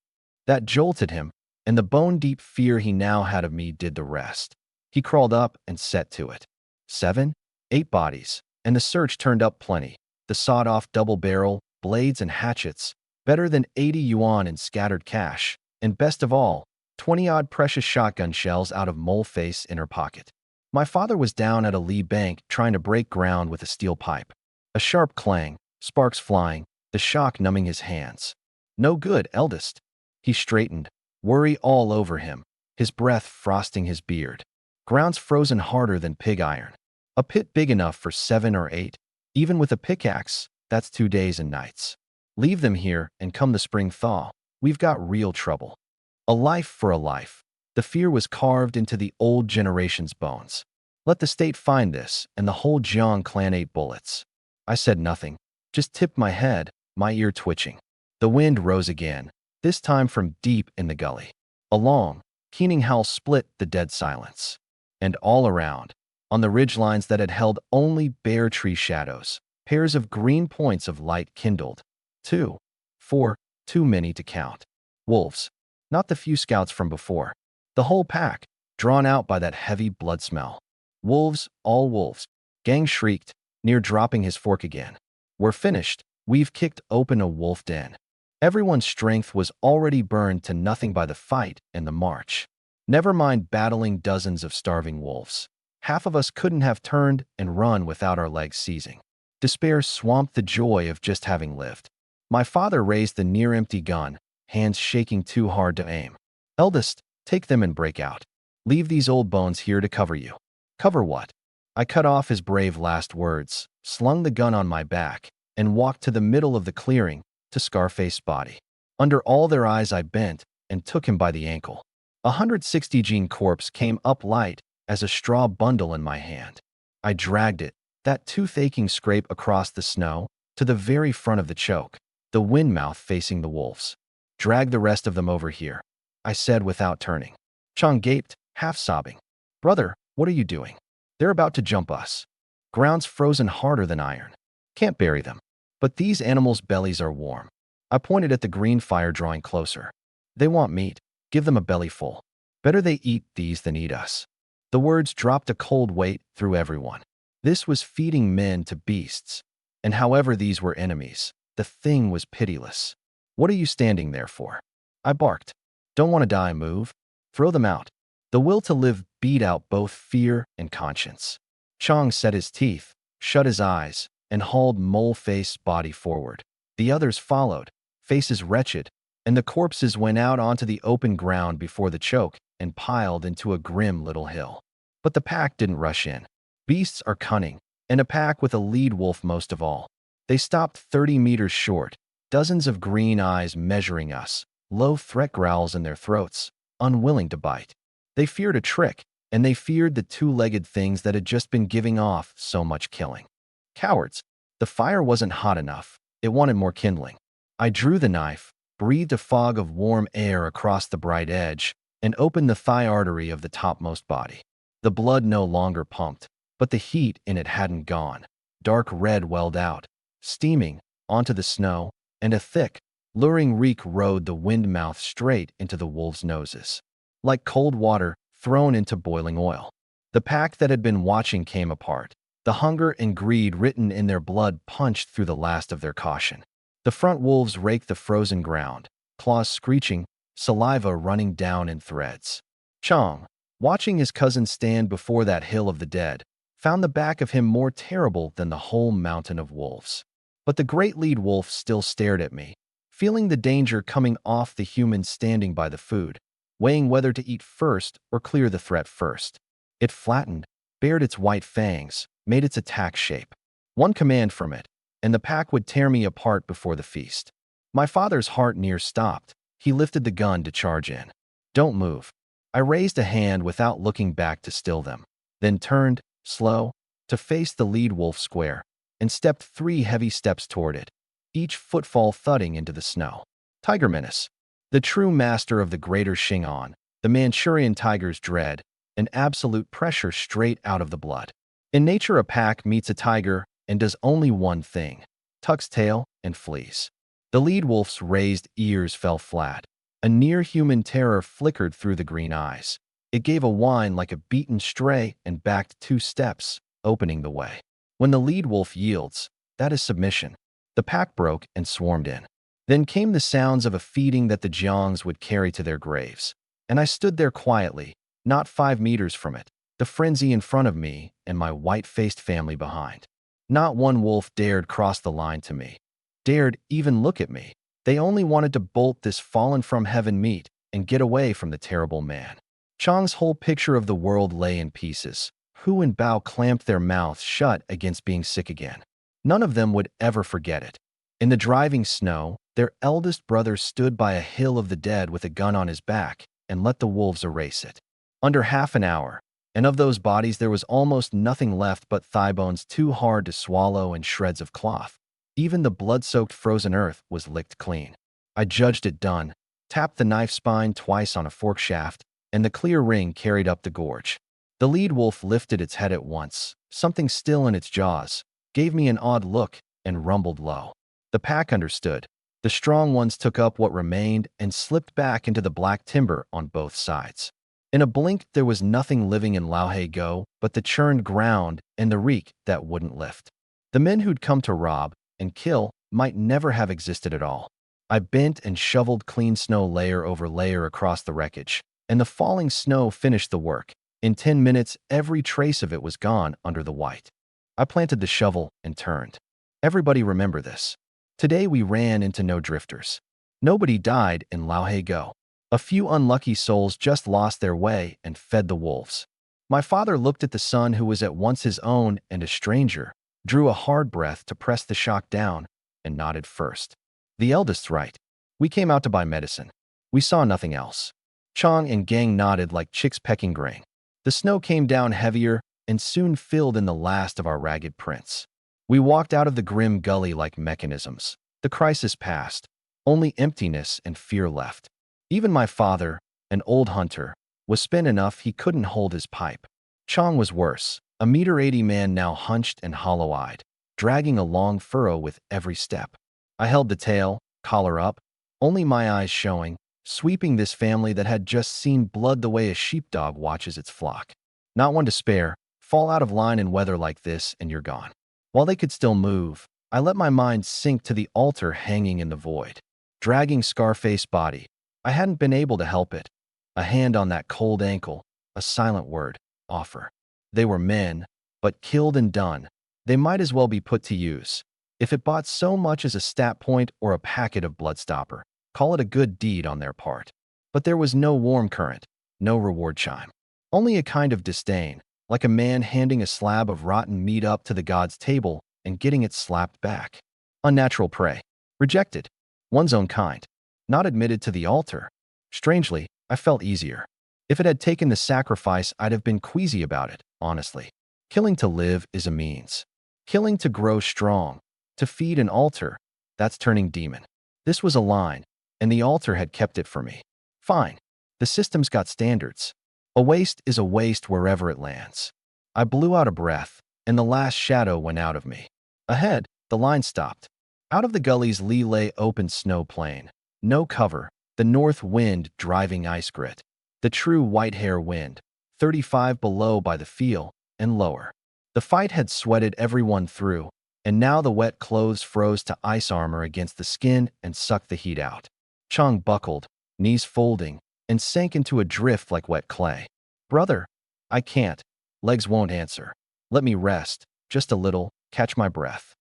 That jolted him, and the bone-deep fear he now had of me did the rest. He crawled up and set to it. 7, 8 bodies, and the search turned up plenty. The sawed-off double-barrel, blades and hatchets, better than 80 yuan in scattered cash, and best of all, 20-odd precious shotgun shells out of Moleface's inner pocket. My father was down at a lee bank trying to break ground with a steel pipe. A sharp clang, sparks flying, the shock numbing his hands. No good, eldest. He straightened, worry all over him, his breath frosting his beard. Ground's frozen harder than pig iron. A pit big enough for 7 or 8. Even with a pickaxe, that's 2 days and nights. Leave them here, and come the spring thaw, we've got real trouble. A life for a life. The fear was carved into the old generation's bones. Let the state find this, and the whole Jiang clan ate bullets. I said nothing, just tipped my head, my ear twitching. The wind rose again, this time from deep in the gully. A long, keening howl split the dead silence. And all around, on the ridgelines that had held only bare tree shadows, pairs of green points of light kindled. 2, 4, too many to count. Wolves, not the few scouts from before. The whole pack, drawn out by that heavy blood smell. Wolves, all wolves. Gang shrieked, near dropping his fork again. We're finished. We've kicked open a wolf den. Everyone's strength was already burned to nothing by the fight and the march. Never mind battling dozens of starving wolves. Half of us couldn't have turned and run without our legs seizing. Despair swamped the joy of just having lived. My father raised the near-empty gun, hands shaking too hard to aim. Eldest, take them and break out. Leave these old bones here to cover you. Cover what? I cut off his brave last words, slung the gun on my back, and walked to the middle of the clearing, to Scarface's body. Under all their eyes I bent and took him by the ankle. 160 gene corpse came up light as a straw bundle in my hand. I dragged it, that tooth-aching scrape across the snow, to the very front of the choke, the wind mouth facing the wolves. Drag the rest of them over here, I said without turning. Chong gaped, half sobbing. Brother, what are you doing? They're about to jump us. Ground's frozen harder than iron. Can't bury them. But these animals' bellies are warm. I pointed at the green fire drawing closer. They want meat. Give them a belly full. Better they eat these than eat us. The words dropped a cold weight through everyone. This was feeding men to beasts. And however these were enemies, the thing was pitiless. What are you standing there for? I barked. Don't want to die, move. Throw them out. The will to live beat out both fear and conscience. Chang set his teeth, shut his eyes, and hauled mole-faced body forward. The others followed, faces wretched, and the corpses went out onto the open ground before the choke and piled into a grim little hill. But the pack didn't rush in. Beasts are cunning, and a pack with a lead wolf most of all. They stopped 30 meters short, dozens of green eyes measuring us, low threat growls in their throats, unwilling to bite. They feared a trick, and they feared the two-legged things that had just been giving off so much killing. Cowards. The fire wasn't hot enough. It wanted more kindling. I drew the knife, breathed a fog of warm air across the bright edge, and opened the thigh artery of the topmost body. The blood no longer pumped, but the heat in it hadn't gone. Dark red welled out, steaming, onto the snow, and a thick, luring reek rode the wind mouth straight into the wolves' noses. Like cold water thrown into boiling oil. The pack that had been watching came apart. The hunger and greed written in their blood punched through the last of their caution. The front wolves raked the frozen ground, claws screeching, saliva running down in threads. Chang, watching his cousin stand before that hill of the dead, found the back of him more terrible than the whole mountain of wolves. But the great lead wolf still stared at me, feeling the danger coming off the humans standing by the food, weighing whether to eat first or clear the threat first. It flattened, bared its white fangs, made its attack shape. One command from it, and the pack would tear me apart before the feast. My father's heart near stopped. He lifted the gun to charge in. Don't move. I raised a hand without looking back to still them, then turned, slow, to face the lead wolf square, and stepped 3 heavy steps toward it, each footfall thudding into the snow. Tiger Menace. The true master of the greater Xing'an, the Manchurian tiger's dread, and absolute pressure straight out of the blood. In nature, a pack meets a tiger and does only one thing: tucks tail and flees. The lead wolf's raised ears fell flat. A near-human terror flickered through the green eyes. It gave a whine like a beaten stray and backed 2 steps, opening the way. When the lead wolf yields, that is submission. The pack broke and swarmed in. Then came the sounds of a feeding that the Jiangs would carry to their graves, and I stood there quietly, not 5 meters from it, the frenzy in front of me and my white-faced family behind. Not one wolf dared cross the line to me, dared even look at me. They only wanted to bolt this fallen-from-heaven meat and get away from the terrible man. Chang's whole picture of the world lay in pieces. Hu and Bao clamped their mouths shut against being sick again. None of them would ever forget it. In the driving snow, their eldest brother stood by a hill of the dead with a gun on his back and let the wolves erase it. Under half an hour, and of those bodies there was almost nothing left but thigh bones too hard to swallow and shreds of cloth. Even the blood-soaked frozen earth was licked clean. I judged it done, tapped the knife spine twice on a fork shaft, and the clear ring carried up the gorge. The lead wolf lifted its head at once, something still in its jaws, gave me an odd look, and rumbled low. The pack understood. The strong ones took up what remained and slipped back into the black timber on both sides. In a blink, there was nothing living in Laohaigou but the churned ground and the reek that wouldn't lift. The men who'd come to rob and kill might never have existed at all. I bent and shoveled clean snow layer over layer across the wreckage, and the falling snow finished the work. In 10 minutes, every trace of it was gone under the white. I planted the shovel and turned. Everybody remember this. Today we ran into no drifters. Nobody died in Laohaigou. A few unlucky souls just lost their way and fed the wolves. My father looked at the son who was at once his own and a stranger, drew a hard breath to press the shock down, and nodded first. The eldest's right. We came out to buy medicine. We saw nothing else. Chang and Gang nodded like chicks pecking grain. The snow came down heavier and soon filled in the last of our ragged prints. We walked out of the grim gully like mechanisms. The crisis passed. Only emptiness and fear left. Even my father, an old hunter, was spent enough he couldn't hold his pipe. Chang was worse, a 1.80 m man now hunched and hollow-eyed, dragging a long furrow with every step. I held the tail, collar up, only my eyes showing, sweeping this family that had just seen blood the way a sheepdog watches its flock. Not one to spare. Fall out of line in weather like this and you're gone. While they could still move, I let my mind sink to the altar hanging in the void. Dragging Scarface's body, I hadn't been able to help it. A hand on that cold ankle, a silent word, offer. They were men, but killed and done. They might as well be put to use. If it bought so much as a stat point or a packet of bloodstopper, call it a good deed on their part. But there was no warm current, no reward chime. Only a kind of disdain, like a man handing a slab of rotten meat up to the god's table and getting it slapped back. Unnatural prey. Rejected. One's own kind. Not admitted to the altar. Strangely, I felt easier. If it had taken the sacrifice, I'd have been queasy about it, honestly. Killing to live is a means. Killing to grow strong, to feed an altar, that's turning demon. This was a line, and the altar had kept it for me. Fine. The system's got standards. A waste is a waste wherever it lands. I blew out a breath, and the last shadow went out of me. Ahead, the line stopped. Out of the gully's lee lay open snow plain. No cover, the north wind driving ice grit. The true white hair wind, 35 below by the feel, and lower. The fight had sweated everyone through, and now the wet clothes froze to ice armor against the skin and sucked the heat out. Chang buckled, knees folding, and sank into a drift like wet clay. Brother, I can't. Legs won't answer. Let me rest, just a little, catch my breath.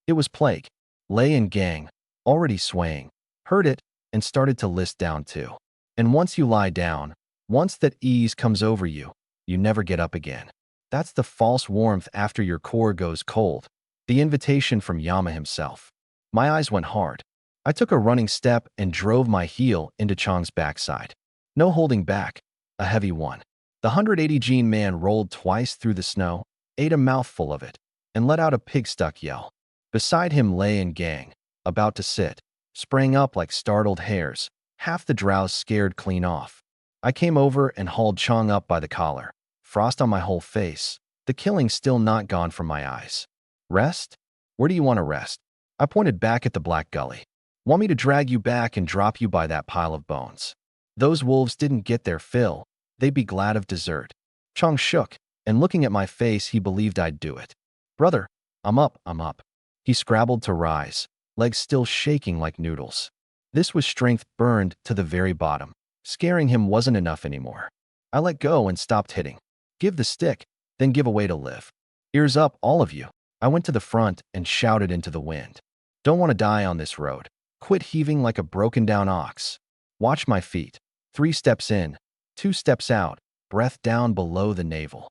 It was Plague. Lay and gang, already swaying, heard it, and started to list down too. And once you lie down, once that ease comes over you, you never get up again. That's the false warmth after your core goes cold. The invitation from Yama himself. My eyes went hard. I took a running step and drove my heel into Chang's backside. No holding back, a heavy one. The 180-gene man rolled twice through the snow, ate a mouthful of it, and let out a pig-stuck yell. Beside him lay and gang, about to sit, sprang up like startled hares, half the drowse scared clean off. I came over and hauled Chang up by the collar, frost on my whole face, the killing still not gone from my eyes. Rest? Where do you want to rest? I pointed back at the black gully. Want me to drag you back and drop you by that pile of bones? Those wolves didn't get their fill. They'd be glad of dessert. Chang shook, and looking at my face, he believed I'd do it. Brother, I'm up, I'm up. He scrabbled to rise, legs still shaking like noodles. This was strength burned to the very bottom. Scaring him wasn't enough anymore. I let go and stopped hitting. Give the stick, then give away to live. Ears up, all of you. I went to the front and shouted into the wind. Don't want to die on this road. Quit heaving like a broken-down ox. Watch my feet. 3 steps in, 2 steps out, breath down below the navel.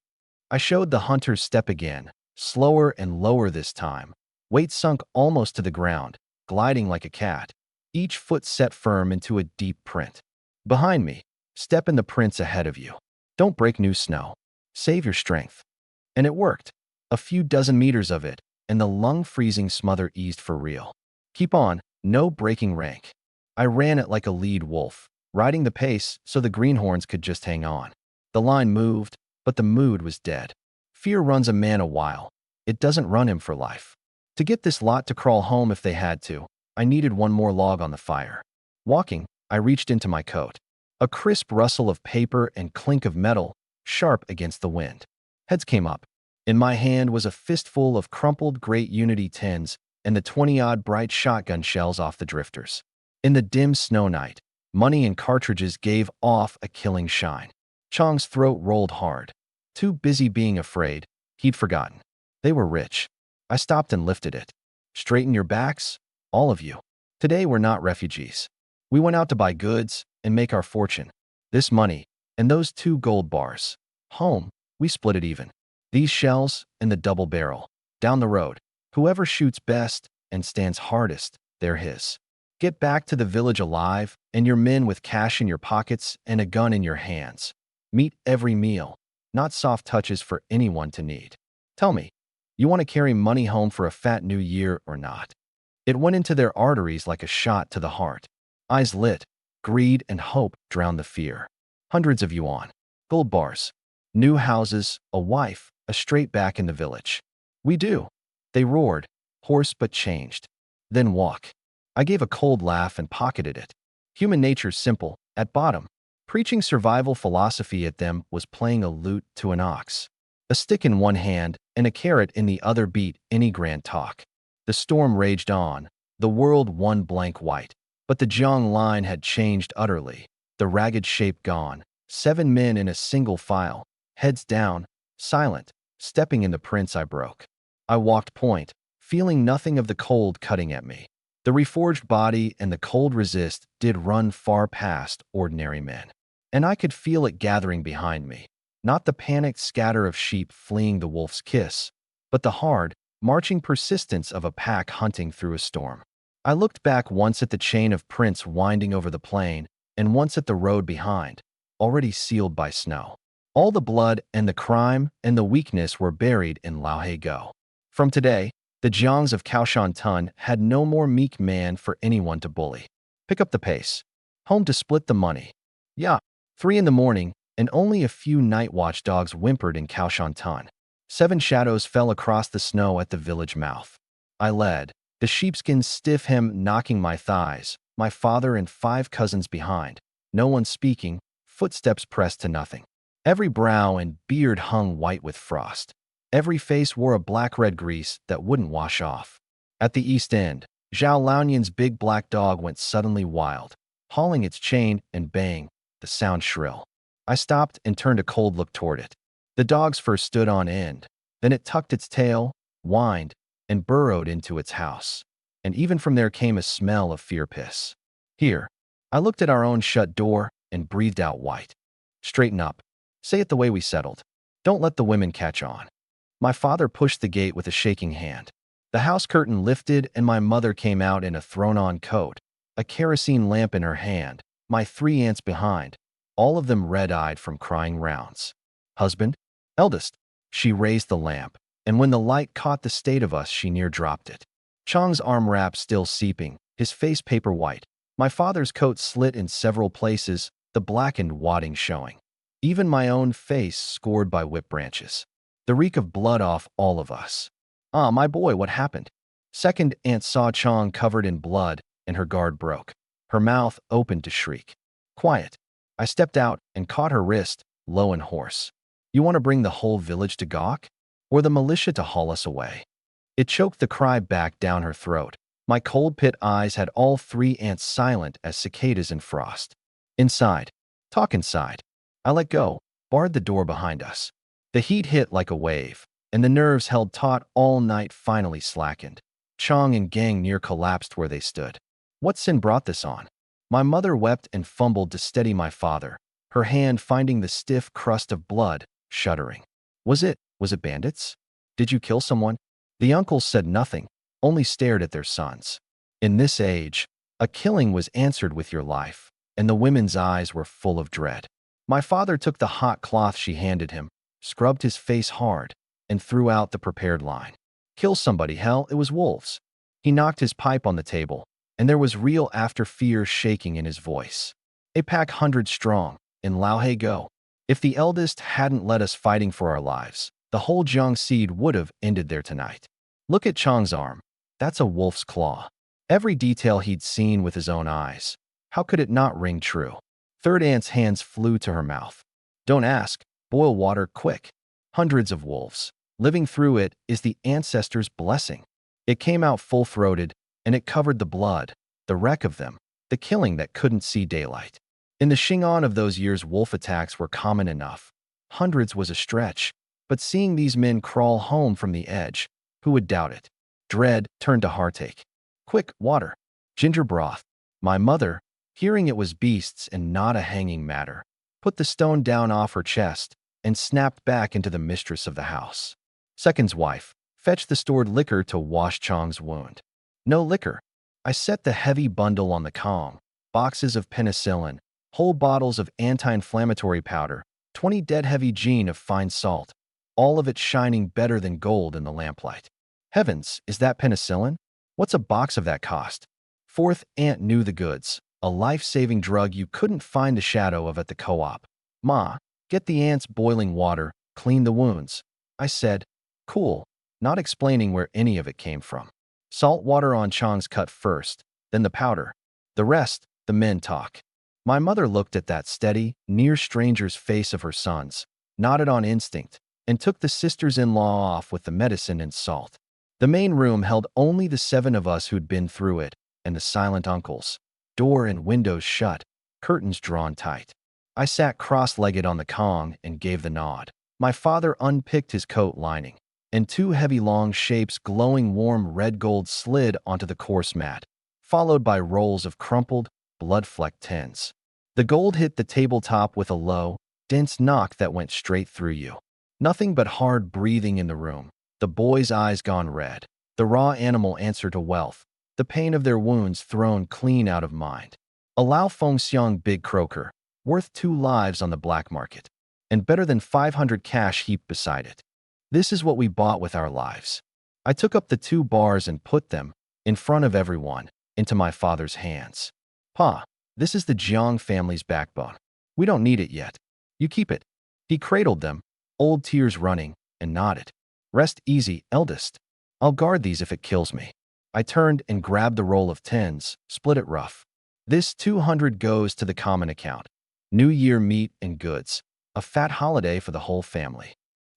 I showed the hunter's step again, slower and lower this time. Weight sunk almost to the ground, gliding like a cat. Each foot set firm into a deep print. Behind me, step in the prints ahead of you. Don't break new snow. Save your strength. And it worked. A few dozen meters of it, and the lung-freezing smother eased for real. Keep on, no breaking rank. I ran it like a lead wolf, riding the pace so the greenhorns could just hang on. The line moved, but the mood was dead. Fear runs a man a while. It doesn't run him for life. To get this lot to crawl home if they had to, I needed one more log on the fire. Walking, I reached into my coat. A crisp rustle of paper and clink of metal, sharp against the wind. Heads came up. In my hand was a fistful of crumpled Great Unity tins and the 20-odd bright shotgun shells off the drifters. In the dim snow night, money and cartridges gave off a killing shine. Chang's throat rolled hard. Too busy being afraid, he'd forgotten. They were rich. I stopped and lifted it. Straighten your backs, all of you. Today we're not refugees. We went out to buy goods and make our fortune. This money, and those 2 gold bars. Home, we split it even. These shells and the double barrel. Down the road, whoever shoots best and stands hardest, they're his. Get back to the village alive, and your men with cash in your pockets and a gun in your hands. Meet every meal, not soft touches for anyone to need. Tell me, you want to carry money home for a fat new year or not? It went into their arteries like a shot to the heart. Eyes lit, greed and hope drowned the fear. Hundreds of yuan. Gold bars. New houses, a wife, a straight back in the village. We do. They roared, hoarse but changed. Then walk. I gave a cold laugh and pocketed it. Human nature's simple, at bottom. Preaching survival philosophy at them was playing a lute to an ox. A stick in one hand and a carrot in the other beat any grand talk. The storm raged on, the world one blank white. But the Jiang line had changed utterly, the ragged shape gone, 7 men in a single file, heads down, silent, stepping in the prints I broke. I walked point, feeling nothing of the cold cutting at me. The reforged body and the cold resist did run far past ordinary men. And I could feel it gathering behind me, not the panicked scatter of sheep fleeing the wolf's kiss, but the hard, marching persistence of a pack hunting through a storm. I looked back once at the chain of prints winding over the plain, and once at the road behind, already sealed by snow. All the blood and the crime and the weakness were buried in Go. From today, the Jiangs of Kaoshan Tun had no more meek man for anyone to bully. Pick up the pace. Home to split the money. Yeah, 3 in the morning, and only a few night watchdogs whimpered in Kaoshan Tun. 7 shadows fell across the snow at the village mouth. I led, the sheepskin stiff hem knocking my thighs, my father and 5 cousins behind. No one speaking, footsteps pressed to nothing. Every brow and beard hung white with frost. Every face wore a black-red grease that wouldn't wash off. At the east end, Zhao Laonian's big black dog went suddenly wild, hauling its chain and bang, the sound shrill. I stopped and turned a cold look toward it. The dogs first stood on end, then it tucked its tail, whined, and burrowed into its house. And even from there came a smell of fear piss. Here, I looked at our own shut door and breathed out white. Straighten up. Say it the way we settled. Don't let the women catch on. My father pushed the gate with a shaking hand. The house curtain lifted and my mother came out in a thrown-on coat, a kerosene lamp in her hand, my 3 aunts behind, all of them red-eyed from crying rounds. Husband? Eldest. She raised the lamp, and when the light caught the state of us, she near dropped it. Chang's arm wrap still seeping, his face paper white. My father's coat slit in several places, the blackened wadding showing. Even my own face scored by whip branches. The reek of blood off all of us. Ah, my boy, what happened? Second aunt saw Chang covered in blood, and her guard broke. Her mouth opened to shriek. Quiet. I stepped out and caught her wrist, low and hoarse. You want to bring the whole village to gawk? Or the militia to haul us away? It choked the cry back down her throat. My cold pit eyes had all 3 aunts silent as cicadas in frost. Inside. Talk inside. I let go, barred the door behind us. The heat hit like a wave, and the nerves held taut all night finally slackened. Chang and gang near collapsed where they stood. What sin brought this on? My mother wept and fumbled to steady my father, her hand finding the stiff crust of blood, shuddering. Was it bandits? Did you kill someone? The uncles said nothing, only stared at their sons. In this age, a killing was answered with your life, and the women's eyes were full of dread. My father took the hot cloth she handed him, scrubbed his face hard, and threw out the prepared line. Kill somebody, hell, it was wolves. He knocked his pipe on the table, and there was real after-fear shaking in his voice. A pack 100 strong, in Go. If the eldest hadn't led us fighting for our lives, the whole Jiang seed would have ended there tonight. Look at Chang's arm. That's a wolf's claw. Every detail he'd seen with his own eyes. How could it not ring true? Third aunt's hands flew to her mouth. Don't ask. Boil water, quick. Hundreds of wolves. Living through it is the ancestors' blessing. It came out full-throated, and it covered the blood, the wreck of them, the killing that couldn't see daylight. In the Xing'an of those years, wolf attacks were common enough. Hundreds was a stretch, but seeing these men crawl home from the edge, who would doubt it? Dread turned to heartache. Quick, water. Ginger broth. My mother, hearing it was beasts and not a hanging matter, put the stone down off her chest and snapped back into the mistress of the house. Second's wife fetched the stored liquor to wash Chang's wound. No liquor. I set the heavy bundle on the Kong, boxes of penicillin, whole bottles of anti-inflammatory powder, 20 dead heavy gin of fine salt, all of it shining better than gold in the lamplight. Heavens, is that penicillin? What's a box of that cost? Fourth aunt knew the goods, a life-saving drug you couldn't find a shadow of at the co-op. Ma, get the ants boiling water, clean the wounds. I said, cool, not explaining where any of it came from. Salt water on Chang's cut first, then the powder. The rest, the men talk. My mother looked at that steady, near stranger's face of her sons, nodded on instinct, and took the sisters-in-law off with the medicine and salt. The main room held only the 7 of us who'd been through it, and the silent uncles. Door and windows shut, curtains drawn tight. I sat cross-legged on the Kong and gave the nod. My father unpicked his coat lining, and two heavy long shapes glowing warm red gold slid onto the coarse mat, followed by rolls of crumpled, blood-flecked tins. The gold hit the tabletop with a low, dense knock that went straight through you. Nothing but hard breathing in the room, the boys' eyes gone red, the raw animal answer to wealth, the pain of their wounds thrown clean out of mind. A Lao Feng Xiang big croaker, worth 2 lives on the black market, and better than 500 cash heaped beside it. This is what we bought with our lives. I took up the 2 bars and put them, in front of everyone, into my father's hands. Pa, this is the Jiang family's backbone. We don't need it yet. You keep it. He cradled them, old tears running, and nodded. Rest easy, eldest. I'll guard these if it kills me. I turned and grabbed the roll of tens, split it rough. This 200 goes to the common account. New Year meat and goods. A fat holiday for the whole family.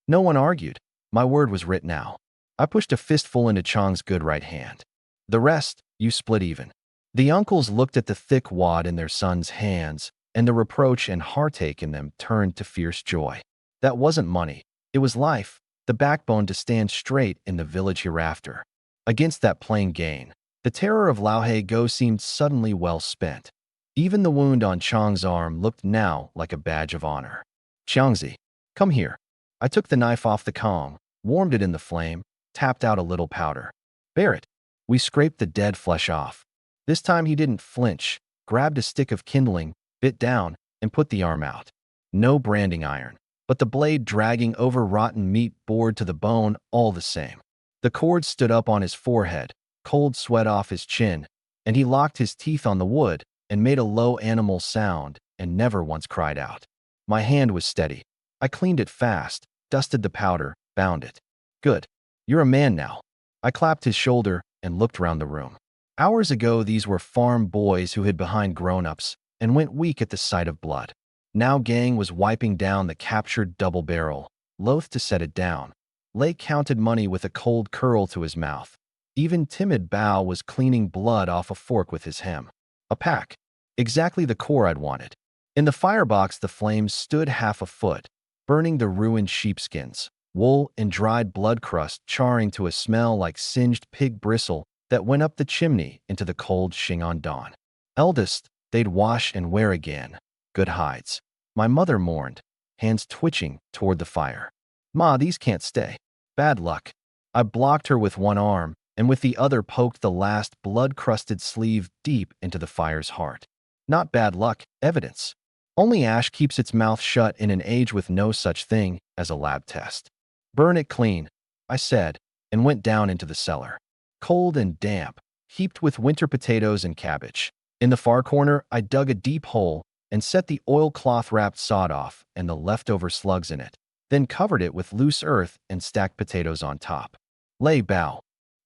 No one argued. My word was writ now. I pushed a fistful into Chang's good right hand. The rest, you split even. The uncles looked at the thick wad in their son's hands, and the reproach and heartache in them turned to fierce joy. That wasn't money. It was life, the backbone to stand straight in the village hereafter. Against that plain gain, the terror of Laohe Go seemed suddenly well spent. Even the wound on Chang's arm looked now like a badge of honor. Xiangzi, come here. I took the knife off the Kong, warmed it in the flame, tapped out a little powder. Bear it. We scraped the dead flesh off. This time he didn't flinch, grabbed a stick of kindling, bit down, and put the arm out. No branding iron, but the blade dragging over rotten meat bored to the bone all the same. The cord stood up on his forehead, cold sweat off his chin, and he locked his teeth on the wood and made a low animal sound and never once cried out. My hand was steady. I cleaned it fast, dusted the powder, bound it. Good. You're a man now. I clapped his shoulder and looked round the room. Hours ago, these were farm boys who hid behind grown-ups and went weak at the sight of blood. Now Gang was wiping down the captured double barrel, loath to set it down. Lei counted money with a cold curl to his mouth. Even timid Bao was cleaning blood off a fork with his hem. A pack. Exactly the core I'd wanted. In the firebox, the flames stood half a foot, burning the ruined sheepskins, wool and dried blood crust charring to a smell like singed pig bristle that went up the chimney into the cold Xin'an dawn. Eldest, they'd wash and wear again. Good hides. My mother mourned, hands twitching toward the fire. Ma, these can't stay. Bad luck. I blocked her with one arm, and with the other poked the last blood-crusted sleeve deep into the fire's heart. Not bad luck, evidence. Only ash keeps its mouth shut in an age with no such thing as a lab test. Burn it clean, I said, and went down into the cellar. Cold and damp, heaped with winter potatoes and cabbage. In the far corner, I dug a deep hole and set the oilcloth-wrapped sod off and the leftover slugs in it, then covered it with loose earth and stacked potatoes on top. Lei Bao.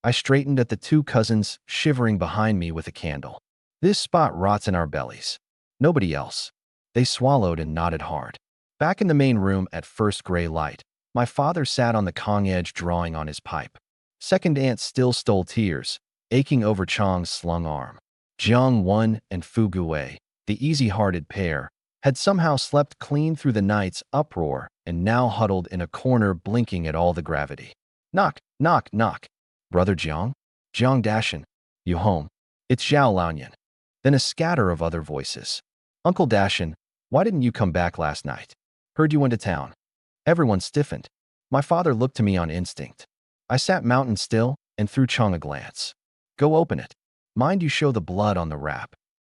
I straightened at the 2 cousins shivering behind me with a candle. This spot rots in our bellies. Nobody else. They swallowed and nodded hard. Back in the main room at first gray light, my father sat on the Kong edge drawing on his pipe. Second aunt still stole tears, aching over Chang's slung arm. Jiang Wen and Fu Guwei, the easy-hearted pair, had somehow slept clean through the night's uproar and now huddled in a corner blinking at all the gravity. Knock, knock, knock. Brother Jiang? Jiang Dashan. You home? It's Zhao Laonian. Then a scatter of other voices. Uncle Dashan, why didn't you come back last night? Heard you went to town. Everyone stiffened. My father looked to me on instinct. I sat mountain still and threw Chang a glance. Go open it. Mind you show the blood on the wrap.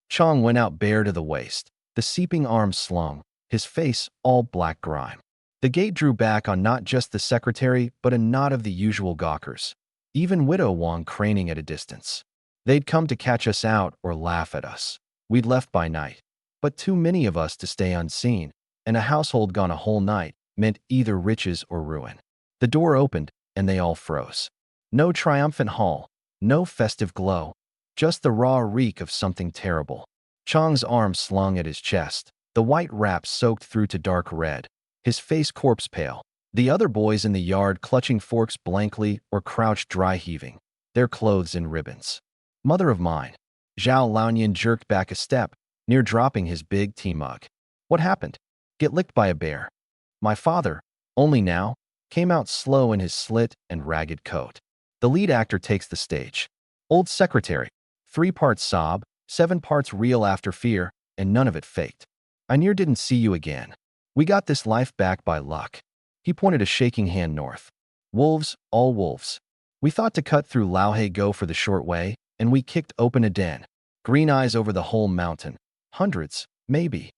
Chang went out bare to the waist, the seeping arms slung, his face all black grime. The gate drew back on not just the secretary, but a knot of the usual gawkers. Even Widow Wang craning at a distance. They'd come to catch us out or laugh at us. We'd left by night. But too many of us to stay unseen, and a household gone a whole night meant either riches or ruin. The door opened, and they all froze. No triumphant hall, no festive glow, just the raw reek of something terrible. Chang's arm slung at his chest, the white wrap soaked through to dark red, his face corpse pale. The other boys in the yard clutching forks blankly or crouched dry heaving, their clothes in ribbons. Mother of mine. Zhao Laonian jerked back a step, near dropping his big tea mug. What happened? Get licked by a bear. My father, only now, came out slow in his slit and ragged coat. The lead actor takes the stage. Old secretary. 3 parts sob, 7 parts real after fear, and none of it faked. I near didn't see you again. We got this life back by luck. He pointed a shaking hand north. Wolves, all wolves. We thought to cut through Lauhe Go for the short way, and we kicked open a den. Green eyes over the whole mountain. Hundreds, maybe.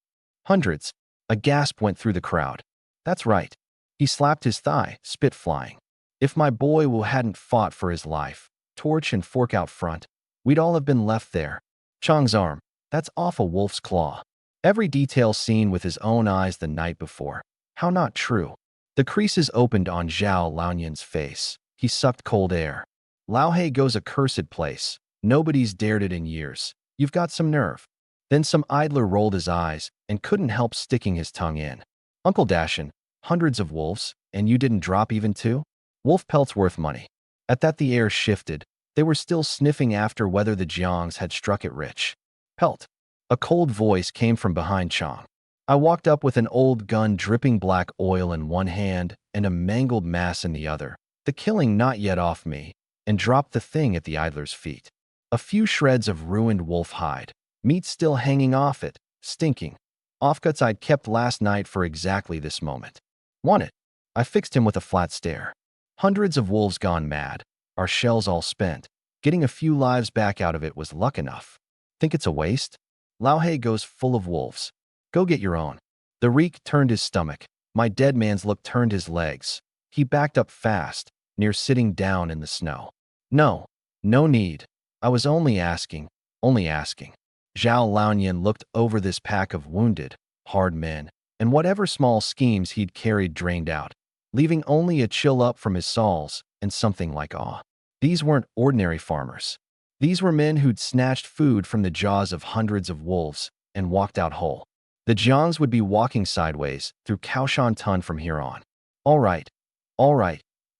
Hundreds. A gasp went through the crowd. That's right. He slapped his thigh, spit flying. If my boy hadn't fought for his life, torch and fork out front, we'd all have been left there. Chang's arm. That's off a wolf's claw. Every detail seen with his own eyes the night before. How not true. The creases opened on Zhao Laoyan's face. He sucked cold air. Lauhe Go's a cursed place. Nobody's dared it in years. You've got some nerve. Then some idler rolled his eyes and couldn't help sticking his tongue in. Uncle Dashin, hundreds of wolves, and you didn't drop even 2? Wolf pelt's worth money. At that the air shifted. They were still sniffing after whether the Jiangs had struck it rich. Pelt. A cold voice came from behind Chang. I walked up with an old gun dripping black oil in one hand and a mangled mass in the other, the killing not yet off me, and dropped the thing at the idler's feet. A few shreds of ruined wolf hide, meat still hanging off it, stinking. Offcuts I'd kept last night for exactly this moment. Want it? I fixed him with a flat stare. Hundreds of wolves gone mad, our shells all spent. Getting a few lives back out of it was luck enough. Think it's a waste? Lauhe Go's full of wolves. Go get your own. The reek turned his stomach. My dead man's look turned his legs. He backed up fast, near sitting down in the snow. No, no need. I was only asking, only asking. Zhao Laoyan looked over this pack of wounded, hard men, and whatever small schemes he'd carried drained out, leaving only a chill up from his soles and something like awe. These weren't ordinary farmers. These were men who'd snatched food from the jaws of hundreds of wolves and walked out whole. The Jiangs would be walking sideways through Kaoshan Tun from here on. All right.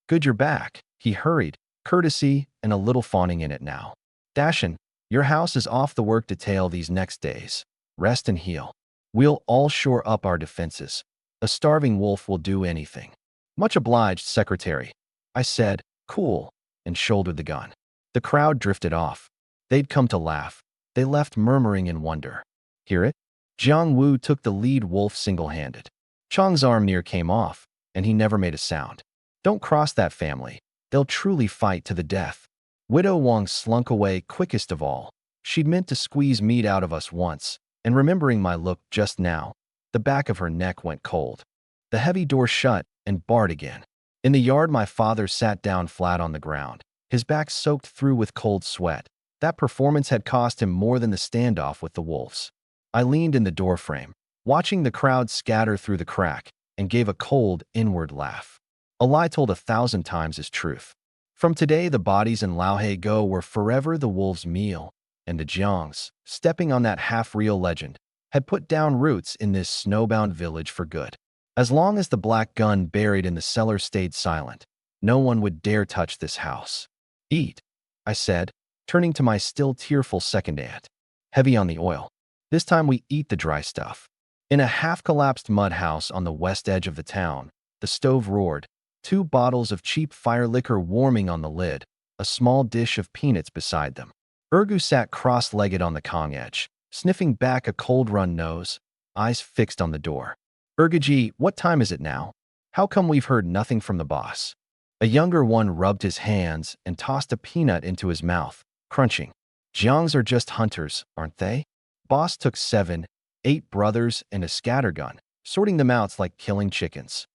Good you're back. He hurried, courtesy and a little fawning in it now. Dashin, your house is off the work detail these next days. Rest and heal. We'll all shore up our defenses. A starving wolf will do anything. Much obliged, secretary. I said, cool, and shouldered the gun. The crowd drifted off. They'd come to laugh. They left murmuring in wonder. Hear it? Jiang Wu took the lead wolf single-handed. Chang's arm near came off, and he never made a sound. Don't cross that family. They'll truly fight to the death. Widow Wang slunk away quickest of all. She'd meant to squeeze meat out of us once, and remembering my look just now, the back of her neck went cold. The heavy door shut and barred again. In the yard, my father sat down flat on the ground, his back soaked through with cold sweat. That performance had cost him more than the standoff with the wolves. I leaned in the doorframe, watching the crowd scatter through the crack, and gave a cold, inward laugh. A lie told 1,000 times is truth. From today, the bodies in Lauhe Go were forever the wolves' meal, and the Jiangs, stepping on that half-real legend, had put down roots in this snowbound village for good. As long as the black gun buried in the cellar stayed silent, no one would dare touch this house. Eat, I said, turning to my still tearful second aunt. Heavy on the oil. This time we eat the dry stuff. In a half-collapsed mud house on the west edge of the town, the stove roared, 2 bottles of cheap fire liquor warming on the lid, a small dish of peanuts beside them. Urgu sat cross-legged on the Kong edge, sniffing back a cold-run nose, eyes fixed on the door. Urguji, what time is it now? How come we've heard nothing from the boss? A younger one rubbed his hands and tossed a peanut into his mouth, crunching. Jiangs are just hunters, aren't they? Boss took 7, 8 brothers and a scattergun, sorting them out like killing chickens.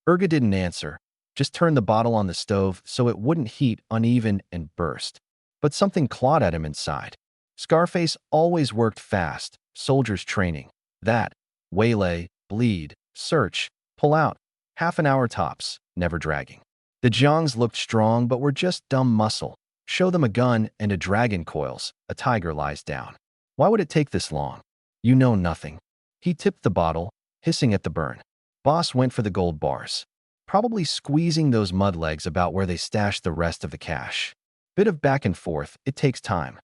Urga didn't answer, just turned the bottle on the stove so it wouldn't heat uneven and burst. But something clawed at him inside. Scarface always worked fast, soldiers training. That, waylay, bleed, search, pull out, half an hour tops, never dragging. The Jiangs looked strong but were just dumb muscle. Show them a gun and a dragon coils, a tiger lies down. Why would it take this long? You know nothing. He tipped the bottle, hissing at the burn. Boss went for the gold bars. Probably squeezing those mud legs about where they stashed the rest of the cash. Bit of back and forth, it takes time.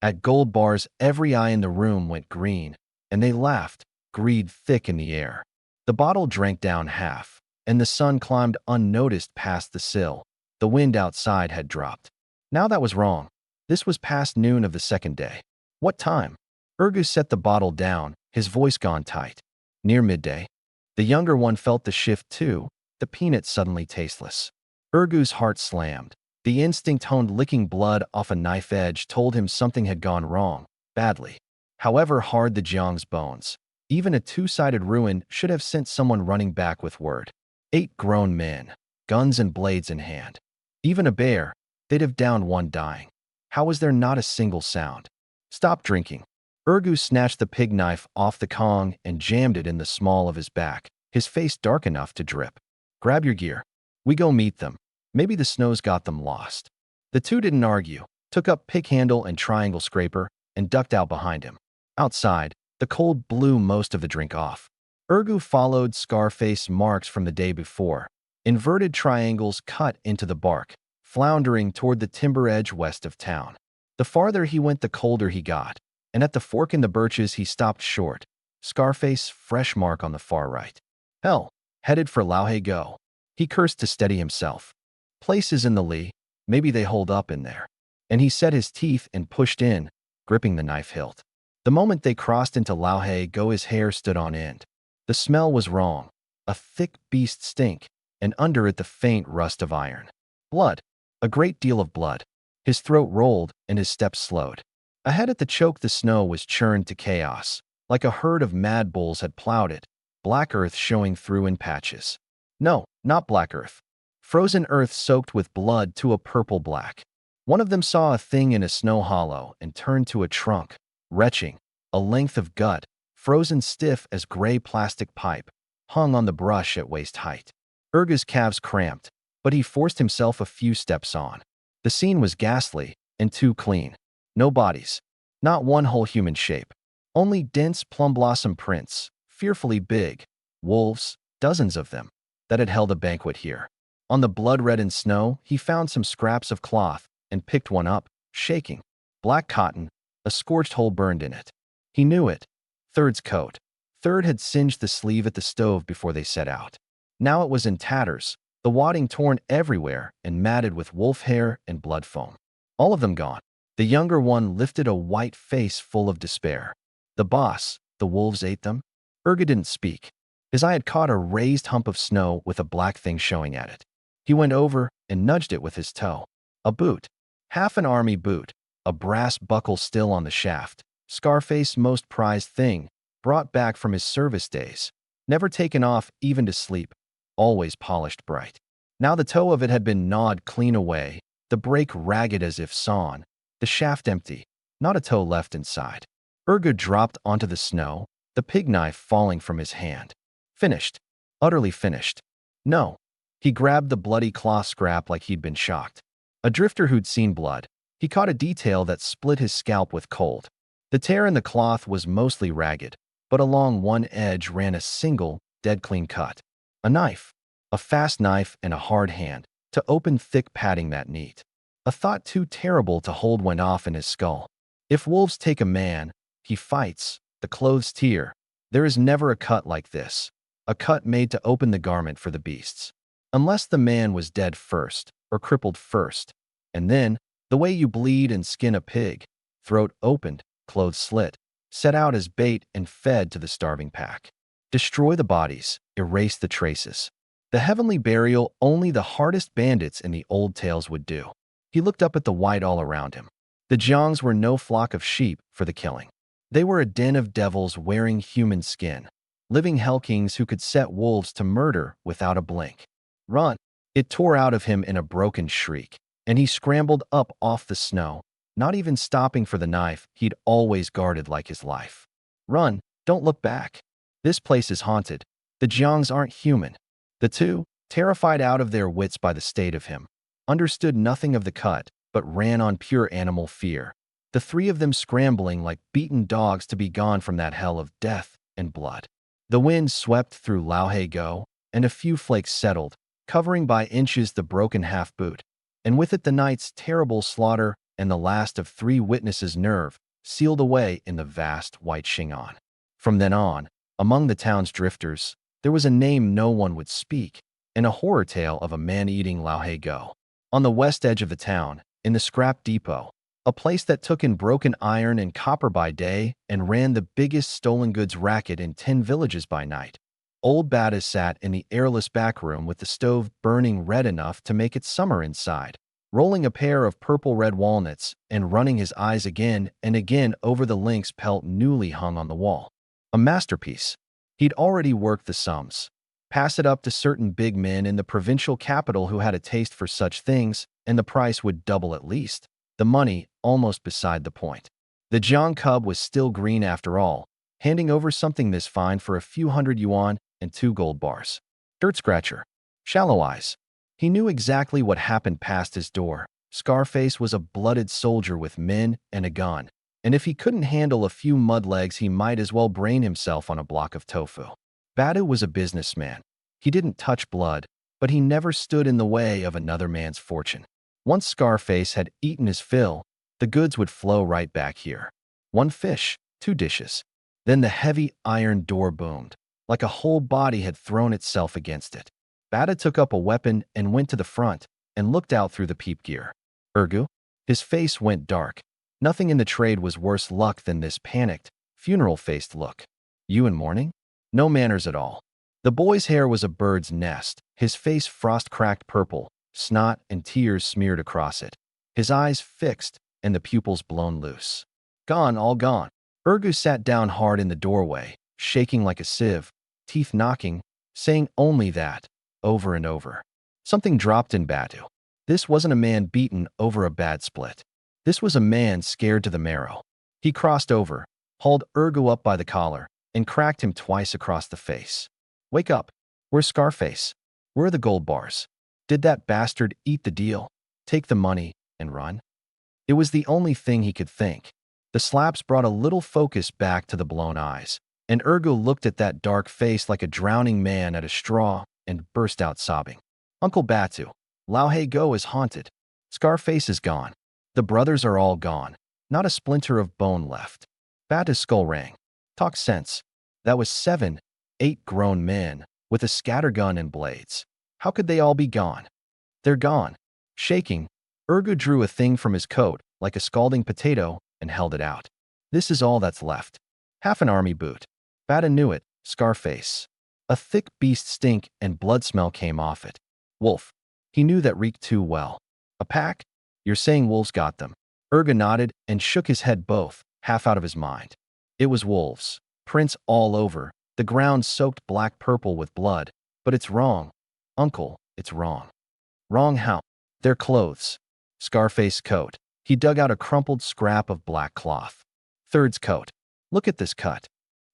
At gold bars, every eye in the room went green, and they laughed, greed thick in the air. The bottle drank down half, and the sun climbed unnoticed past the sill. The wind outside had dropped. Now that was wrong. This was past noon of the second day. What time? Urgus set the bottle down, his voice gone tight. Near midday. The younger one felt the shift too, the peanut suddenly tasteless. Urgu's heart slammed. The instinct honed licking blood off a knife edge told him something had gone wrong, badly. However hard the Jiang's bones, even a two-sided ruin should have sent someone running back with word. 8 grown men, guns and blades in hand. Even a bear, they'd have downed one dying. How was there not a single sound? Stop drinking. Urgu snatched the pig knife off the Kong and jammed it in the small of his back, his face dark enough to drip. Grab your gear. We go meet them. Maybe the snow's got them lost. The two didn't argue, took up pick handle and triangle scraper, and ducked out behind him. Outside, the cold blew most of the drink off. Urgu followed Scarface marks from the day before, inverted triangles cut into the bark, floundering toward the timber edge west of town. The farther he went, the colder he got, and at the fork in the birches he stopped short. Scarface, fresh mark on the far right. Hell, headed for Lauhe Go. He cursed to steady himself. Places in the lee, maybe they hold up in there. And he set his teeth and pushed in, gripping the knife hilt. The moment they crossed into Lauhe Go, his hair stood on end. The smell was wrong, a thick beast stink, and under it the faint rust of iron. Blood, a great deal of blood. His throat rolled and his steps slowed. Ahead at the choke the snow was churned to chaos, like a herd of mad bulls had plowed it, black earth showing through in patches. No, not black earth. Frozen earth soaked with blood to a purple black. One of them saw a thing in a snow hollow and turned to a trunk, retching, a length of gut, frozen stiff as gray plastic pipe, hung on the brush at waist height. Urga's calves cramped, but he forced himself a few steps on. The scene was ghastly and too clean. No bodies, not one whole human shape. Only dense plum blossom prints, fearfully big, wolves, dozens of them, that had held a banquet here. On the blood-reddened snow, he found some scraps of cloth and picked one up, shaking. Black cotton, a scorched hole burned in it. He knew it. Third's coat. Third had singed the sleeve at the stove before they set out. Now it was in tatters, the wadding torn everywhere and matted with wolf hair and blood foam. All of them gone. The younger one lifted a white face full of despair. The boss, the wolves ate them? Urga didn't speak. His eye had caught a raised hump of snow with a black thing showing at it. He went over and nudged it with his toe. A boot. Half an army boot. A brass buckle still on the shaft. Scarface's most prized thing, brought back from his service days. Never taken off even to sleep. Always polished bright. Now the toe of it had been gnawed clean away, the break ragged as if sawn, the shaft empty, not a toe left inside. Urga dropped onto the snow, the pig knife falling from his hand. Finished. Utterly finished. No. He grabbed the bloody cloth scrap like he'd been shocked. A drifter who'd seen blood, he caught a detail that split his scalp with cold. The tear in the cloth was mostly ragged, but along one edge ran a single, dead-clean cut. A knife. A fast knife and a hard hand, to open thick padding that neat. A thought too terrible to hold went off in his skull. If wolves take a man, he fights, the clothes tear. There is never a cut like this. A cut made to open the garment for the beasts. Unless the man was dead first, or crippled first. And then, the way you bleed and skin a pig, throat opened, clothes slit, set out as bait and fed to the starving pack. Destroy the bodies, erase the traces. The heavenly burial only the hardest bandits in the old tales would do. He looked up at the white all around him. The Jiangs were no flock of sheep for the killing. They were a den of devils wearing human skin, living hell kings who could set wolves to murder without a blink. Run! It tore out of him in a broken shriek, and he scrambled up off the snow, not even stopping for the knife he'd always guarded like his life. Run! Don't look back. This place is haunted. The Jiangs aren't human. The two, terrified out of their wits by the state of him, understood nothing of the cut, but ran on pure animal fear. The three of them scrambling like beaten dogs to be gone from that hell of death and blood. The wind swept through Lauhe Go, and a few flakes settled, covering by inches the broken half-boot, and with it the night's terrible slaughter and the last of 3 witnesses' nerve, sealed away in the vast white Xingan. From then on, Among the town's drifters, there was a name no one would speak, and a horror tale of a man eating go. On the west edge of the town, in the scrap depot, a place that took in broken iron and copper by day and ran the biggest stolen goods racket in 10 villages by night, old Bada sat in the airless back room with the stove burning red enough to make it summer inside, rolling a pair of purple-red walnuts and running his eyes again and again over the lynx pelt newly hung on the wall. A masterpiece. He'd already worked the sums, pass it up to certain big men in the provincial capital who had a taste for such things, and the price would double at least. The money almost beside the point. The John cub was still green after all, handing over something this fine for a few hundred yuan and 2 gold bars. Dirt scratcher. Shallow eyes. He knew exactly what happened past his door. Scarface was a blooded soldier with men and a gun, and if he couldn't handle a few mud legs, he might as well brain himself on a block of tofu. Badu was a businessman. He didn't touch blood, but he never stood in the way of another man's fortune. Once Scarface had eaten his fill, the goods would flow right back here. 1 fish, 2 dishes. Then the heavy iron door boomed, like a whole body had thrown itself against it. Bada took up a weapon and went to the front and looked out through the peep gear. Ergu? His face went dark. Nothing in the trade was worse luck than this panicked, funeral-faced look. You in mourning? No manners at all. The boy's hair was a bird's nest, his face frost-cracked purple, snot and tears smeared across it, his eyes fixed and the pupils blown loose. Gone, all gone. Ergu sat down hard in the doorway, shaking like a sieve, teeth knocking, saying only that, over and over. Something dropped in Badu. This wasn't a man beaten over a bad split. This was a man scared to the marrow. He crossed over, hauled Ergu up by the collar, and cracked him twice across the face. Wake up. Where's Scarface? Where are the gold bars? Did that bastard eat the deal, take the money, and run? It was the only thing he could think. The slaps brought a little focus back to the blown eyes, and Ergu looked at that dark face like a drowning man at a straw and burst out sobbing. Uncle Batu, Go is haunted. Scarface is gone. The brothers are all gone. Not a splinter of bone left. Batu's skull rang. Talk sense. That was 7, 8 grown men, with a scattergun and blades. How could they all be gone? They're gone. Shaking, Ergu drew a thing from his coat, like a scalding potato, and held it out. This is all that's left. Half an army boot. Bada knew it, Scarface. A thick beast stink and blood smell came off it. Wolf. He knew that reeked too well. A pack? You're saying wolves got them. Ergu nodded and shook his head both, half out of his mind. It was wolves. Prints all over, the ground soaked black-purple with blood. But it's wrong. Uncle, it's wrong. Wrong how? Their clothes. Scarface's coat. He dug out a crumpled scrap of black cloth. Third's coat. Look at this cut.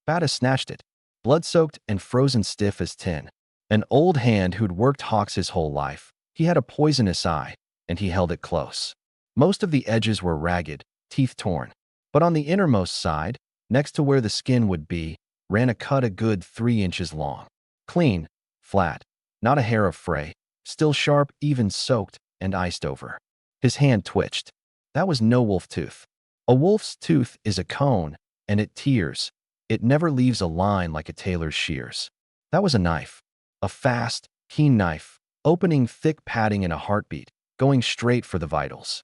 Bada snatched it. Blood-soaked and frozen stiff as tin. An old hand who'd worked hawks his whole life. He had a poisonous eye, and he held it close. Most of the edges were ragged, teeth torn. But on the innermost side, next to where the skin would be, ran a cut a good 3 inches long. Clean, flat, not a hair of fray, still sharp, even soaked, and iced over. His hand twitched. That was no wolf tooth. A wolf's tooth is a cone, and it tears. It never leaves a line like a tailor's shears. That was a knife. A fast, keen knife, opening thick padding in a heartbeat, going straight for the vitals.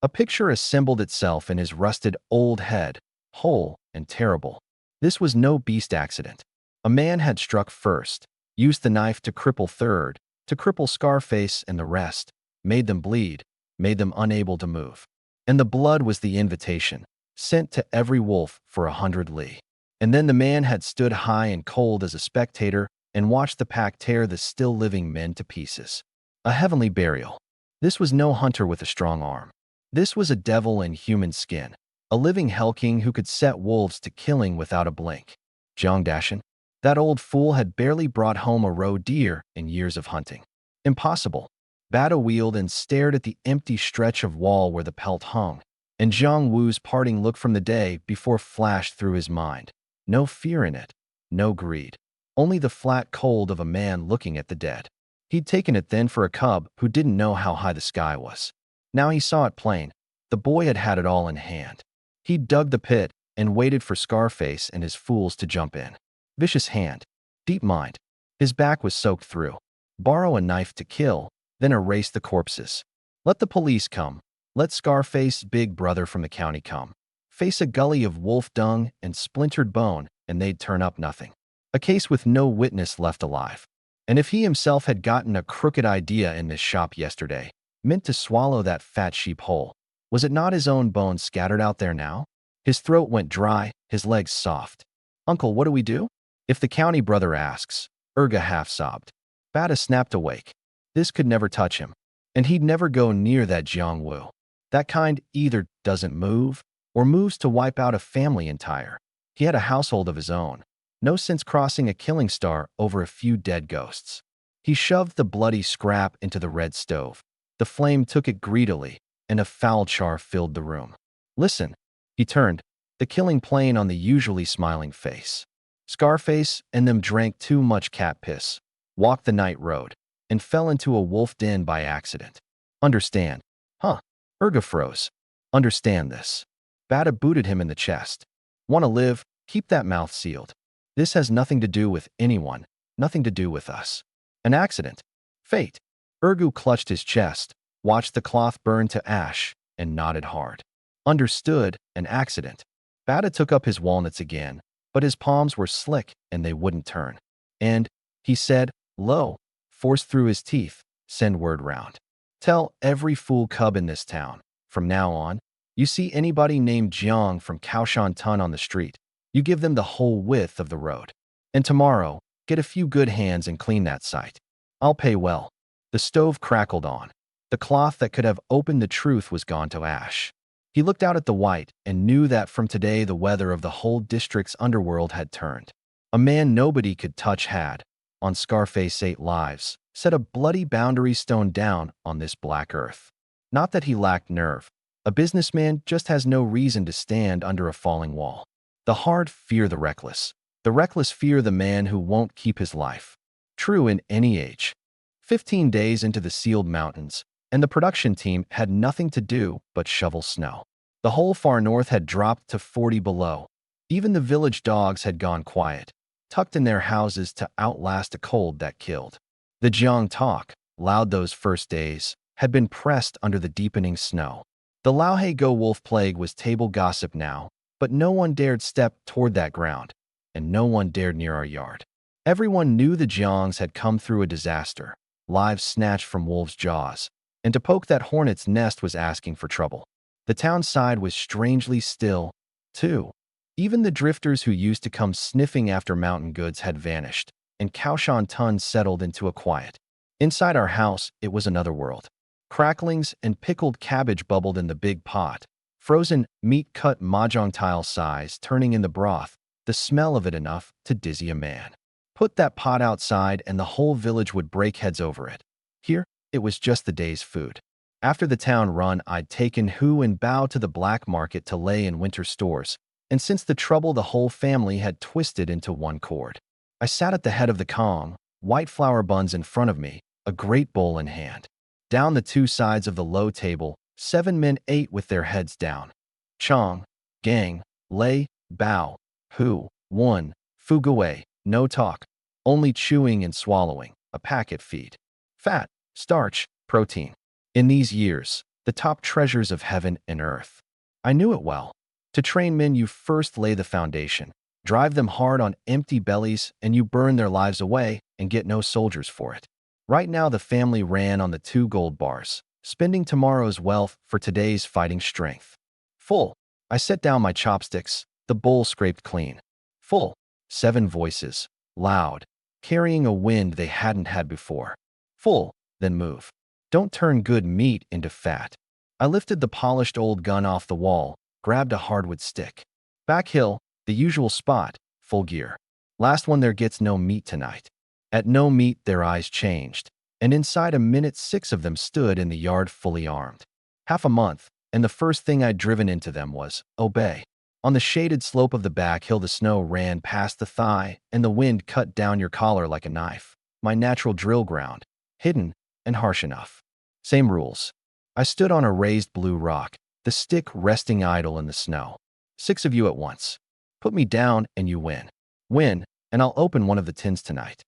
A picture assembled itself in his rusted old head, whole and terrible. This was no beast accident. A man had struck first, used the knife to cripple third, to cripple Scarface and the rest, made them bleed, made them unable to move. And the blood was the invitation, sent to every wolf for 100 li. And then the man had stood high and cold as a spectator and watched the pack tear the still living men to pieces. A heavenly burial. This was no hunter with a strong arm. This was a devil in human skin, a living hell king who could set wolves to killing without a blink. Jiang Dashin. That old fool had barely brought home a roe deer in years of hunting. Impossible. Bada wheeled and stared at the empty stretch of wall where the pelt hung, and Zhang Wu's parting look from the day before flashed through his mind. No fear in it, no greed, only the flat cold of a man looking at the dead. He'd taken it then for a cub who didn't know how high the sky was. Now he saw it plain. The boy had had it all in hand. He'd dug the pit and waited for Scarface and his fools to jump in. Vicious hand. Deep mind. His back was soaked through. Borrow a knife to kill, then erase the corpses. Let the police come. Let Scarface, big brother from the county, come. Face a gully of wolf dung and splintered bone, and they'd turn up nothing. A case with no witness left alive. And if he himself had gotten a crooked idea in this shop yesterday, meant to swallow that fat sheep whole, was it not his own bones scattered out there now? His throat went dry, his legs soft. Uncle, what do we do? If the county brother asks, Urga half-sobbed. Bada snapped awake. This could never touch him. And he'd never go near that Jiangwu. That kind either doesn't move, or moves to wipe out a family entire. He had a household of his own. No sense crossing a killing star over a few dead ghosts. He shoved the bloody scrap into the red stove. The flame took it greedily, and a foul char filled the room. Listen. He turned, the killing plain on the usually smiling face. Scarface and them drank too much cat piss, walked the night road, and fell into a wolf den by accident. Understand? Huh? Urga froze. Understand this. Bada booted him in the chest. Want to live? Keep that mouth sealed. This has nothing to do with anyone, nothing to do with us. An accident. Fate. Urgu clutched his chest, watched the cloth burn to ash, and nodded hard. Understood, an accident. Bada took up his walnuts again, but his palms were slick and they wouldn't turn. And, he said, low, forced through his teeth, send word round. Tell every fool cub in this town, from now on, you see anybody named Jiang from Kaoshan Tun on the street, you give them the whole width of the road. And tomorrow, get a few good hands and clean that site. I'll pay well. The stove crackled on. The cloth that could have opened the truth was gone to ash. He looked out at the white and knew that from today the weather of the whole district's underworld had turned. A man nobody could touch had, on Scarface 8 lives, set a bloody boundary stone down on this black earth. Not that he lacked nerve. A businessman just has no reason to stand under a falling wall. The hard fear the reckless. The reckless fear the man who won't keep his life. True in any age. 15 days into the sealed mountains, and the production team had nothing to do but shovel snow. The whole far north had dropped to 40 below. Even the village dogs had gone quiet, tucked in their houses to outlast a cold that killed. The Jiang talk, loud those first days, had been pressed under the deepening snow. The Laohe Go Wolf plague was table gossip now, but no one dared step toward that ground, and no one dared near our yard. Everyone knew the Jiangs had come through a disaster, lives snatched from wolves' jaws, and to poke that hornet's nest was asking for trouble. The town side was strangely still, too. Even the drifters who used to come sniffing after mountain goods had vanished, and Kaoshan Tun settled into a quiet. Inside our house, it was another world. Cracklings and pickled cabbage bubbled in the big pot. Frozen meat cut mahjong tile size turning in the broth, the smell of it enough to dizzy a man. Put that pot outside and the whole village would break heads over it. Here, it was just the day's food. After the town run, I'd taken Hu and Bao to the black market to lay in winter stores, and since the trouble the whole family had twisted into one cord. I sat at the head of the Kong, white flour buns in front of me, a great bowl in hand. Down the two sides of the low table, 7 men ate with their heads down. Chong, Gang, Lei, Bao, Hu, Wan, Fugawei, no talk, only chewing and swallowing, a packet feed. Fat, starch, protein. In these years, the top treasures of heaven and earth. I knew it well. To train men, you first lay the foundation, drive them hard on empty bellies, and you burn their lives away and get no soldiers for it. Right now, the family ran on the 2 gold bars, spending tomorrow's wealth for today's fighting strength. Full. I set down my chopsticks, the bowl scraped clean. Full. 7 voices, loud, carrying a wind they hadn't had before. Full. Then move. Don't turn good meat into fat. I lifted the polished old gun off the wall, grabbed a hardwood stick. Back hill, the usual spot, full gear. Last one there gets no meat tonight. At no meat their eyes changed, and inside a minute 6 of them stood in the yard fully armed. Half a month, and the first thing I'd driven into them was, obey. On the shaded slope of the back hill the snow ran past the thigh, and the wind cut down your collar like a knife. My natural drill ground, hidden and harsh enough. Same rules. I stood on a raised blue rock, the stick resting idle in the snow. 6 of you at once. Put me down and you win. Win, and I'll open one of the tins tonight.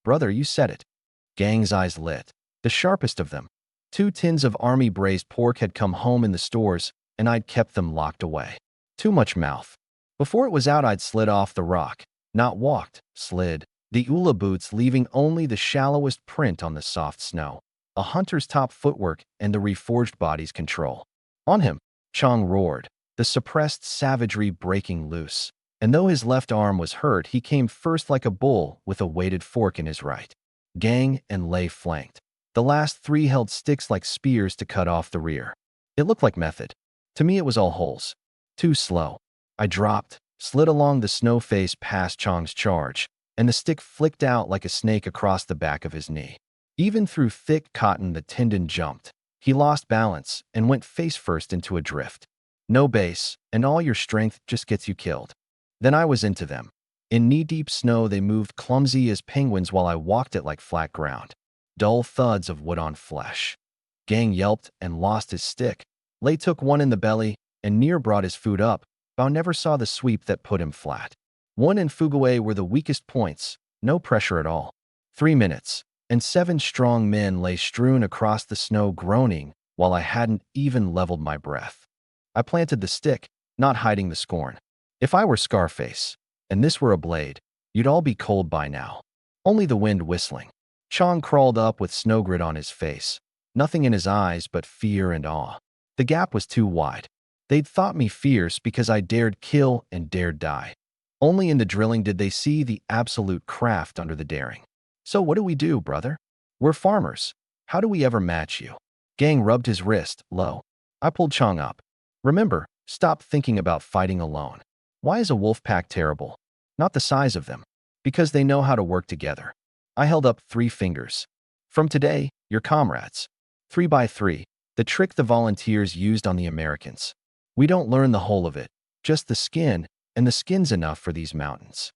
Brother, you said it. Gang's eyes lit. The sharpest of them. 2 tins of army braised pork had come home in the stores, and I'd kept them locked away. Too much mouth. Before it was out, I'd slid off the rock. Not walked, slid. The ula boots leaving only the shallowest print on the soft snow. A hunter's top footwork and the reforged body's control. On him, Chong roared, the suppressed savagery breaking loose. And though his left arm was hurt, he came first like a bull with a weighted fork in his right. Gang and Lei flanked. The last 3 held sticks like spears to cut off the rear. It looked like method. To me, it was all holes. Too slow. I dropped, slid along the snow face past Chong's charge, and the stick flicked out like a snake across the back of his knee. Even through thick cotton, the tendon jumped. He lost balance and went face first into a drift. No base, and all your strength just gets you killed. Then I was into them. In knee-deep snow, they moved clumsy as penguins while I walked it like flat ground. Dull thuds of wood on flesh. Gang yelped and lost his stick. Lei took one in the belly, and Near brought his food up. Bao never saw the sweep that put him flat. One and Fuguei were the weakest points, no pressure at all. 3 minutes, and 7 strong men lay strewn across the snow groaning while I hadn't even leveled my breath. I planted the stick, not hiding the scorn. If I were Scarface, and this were a blade, you'd all be cold by now. Only the wind whistling. Chong crawled up with snow grit on his face. Nothing in his eyes but fear and awe. The gap was too wide. They'd thought me fierce because I dared kill and dared die. Only in the drilling did they see the absolute craft under the daring. So what do we do, brother? We're farmers. How do we ever match you? Gang rubbed his wrist, low. I pulled Chong up. Remember, stop thinking about fighting alone. Why is a wolf pack terrible? Not the size of them. Because they know how to work together. I held up 3 fingers. From today, you're comrades. 3 by 3, the trick the volunteers used on the Americans. We don't learn the whole of it, just the skin, and the skin's enough for these mountains.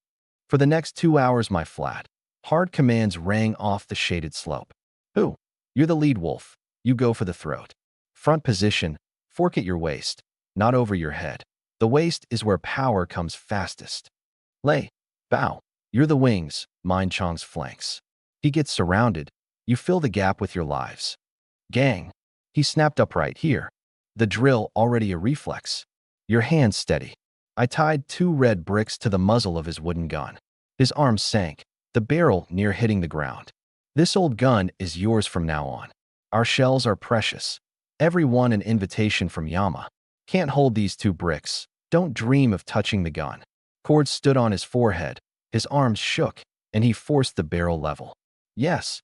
For the next 2 hours, my flat, hard commands rang off the shaded slope. Who? You're the lead wolf. You go for the throat. Front position, fork at your waist, not over your head. The waist is where power comes fastest. Lei, Bao, you're the wings, mind Chong's flanks. He gets surrounded. You fill the gap with your lives. Gang. He snapped upright here. The drill already a reflex. Your hands steady. I tied 2 red bricks to the muzzle of his wooden gun. His arms sank, the barrel near hitting the ground. This old gun is yours from now on. Our shells are precious. Every one an invitation from Yama. Can't hold these 2 bricks. Don't dream of touching the gun. Cords stood on his forehead. His arms shook, and he forced the barrel level. Yes.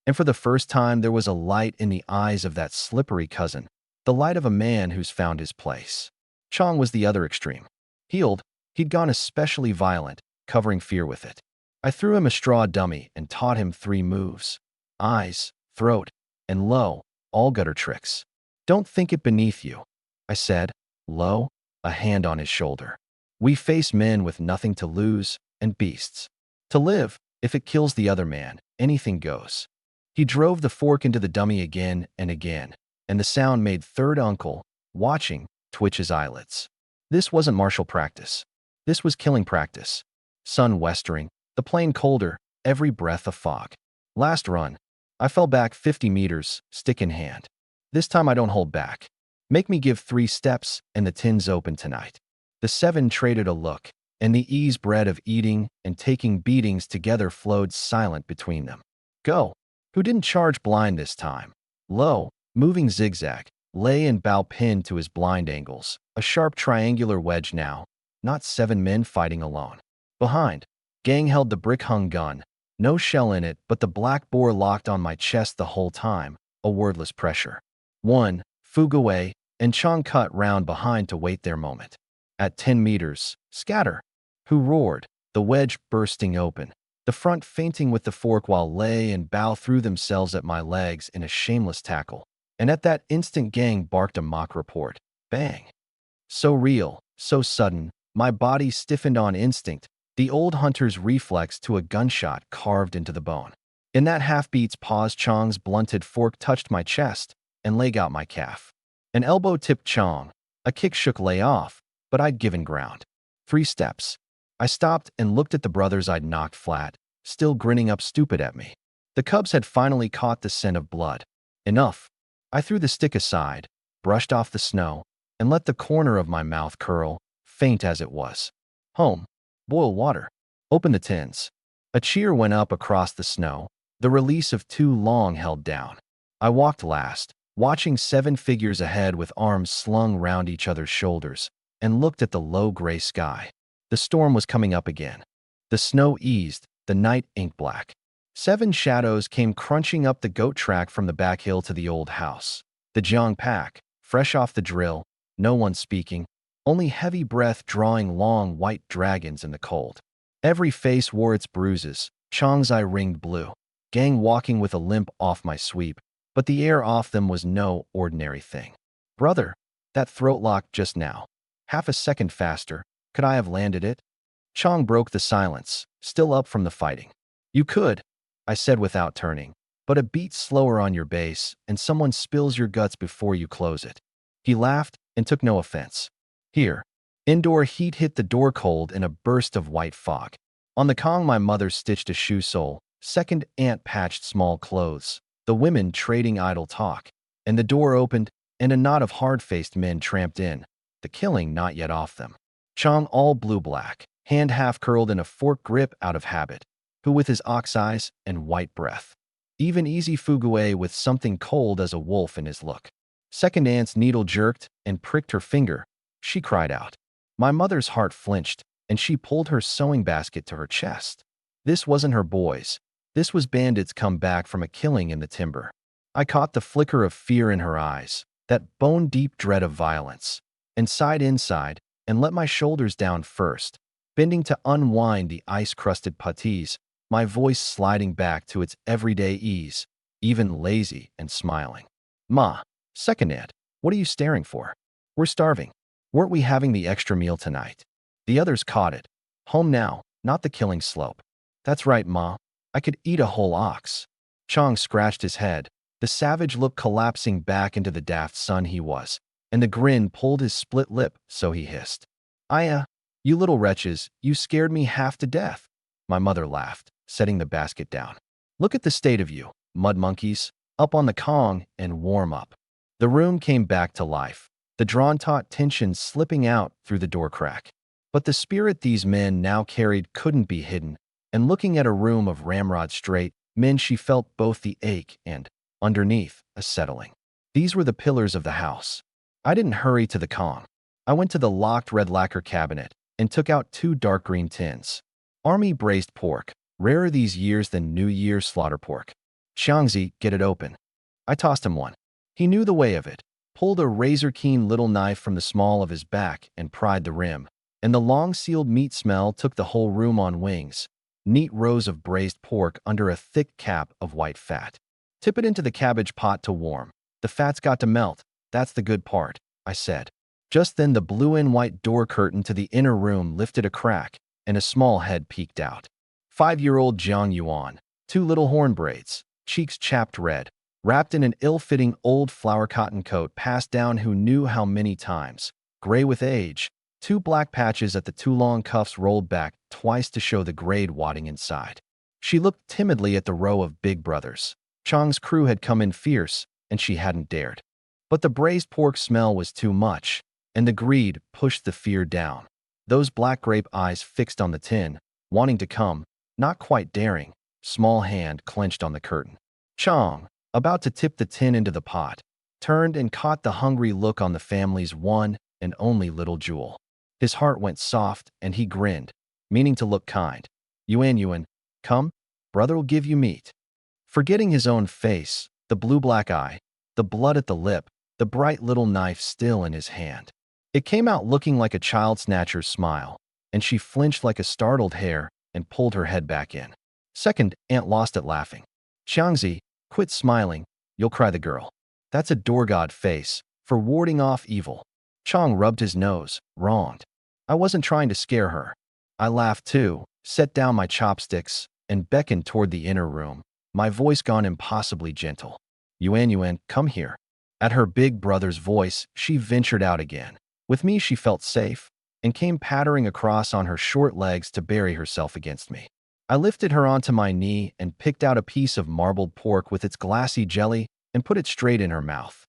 And for the first time, there was a light in the eyes of that slippery cousin. The light of a man who's found his place. Chong was the other extreme. Healed, he'd gone especially violent, covering fear with it. I threw him a straw dummy and taught him 3 moves. Eyes, throat, and low, all gutter tricks. Don't think it beneath you, I said, low, a hand on his shoulder. We face men with nothing to lose, and beasts. To live, if it kills the other man, anything goes. He drove the fork into the dummy again and again, and the sound made third uncle, watching, twitch his eyelids. This wasn't martial practice. This was killing practice. Sun westering, the plain colder, every breath a fog. Last run, I fell back 50 meters, stick in hand. This time I don't hold back. Make me give 3 steps, and the tin's open tonight. The 7 traded a look, and the ease bred of eating and taking beatings together flowed silent between them. Go. Who didn't charge blind this time? Low, moving zigzag, Lei and Bao pinned to his blind angles, a sharp triangular wedge now, not 7 men fighting alone. Behind, Gang held the brick-hung gun, no shell in it, but the black Boar locked on my chest the whole time, a wordless pressure. 1, Fuguei, and Chong cut round behind to wait their moment. At 10 meters, scatter. Who roared, the wedge bursting open, the front fainting with the fork while Lei and Bao threw themselves at my legs in a shameless tackle. And at that instant Gang barked a mock report. Bang. So real, so sudden, my body stiffened on instinct, the old hunter's reflex to a gunshot carved into the bone. In that half-beat's pause, Chong's blunted fork touched my chest, and Lei got my calf. An elbow tipped Chong. A kick shook Lei off, but I'd given ground. 3 steps. I stopped and looked at the brothers I'd knocked flat, still grinning up stupid at me. The cubs had finally caught the scent of blood. Enough. I threw the stick aside, brushed off the snow, and let the corner of my mouth curl, faint as it was. Home. Boil water. Open the tins. A cheer went up across the snow, the release of too long held down. I walked last, watching 7 figures ahead with arms slung round each other's shoulders, and looked at the low gray sky. The storm was coming up again. The snow eased, the night ink black. 7 shadows came crunching up the goat track from the back hill to the old house. The Jiang pack, fresh off the drill, no one speaking, only heavy breath drawing long white dragons in the cold. Every face wore its bruises, Chang's eye ringed blue. Gang walking with a limp off my sweep, but the air off them was no ordinary thing. Brother, that throat lock just now. Half a second faster, could I have landed it? Chang broke the silence, still up from the fighting. You could, I said without turning, but a beat slower on your base, and someone spills your guts before you close it. He laughed and took no offense. Here. Indoor heat hit the door cold in a burst of white fog. On the Kong my mother stitched a shoe sole, second aunt patched small clothes, the women trading idle talk, and the door opened, and a knot of hard-faced men tramped in, the killing not yet off them. Chang all blue-black, hand half-curled in a fork grip out of habit, who with his ox eyes and white breath. Even easy Fugue with something cold as a wolf in his look. Second aunt's needle jerked and pricked her finger. She cried out. My mother's heart flinched, and she pulled her sewing basket to her chest. This wasn't her boys. This was bandits come back from a killing in the timber. I caught the flicker of fear in her eyes, that bone-deep dread of violence, and sighed inside, and let my shoulders down first, bending to unwind the ice-crusted puttees, my voice sliding back to its everyday ease, even lazy and smiling. Ma, second aunt, what are you staring for? We're starving. Weren't we having the extra meal tonight? The others caught it. Home now, not the killing slope. That's right, Ma. I could eat a whole ox. Chang scratched his head, the savage look collapsing back into the daft son he was, and the grin pulled his split lip, so he hissed. You little wretches, you scared me half to death. My mother laughed, setting the basket down. Look at the state of you, mud monkeys, up on the Kong and warm up. The room came back to life, the drawn-taut tension slipping out through the door crack. But the spirit these men now carried couldn't be hidden, and looking at a room of ramrod straight men she felt both the ache and, underneath, a settling. These were the pillars of the house. I didn't hurry to the Kong. I went to the locked red lacquer cabinet and took out 2 dark green tins. Army braised pork, rarer these years than New Year's slaughter pork. Xiangzi, get it open. I tossed him one. He knew the way of it, pulled a razor-keen little knife from the small of his back and pried the rim, and the long-sealed meat smell took the whole room on wings. Neat rows of braised pork under a thick cap of white fat. Tip it into the cabbage pot to warm. The fat's got to melt. That's the good part, I said. Just then the blue and white door curtain to the inner room lifted a crack, and a small head peeked out. 5-year-old Jiang Yuan, 2 little horn braids, cheeks chapped red, wrapped in an ill-fitting old flower cotton coat passed down who knew how many times, gray with age, 2 black patches at the 2 long cuffs rolled back twice to show the grade wadding inside. She looked timidly at the row of big brothers. Chang's crew had come in fierce, and she hadn't dared. But the braised pork smell was too much, and the greed pushed the fear down. Those black grape eyes fixed on the tin, wanting to come, not quite daring, small hand clenched on the curtain. Chang, about to tip the tin into the pot, turned and caught the hungry look on the family's one and only little jewel. His heart went soft, and he grinned, meaning to look kind. Yuan, come, brother'll give you meat. Forgetting his own face, the blue-black eye, the blood at the lip, the bright little knife still in his hand. It came out looking like a child snatcher's smile, and she flinched like a startled hare and pulled her head back in. Second aunt lost it laughing. Xiangzi, quit smiling, you'll cry the girl. That's a door-god face, for warding off evil. Chang rubbed his nose, wronged. I wasn't trying to scare her. I laughed too, set down my chopsticks, and beckoned toward the inner room, my voice gone impossibly gentle. Yuan, come here. At her big brother's voice, she ventured out again. With me she felt safe, and came pattering across on her short legs to bury herself against me. I lifted her onto my knee and picked out a piece of marbled pork with its glassy jelly and put it straight in her mouth.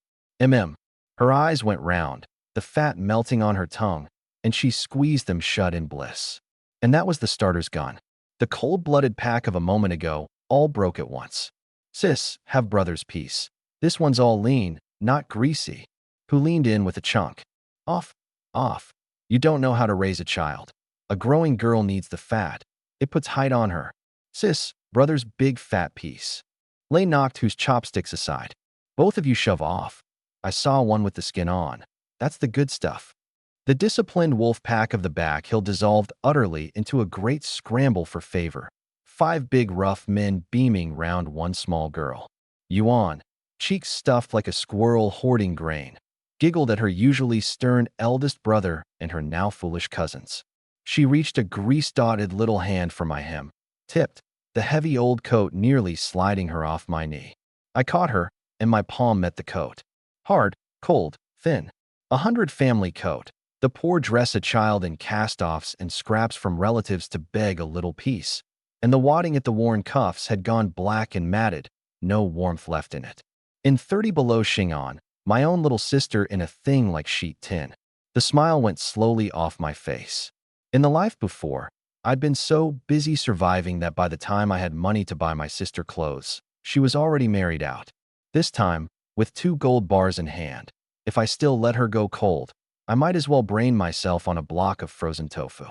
Her eyes went round, the fat melting on her tongue, and she squeezed them shut in bliss. And that was the starters gone. The cold-blooded pack of a moment ago all broke at once. Sis, have brother's piece. This one's all lean, not greasy. Who leaned in with a chunk. Off, off. You don't know how to raise a child. A growing girl needs the fat. It puts height on her. Sis, brother's big fat piece. Lay knocked whose chopsticks aside. Both of you shove off. I saw one with the skin on. That's the good stuff. The disciplined wolf pack of the back hill dissolved utterly into a great scramble for favor. 5 big rough men beaming round one small girl. Yuan, cheeks stuffed like a squirrel hoarding grain, giggled at her usually stern eldest brother and her now foolish cousins. She reached a grease-dotted little hand for my hem, tipped, the heavy old coat nearly sliding her off my knee. I caught her, and my palm met the coat. Hard, cold, thin. 100 family coat. The poor dress a child in cast-offs and scraps from relatives to beg a little piece. And the wadding at the worn cuffs had gone black and matted, no warmth left in it. In 30 below Xingan, my own little sister in a thing like sheet tin. The smile went slowly off my face. In the life before, I'd been so busy surviving that by the time I had money to buy my sister clothes, she was already married out. This time, with 2 gold bars in hand, if I still let her go cold, I might as well brain myself on a block of frozen tofu.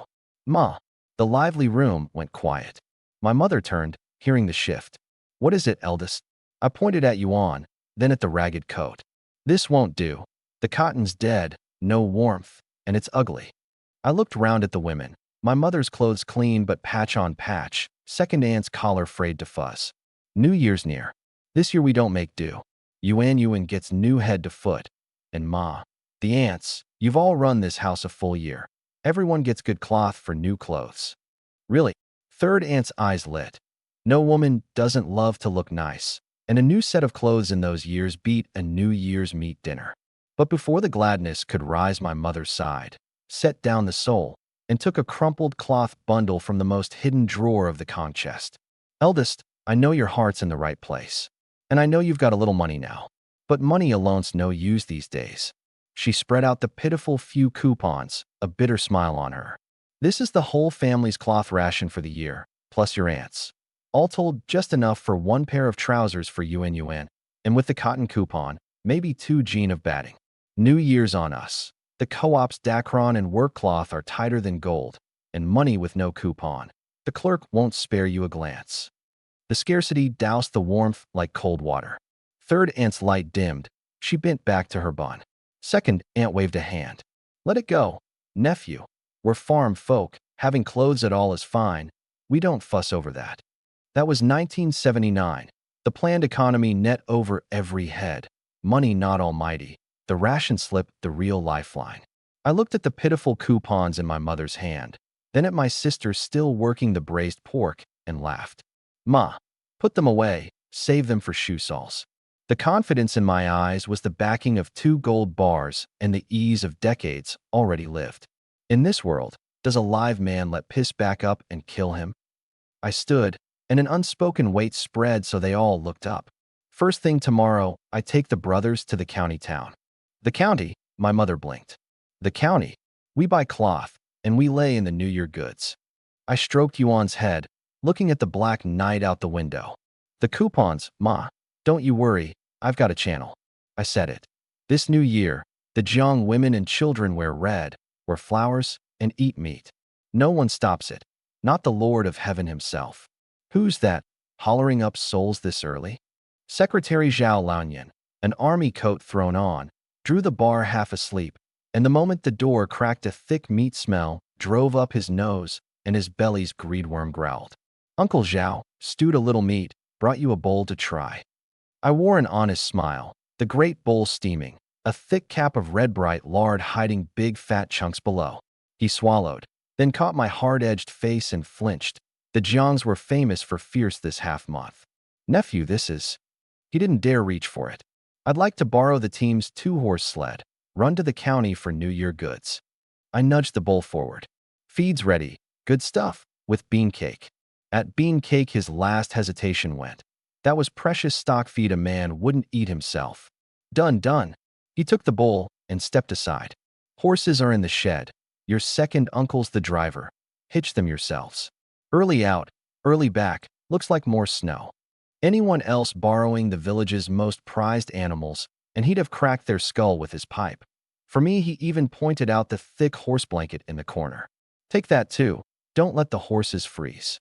Ma. The lively room went quiet. My mother turned, hearing the shift. What is it, eldest? I pointed at Yuan, then at the ragged coat. This won't do. The cotton's dead, no warmth, and it's ugly. I looked round at the women. My mother's clothes clean but patch on patch, second aunt's collar frayed to fuzz. New Year's near. This year we don't make do. Yuan gets new head to foot. And Ma. The aunts, you've all run this house a full year. Everyone gets good cloth for new clothes. Really? Third aunt's eyes lit. No woman doesn't love to look nice, and a new set of clothes in those years beat a New Year's meat dinner. But before the gladness could rise, my mother sighed, set down the sole, and took a crumpled cloth bundle from the most hidden drawer of the conch chest. Eldest, I know your heart's in the right place, and I know you've got a little money now, but money alone's no use these days. She spread out the pitiful few coupons, a bitter smile on her. This is the whole family's cloth ration for the year, plus your aunt's. All told, just enough for 1 pair of trousers for Yuan, and with the cotton coupon, maybe 2 jean of batting. New Year's on us. The co-op's dacron and work cloth are tighter than gold, and money with no coupon. The clerk won't spare you a glance. The scarcity doused the warmth like cold water. Third aunt's light dimmed. She bent back to her bun. Second aunt waved a hand. Let it go, nephew. We're farm folk, having clothes at all is fine. We don't fuss over that. That was 1979. The planned economy net over every head. Money not almighty. The ration slip, the real lifeline. I looked at the pitiful coupons in my mother's hand, then at my sister still working the braised pork, and laughed. Ma, put them away, save them for shoe soles. The confidence in my eyes was the backing of 2 gold bars and the ease of decades already lived. In this world, does a live man let piss back up and kill him? I stood, and an unspoken weight spread so they all looked up. First thing tomorrow, I take the brothers to the county town. The county, my mother blinked. The county, we buy cloth, and we lay in the New Year goods. I stroked Yuan's head, looking at the black night out the window. The coupons, Ma, don't you worry, I've got a channel. I said it. This new year, the Jiang women and children wear red, wear flowers, and eat meat. No one stops it, not the Lord of Heaven himself. Who's that, hollering up souls this early? Secretary Zhao Laoyan, an army coat thrown on, drew the bar half asleep, and the moment the door cracked a thick meat smell drove up his nose, and his belly's greedworm growled. Uncle Zhao, stewed a little meat, brought you a bowl to try. I wore an honest smile, the great bowl steaming, a thick cap of red bright lard hiding big fat chunks below. He swallowed, then caught my hard-edged face and flinched. The Jiangs were famous for fierce this half-month. Nephew, this is... He didn't dare reach for it. I'd like to borrow the team's 2-horse sled, run to the county for New Year goods. I nudged the bowl forward. Feed's ready. Good stuff. With bean cake. At bean cake, his last hesitation went. That was precious stock feed a man wouldn't eat himself. Done, done. He took the bowl and stepped aside. Horses are in the shed. Your second uncle's the driver. Hitch them yourselves. Early out, early back, looks like more snow. Anyone else borrowing the village's most prized animals, and he'd have cracked their skull with his pipe. For me, he even pointed out the thick horse blanket in the corner. Take that too. Don't let the horses freeze.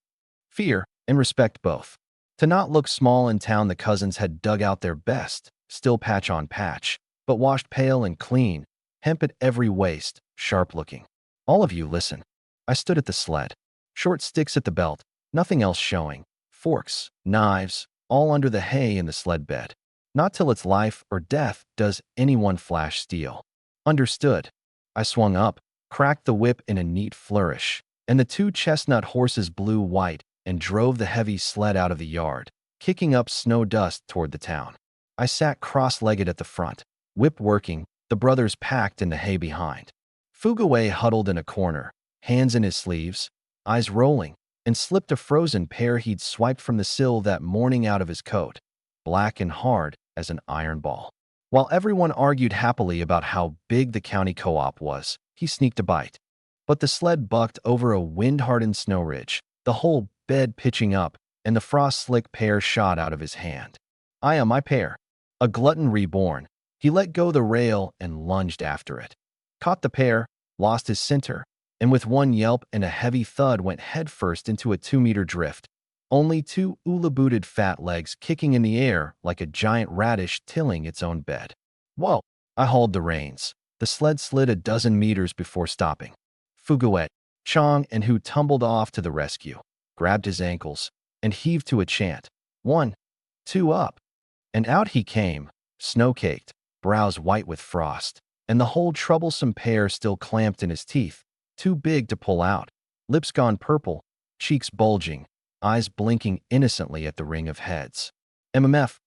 Fear and respect both. To not look small in town, the cousins had dug out their best, still patch on patch, but washed pale and clean, hemp at every waist, sharp-looking. All of you, listen. I stood at the sled. Short sticks at the belt, nothing else showing. Forks, knives, all under the hay in the sled bed. Not till it's life or death does anyone flash steel. Understood. I swung up, cracked the whip in a neat flourish, and the two chestnut horses blew white and drove the heavy sled out of the yard, kicking up snow dust toward the town. I sat cross-legged at the front, whip working, the brothers packed in the hay behind. Fugaway huddled in a corner, hands in his sleeves, eyes rolling, and slipped a frozen pear he'd swiped from the sill that morning out of his coat, black and hard as an iron ball. While everyone argued happily about how big the county co-op was, he sneaked a bite. But the sled bucked over a wind-hardened snow ridge, the whole bed pitching up, and the frost-slick pear shot out of his hand. My pear. A glutton reborn, he let go the rail and lunged after it. Caught the pear, lost his center, and with one yelp and a heavy thud went headfirst into a 2-meter drift, only two ula-booted fat legs kicking in the air like a giant radish tilling its own bed. Whoa! I hauled the reins. The sled slid a dozen meters before stopping. Fugaway, Chong, and Hu tumbled off to the rescue, grabbed his ankles, and heaved to a chant. 1, 2, up. And out he came, snow-caked, brows white with frost, and the whole troublesome pear still clamped in his teeth, too big to pull out, lips gone purple, cheeks bulging, eyes blinking innocently at the ring of heads.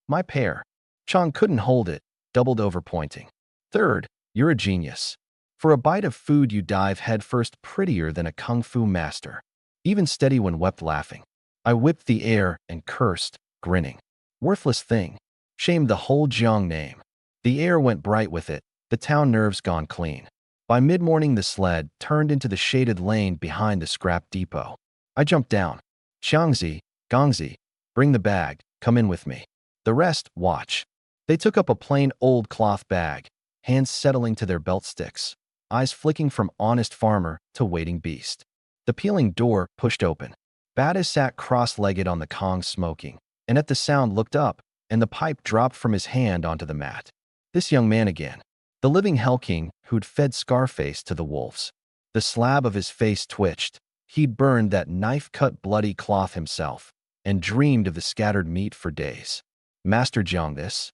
My pear. Chong couldn't hold it, doubled over pointing. Third, you're a genius. For a bite of food you dive headfirst, prettier than a kung fu master. Even steady when wept laughing. I whipped the air and cursed, grinning. Worthless thing. Shamed the whole Jiang name. The air went bright with it, the town nerves gone clean. By mid-morning the sled turned into the shaded lane behind the scrap depot. I jumped down. Xiangzi, Gongzi, bring the bag, come in with me. The rest, watch. They took up a plain old cloth bag, hands settling to their belt sticks, eyes flicking from honest farmer to waiting beast. The peeling door pushed open. Bada sat cross-legged on the Kong smoking, and at the sound looked up, and the pipe dropped from his hand onto the mat. This young man again. The living Hell King who'd fed Scarface to the wolves. The slab of his face twitched. He'd burned that knife-cut bloody cloth himself, and dreamed of the scattered meat for days. Master Jiang this?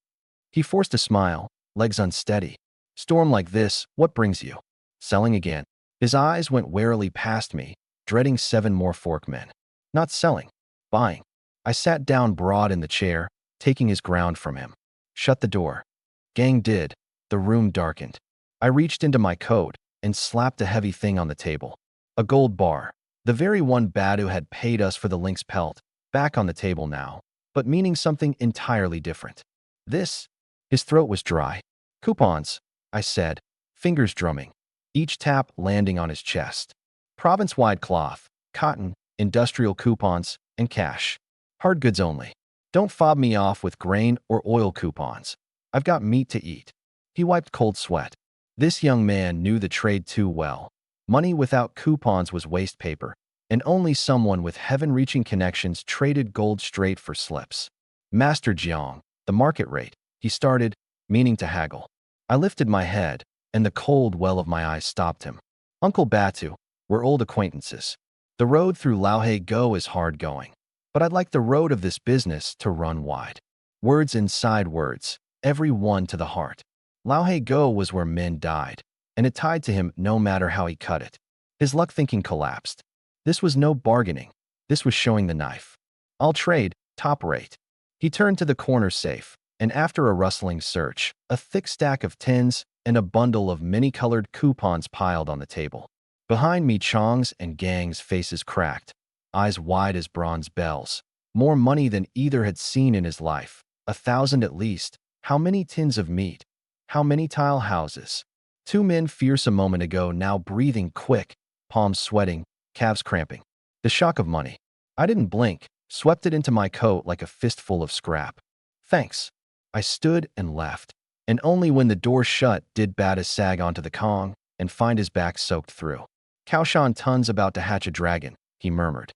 He forced a smile, legs unsteady. Storm like this, what brings you? Selling again. His eyes went warily past me, dreading 7 more forkmen. Not selling. Buying. I sat down broad in the chair, taking his ground from him. Shut the door. Gang did. The room darkened. I reached into my coat and slapped a heavy thing on the table. A gold bar. The very one Badu had paid us for the lynx pelt, back on the table now, but meaning something entirely different. This? His throat was dry. Coupons, I said, fingers drumming, each tap landing on his chest. Province-wide cloth, cotton, industrial coupons, and cash. Hard goods only. Don't fob me off with grain or oil coupons. I've got meat to eat. He wiped cold sweat. This young man knew the trade too well. Money without coupons was waste paper, and only someone with heaven-reaching connections traded gold straight for slips. Master Jiang, the market rate, he started, meaning to haggle. I lifted my head, and the cold well of my eyes stopped him. Uncle Batu, we're old acquaintances. The road through Laohe Go is hard going, but I'd like the road of this business to run wide. Words inside words, every one to the heart. Laohe Go was where men died, and it tied to him no matter how he cut it. His luck thinking collapsed. This was no bargaining. This was showing the knife. I'll trade, top rate. He turned to the corner safe, and after a rustling search, a thick stack of tins, and a bundle of many-colored coupons piled on the table. Behind me, Chong's and Gang's faces cracked, eyes wide as bronze bells. More money than either had seen in his life. 1,000 at least. How many tins of meat? How many tile houses? Two men fierce a moment ago, now breathing quick, palms sweating, calves cramping. The shock of money. I didn't blink, swept it into my coat like a fistful of scrap. Thanks. I stood and left, and only when the door shut did Bada sag onto the Kong and find his back soaked through. Kaoshan Tun's about to hatch a dragon, he murmured.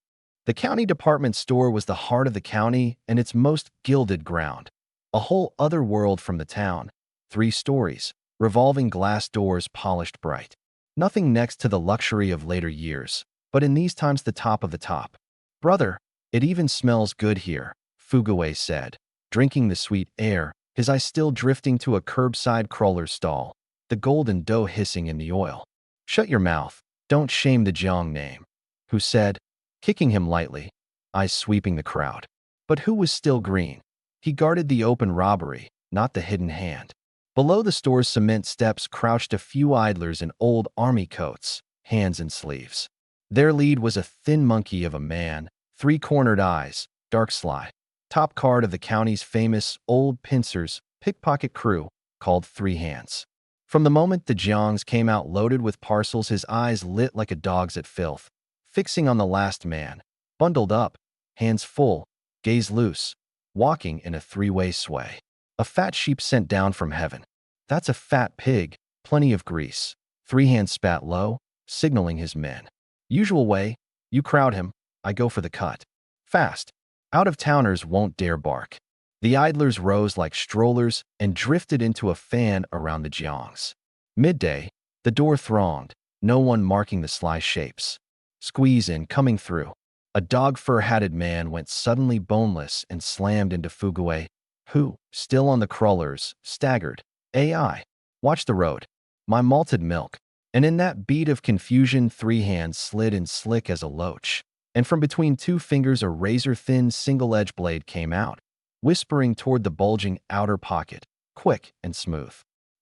The county department store was the heart of the county and its most gilded ground. A whole other world from the town. 3 stories, revolving glass doors polished bright. Nothing next to the luxury of later years, but in these times the top of the top. Brother, it even smells good here, Fuguwe said, drinking the sweet air, his eyes still drifting to a curbside crawler's stall, the golden dough hissing in the oil. Shut your mouth, don't shame the Jiang name, who said, kicking him lightly, eyes sweeping the crowd. But who was still green? He guarded the open robbery, not the hidden hand. Below the store's cement steps crouched a few idlers in old army coats, hands in sleeves. Their lead was a thin monkey of a man, 3-cornered eyes, dark sly. Top card of the county's famous old pincers pickpocket crew called 3 Hands. From the moment the Jiangs came out loaded with parcels, his eyes lit like a dog's at filth, fixing on the last man, bundled up, hands full, gaze loose, walking in a 3-way sway. A fat sheep sent down from heaven. That's a fat pig, plenty of grease. 3 Hands spat low, signaling his men. Usual way, you crowd him, I go for the cut. Fast. Out-of-towners won't dare bark. The idlers rose like strollers and drifted into a fan around the Jiangs. Midday, the door thronged, no one marking the sly shapes. Squeeze in, coming through. A dog fur-hatted man went suddenly boneless and slammed into Fuguwe, who, still on the crawlers, staggered. AI. Watch the road. My malted milk. And in that beat of confusion, 3 Hands slid in slick as a loach, and from between 2 fingers a razor-thin single-edged blade came out, whispering toward the bulging outer pocket, quick and smooth.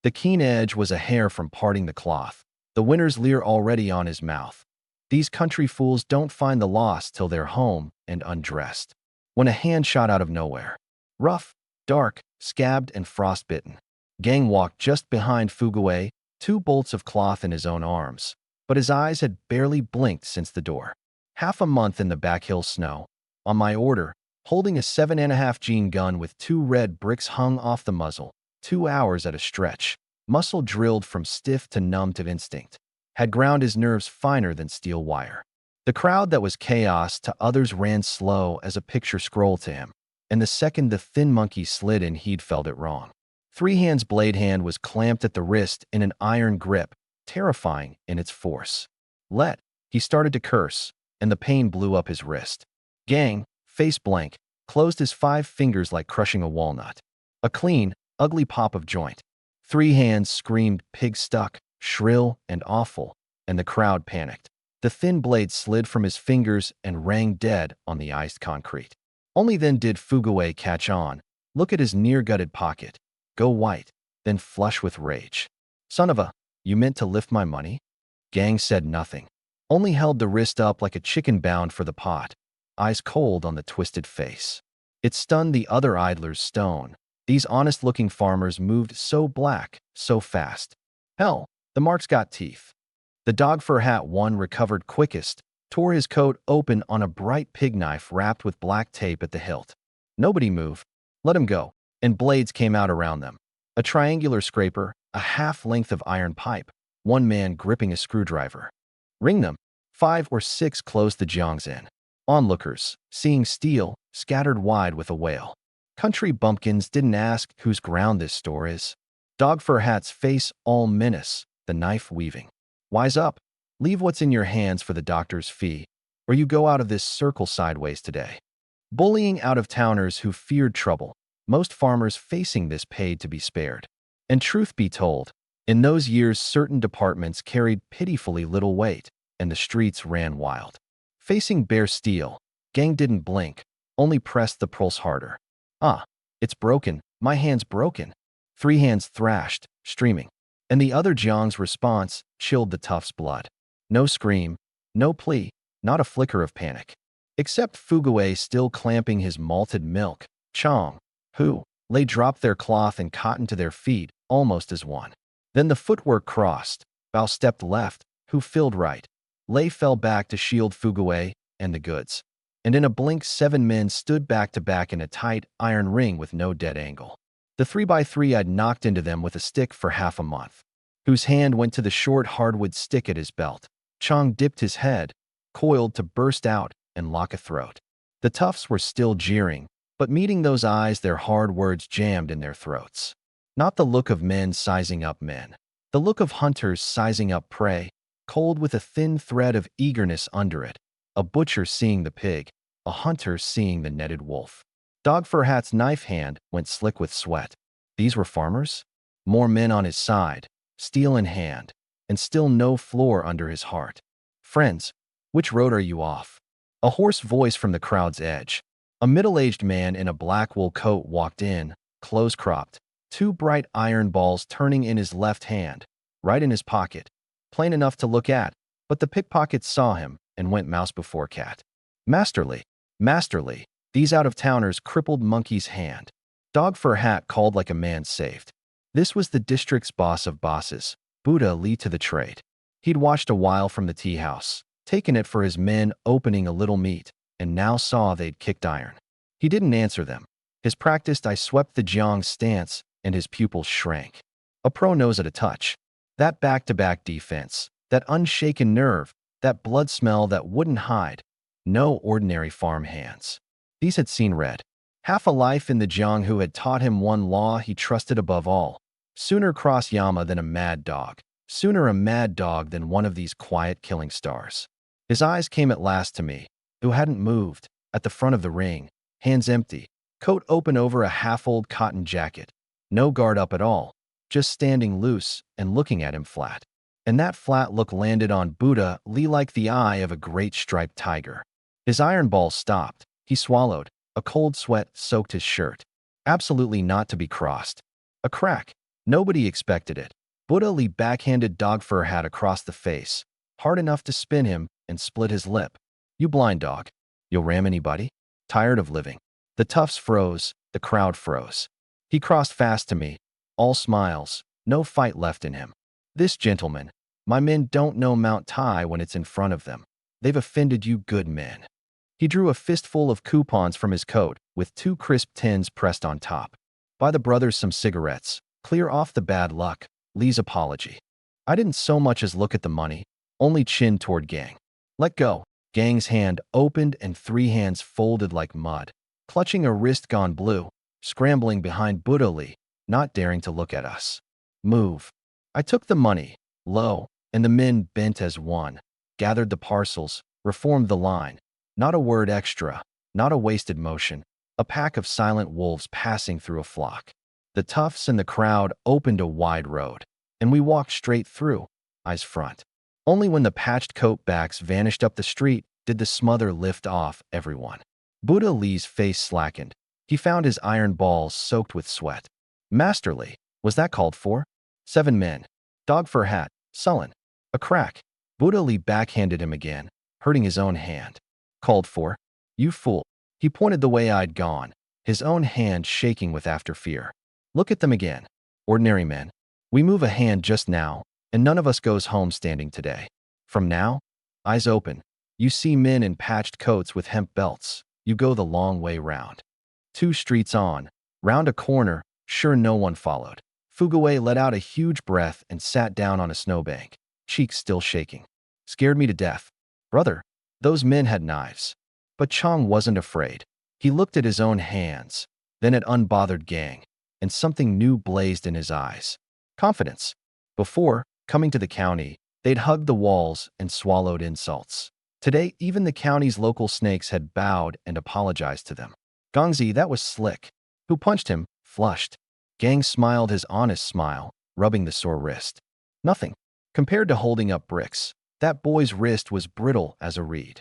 The keen edge was a hair from parting the cloth, the winter's leer already on his mouth. These country fools don't find the lost till they're home and undressed. When a hand shot out of nowhere. Rough, dark, scabbed and frostbitten. Gang walked just behind Fuguwe, 2 bolts of cloth in his own arms, but his eyes had barely blinked since the door. Half a month in the back hill snow, on my order, holding a 7.5 gene gun with 2 red bricks hung off the muzzle, 2 hours at a stretch, muscle drilled from stiff to numb to instinct, had ground his nerves finer than steel wire. The crowd that was chaos to others ran slow as a picture scrolled to him, and the second the thin monkey slid in he'd felt it wrong. 3 Hands' blade hand was clamped at the wrist in an iron grip, terrifying in its force. He started to curse, and the pain blew up his wrist. Gang, face blank, closed his 5 fingers like crushing a walnut. A clean, ugly pop of joint. 3 Hands screamed pig stuck, shrill and awful, and the crowd panicked. The thin blade slid from his fingers and rang dead on the iced concrete. Only then did Fuguwe catch on, look at his near-gutted pocket, go white, then flush with rage. Son of a, you meant to lift my money? Gang said nothing, only held the wrist up like a chicken bound for the pot, eyes cold on the twisted face. It stunned the other idlers stone. These honest-looking farmers moved so black, so fast. Hell, the marks got teeth. The dog fur hat one recovered quickest, tore his coat open on a bright pig knife wrapped with black tape at the hilt. Nobody moved. Let him go. And blades came out around them. A triangular scraper, a half-length of iron pipe, 1 man gripping a screwdriver. Ring them. 5 or 6 closed the Jiangs in. Onlookers, seeing steel, scattered wide with a wail. Country bumpkins didn't ask whose ground this store is. Dog fur hat's face all menace, the knife weaving. Wise up. Leave what's in your hands for the doctor's fee, or you go out of this circle sideways today. Bullying out-of-towners who feared trouble. Most farmers facing this paid to be spared. And truth be told, in those years certain departments carried pitifully little weight, and the streets ran wild. Facing bare steel, Gang didn't blink, only pressed the pulse harder. Ah, it's broken, my hand's broken. 3 Hands thrashed, streaming. And the other Jiang's response chilled the tough's blood. No scream, no plea, not a flicker of panic. Except Fugue still clamping his malted milk, Chong, who lay dropped their cloth and cotton to their feet almost as one. Then the footwork crossed. Bao stepped left, who filled right. Lei fell back to shield Fugue and the goods. And in a blink 7 men stood back to back in a tight iron ring with no dead angle. The 3x3 I'd knocked into them with a stick for half a month. Whose hand went to the short hardwood stick at his belt. Chong dipped his head, coiled to burst out and lock a throat. The toughs were still jeering, but meeting those eyes their hard words jammed in their throats. Not the look of men sizing up men. The look of hunters sizing up prey, cold with a thin thread of eagerness under it. A butcher seeing the pig, a hunter seeing the netted wolf. Dog Fur Hat's knife hand went slick with sweat. These were farmers? More men on his side, steel in hand, and still no floor under his heart. Friends, which road are you off? A hoarse voice from the crowd's edge. A middle-aged man in a black wool coat walked in, close-cropped, 2 bright iron balls turning in his left hand, right in his pocket. Plain enough to look at, but the pickpockets saw him and went mouse before cat. Masterly, masterly, these out-of-towners crippled monkey's hand. Dog Fur Hat called like a man saved. This was the district's boss of bosses, Buddha Lee to the trade. He'd watched a while from the tea house, taken it for his men opening a little meat, and now saw they'd kicked iron. He didn't answer them. His practiced I swept the Jiang's stance, and his pupils shrank. A pro knows at a touch. That back-to-back defense, that unshaken nerve, that blood smell that wouldn't hide. No ordinary farm hands. These had seen red. Half a life in the Jiang who had taught him one law he trusted above all. Sooner cross Yama than a mad dog. Sooner a mad dog than one of these quiet killing stars. His eyes came at last to me, who hadn't moved, at the front of the ring, hands empty, coat open over a half-old cotton jacket. No guard up at all, just standing loose and looking at him flat. And that flat look landed on Buddha Lee like the eye of a great striped tiger. His iron ball stopped. He swallowed. A cold sweat soaked his shirt. Absolutely not to be crossed. A crack. Nobody expected it. Buddha Lee backhanded Dog Fur Hat across the face, hard enough to spin him and split his lip. You blind dog. You'll ram anybody? Tired of living. The toughs froze. The crowd froze. He crossed fast to me. All smiles. No fight left in him. This gentleman. My men don't know Mount Tai when it's in front of them. They've offended you good men. He drew a fistful of coupons from his coat, with 2 crisp tins pressed on top. Buy the brothers some cigarettes. Clear off the bad luck. Lee's apology. I didn't so much as look at the money, only chin toward Gang. Let go. Gang's hand opened and 3 hands folded like mud, clutching a wrist gone blue, scrambling behind Buddha Lee, not daring to look at us. Move. I took the money, low, and the men bent as one, gathered the parcels, reformed the line. Not a word extra, not a wasted motion, a pack of silent wolves passing through a flock. The toughs and the crowd opened a wide road, and we walked straight through, eyes front. Only when the patched coat backs vanished up the street did the smother lift off everyone. Buddha Lee's face slackened. He found his iron balls soaked with sweat. Masterly, was that called for? 7 men. Dog Fur Hat, sullen. A crack. Buddha Lee backhanded him again, hurting his own hand. Called for? You fool. He pointed the way I'd gone, his own hand shaking with after fear. Look at them again. Ordinary men. We move a hand just now, and none of us goes home standing today. From now, eyes open. You see men in patched coats with hemp belts. You go the long way round. 2 streets on, round a corner, sure no one followed. Fugue let out a huge breath and sat down on a snowbank, cheeks still shaking. Scared me to death. Brother, those men had knives. But Chong wasn't afraid. He looked at his own hands, then at unbothered Gang, and something new blazed in his eyes. Confidence. Before, coming to the county, they'd hugged the walls and swallowed insults. Today, even the county's local snakes had bowed and apologized to them. Gongzi, that was slick. Who punched him, flushed. Gang smiled his honest smile, rubbing the sore wrist. Nothing. Compared to holding up bricks, that boy's wrist was brittle as a reed.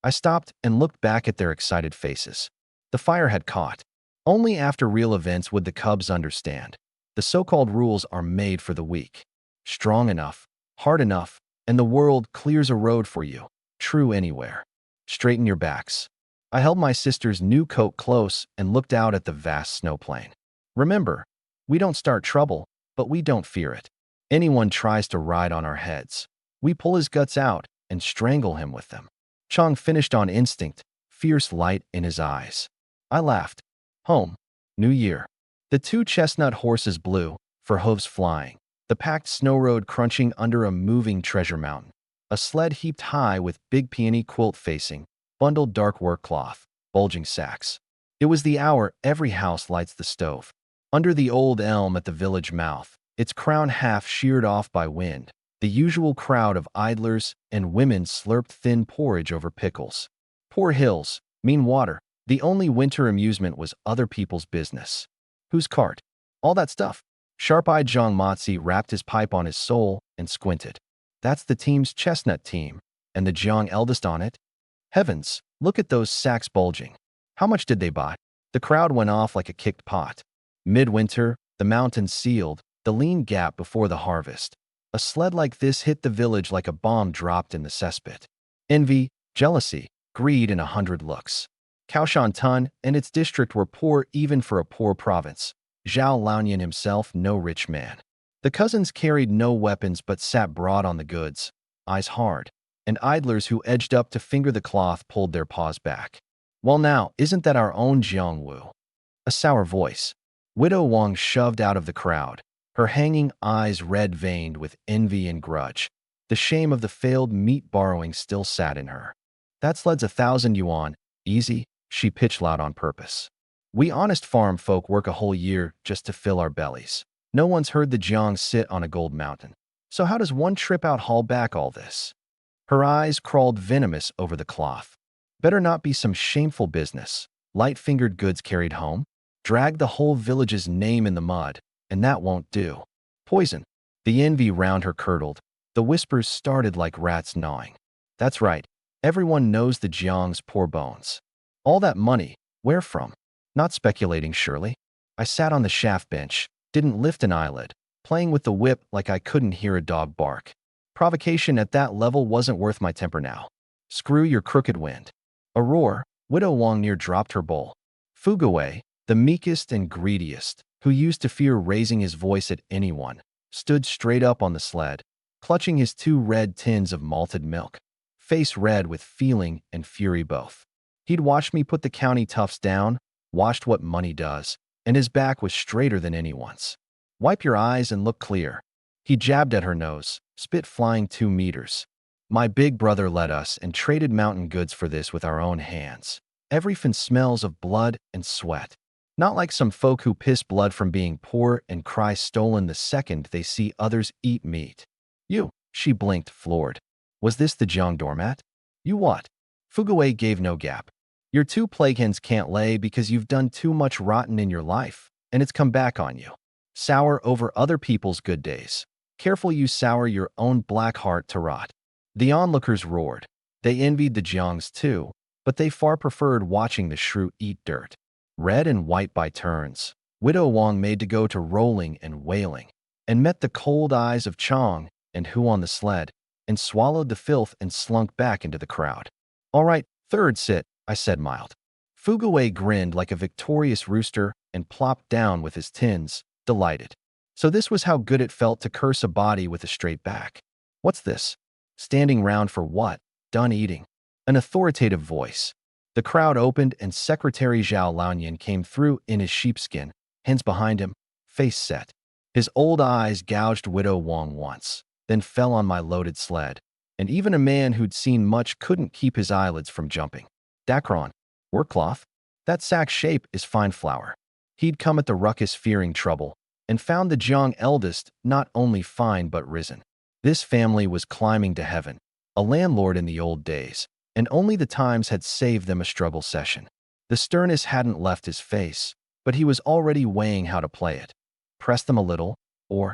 I stopped and looked back at their excited faces. The fire had caught. Only after real events would the cubs understand. The so-called rules are made for the weak. Strong enough, hard enough, and the world clears a road for you. True anywhere. Straighten your backs. I held my sister's new coat close and looked out at the vast snow plain. Remember, we don't start trouble, but we don't fear it. Anyone tries to ride on our heads, we pull his guts out and strangle him with them. Chong finished on instinct, fierce light in his eyes. I laughed. Home. New Year. The two chestnut horses blew, for hooves flying. The packed snow road crunching under a moving treasure mountain. A sled heaped high with big peony quilt facing, bundled dark work cloth, bulging sacks. It was the hour every house lights the stove. Under the old elm at the village mouth, its crown half sheared off by wind, the usual crowd of idlers and women slurped thin porridge over pickles. Poor hills, mean water. The only winter amusement was other people's business. Whose cart? All that stuff. Sharp-eyed Zhang Motzi wrapped his pipe on his sole and squinted. That's the team's chestnut team, and the Jiang eldest on it? Heavens, look at those sacks bulging. How much did they buy? The crowd went off like a kicked pot. Midwinter, the mountains sealed, the lean gap before the harvest. A sled like this hit the village like a bomb dropped in the cesspit. Envy, jealousy, greed in 100 looks. Kaoshan and its district were poor even for a poor province. Zhao Laonian himself no rich man. The cousins carried no weapons but sat broad on the goods, eyes hard, and idlers who edged up to finger the cloth pulled their paws back. Well now, isn't that our own Jiangwu? A sour voice. Widow Wang shoved out of the crowd, her hanging eyes red-veined with envy and grudge. The shame of the failed meat borrowing still sat in her. That sled's 1,000 yuan, easy, she pitched loud on purpose. We honest farm folk work a whole year just to fill our bellies. No one's heard the Jiang sit on a gold mountain. So how does one trip out haul back all this? Her eyes crawled venomous over the cloth. Better not be some shameful business. Light-fingered goods carried home. Drag the whole village's name in the mud, and that won't do. Poison. The envy round her curdled. The whispers started like rats gnawing. That's right. Everyone knows the Jiang's poor bones. All that money, where from? Not speculating, surely. I sat on the shaft bench, didn't lift an eyelid, playing with the whip like I couldn't hear a dog bark. Provocation at that level wasn't worth my temper now. Screw your crooked wind. A roar, Widow Wang near dropped her bowl. Fugaway, the meekest and greediest, who used to fear raising his voice at anyone, stood straight up on the sled, clutching his 2 red tins of malted milk, face red with feeling and fury both. He'd watched me put the county toughs down, watched what money does, and his back was straighter than anyone's. Wipe your eyes and look clear. He jabbed at her nose, spit flying 2 meters. My big brother led us and traded mountain goods for this with our own hands. Everything smells of blood and sweat. Not like some folk who piss blood from being poor and cry stolen the second they see others eat meat. You, she blinked, floored. Was this the Jiang doormat? You what? Fugaway gave no gap. Your 2 plague hens can't lay because you've done too much rotten in your life, and it's come back on you. Sour over other people's good days. Careful you sour your own black heart to rot. The onlookers roared. They envied the Jiangs too, but they far preferred watching the shrew eat dirt. Red and white by turns, Widow Wang made to go to rolling and wailing, and met the cold eyes of Chong and Hu on the sled, and swallowed the filth and slunk back into the crowd. All right, third sit, I said mild. Fugaway grinned like a victorious rooster and plopped down with his tins, delighted. So this was how good it felt to curse a body with a straight back. What's this? Standing round for what? Done eating. An authoritative voice. The crowd opened and Secretary Zhao Laonian came through in his sheepskin, hands behind him, face set. His old eyes gouged Widow Wang once, then fell on my loaded sled, and even a man who'd seen much couldn't keep his eyelids from jumping. Dacron, workcloth? That sack shape is fine flour. He'd come at the ruckus fearing trouble, and found the Jiang eldest not only fine but risen. This family was climbing to heaven, a landlord in the old days, and only the times had saved them a struggle session. The sternness hadn't left his face, but he was already weighing how to play it. Press them a little, or...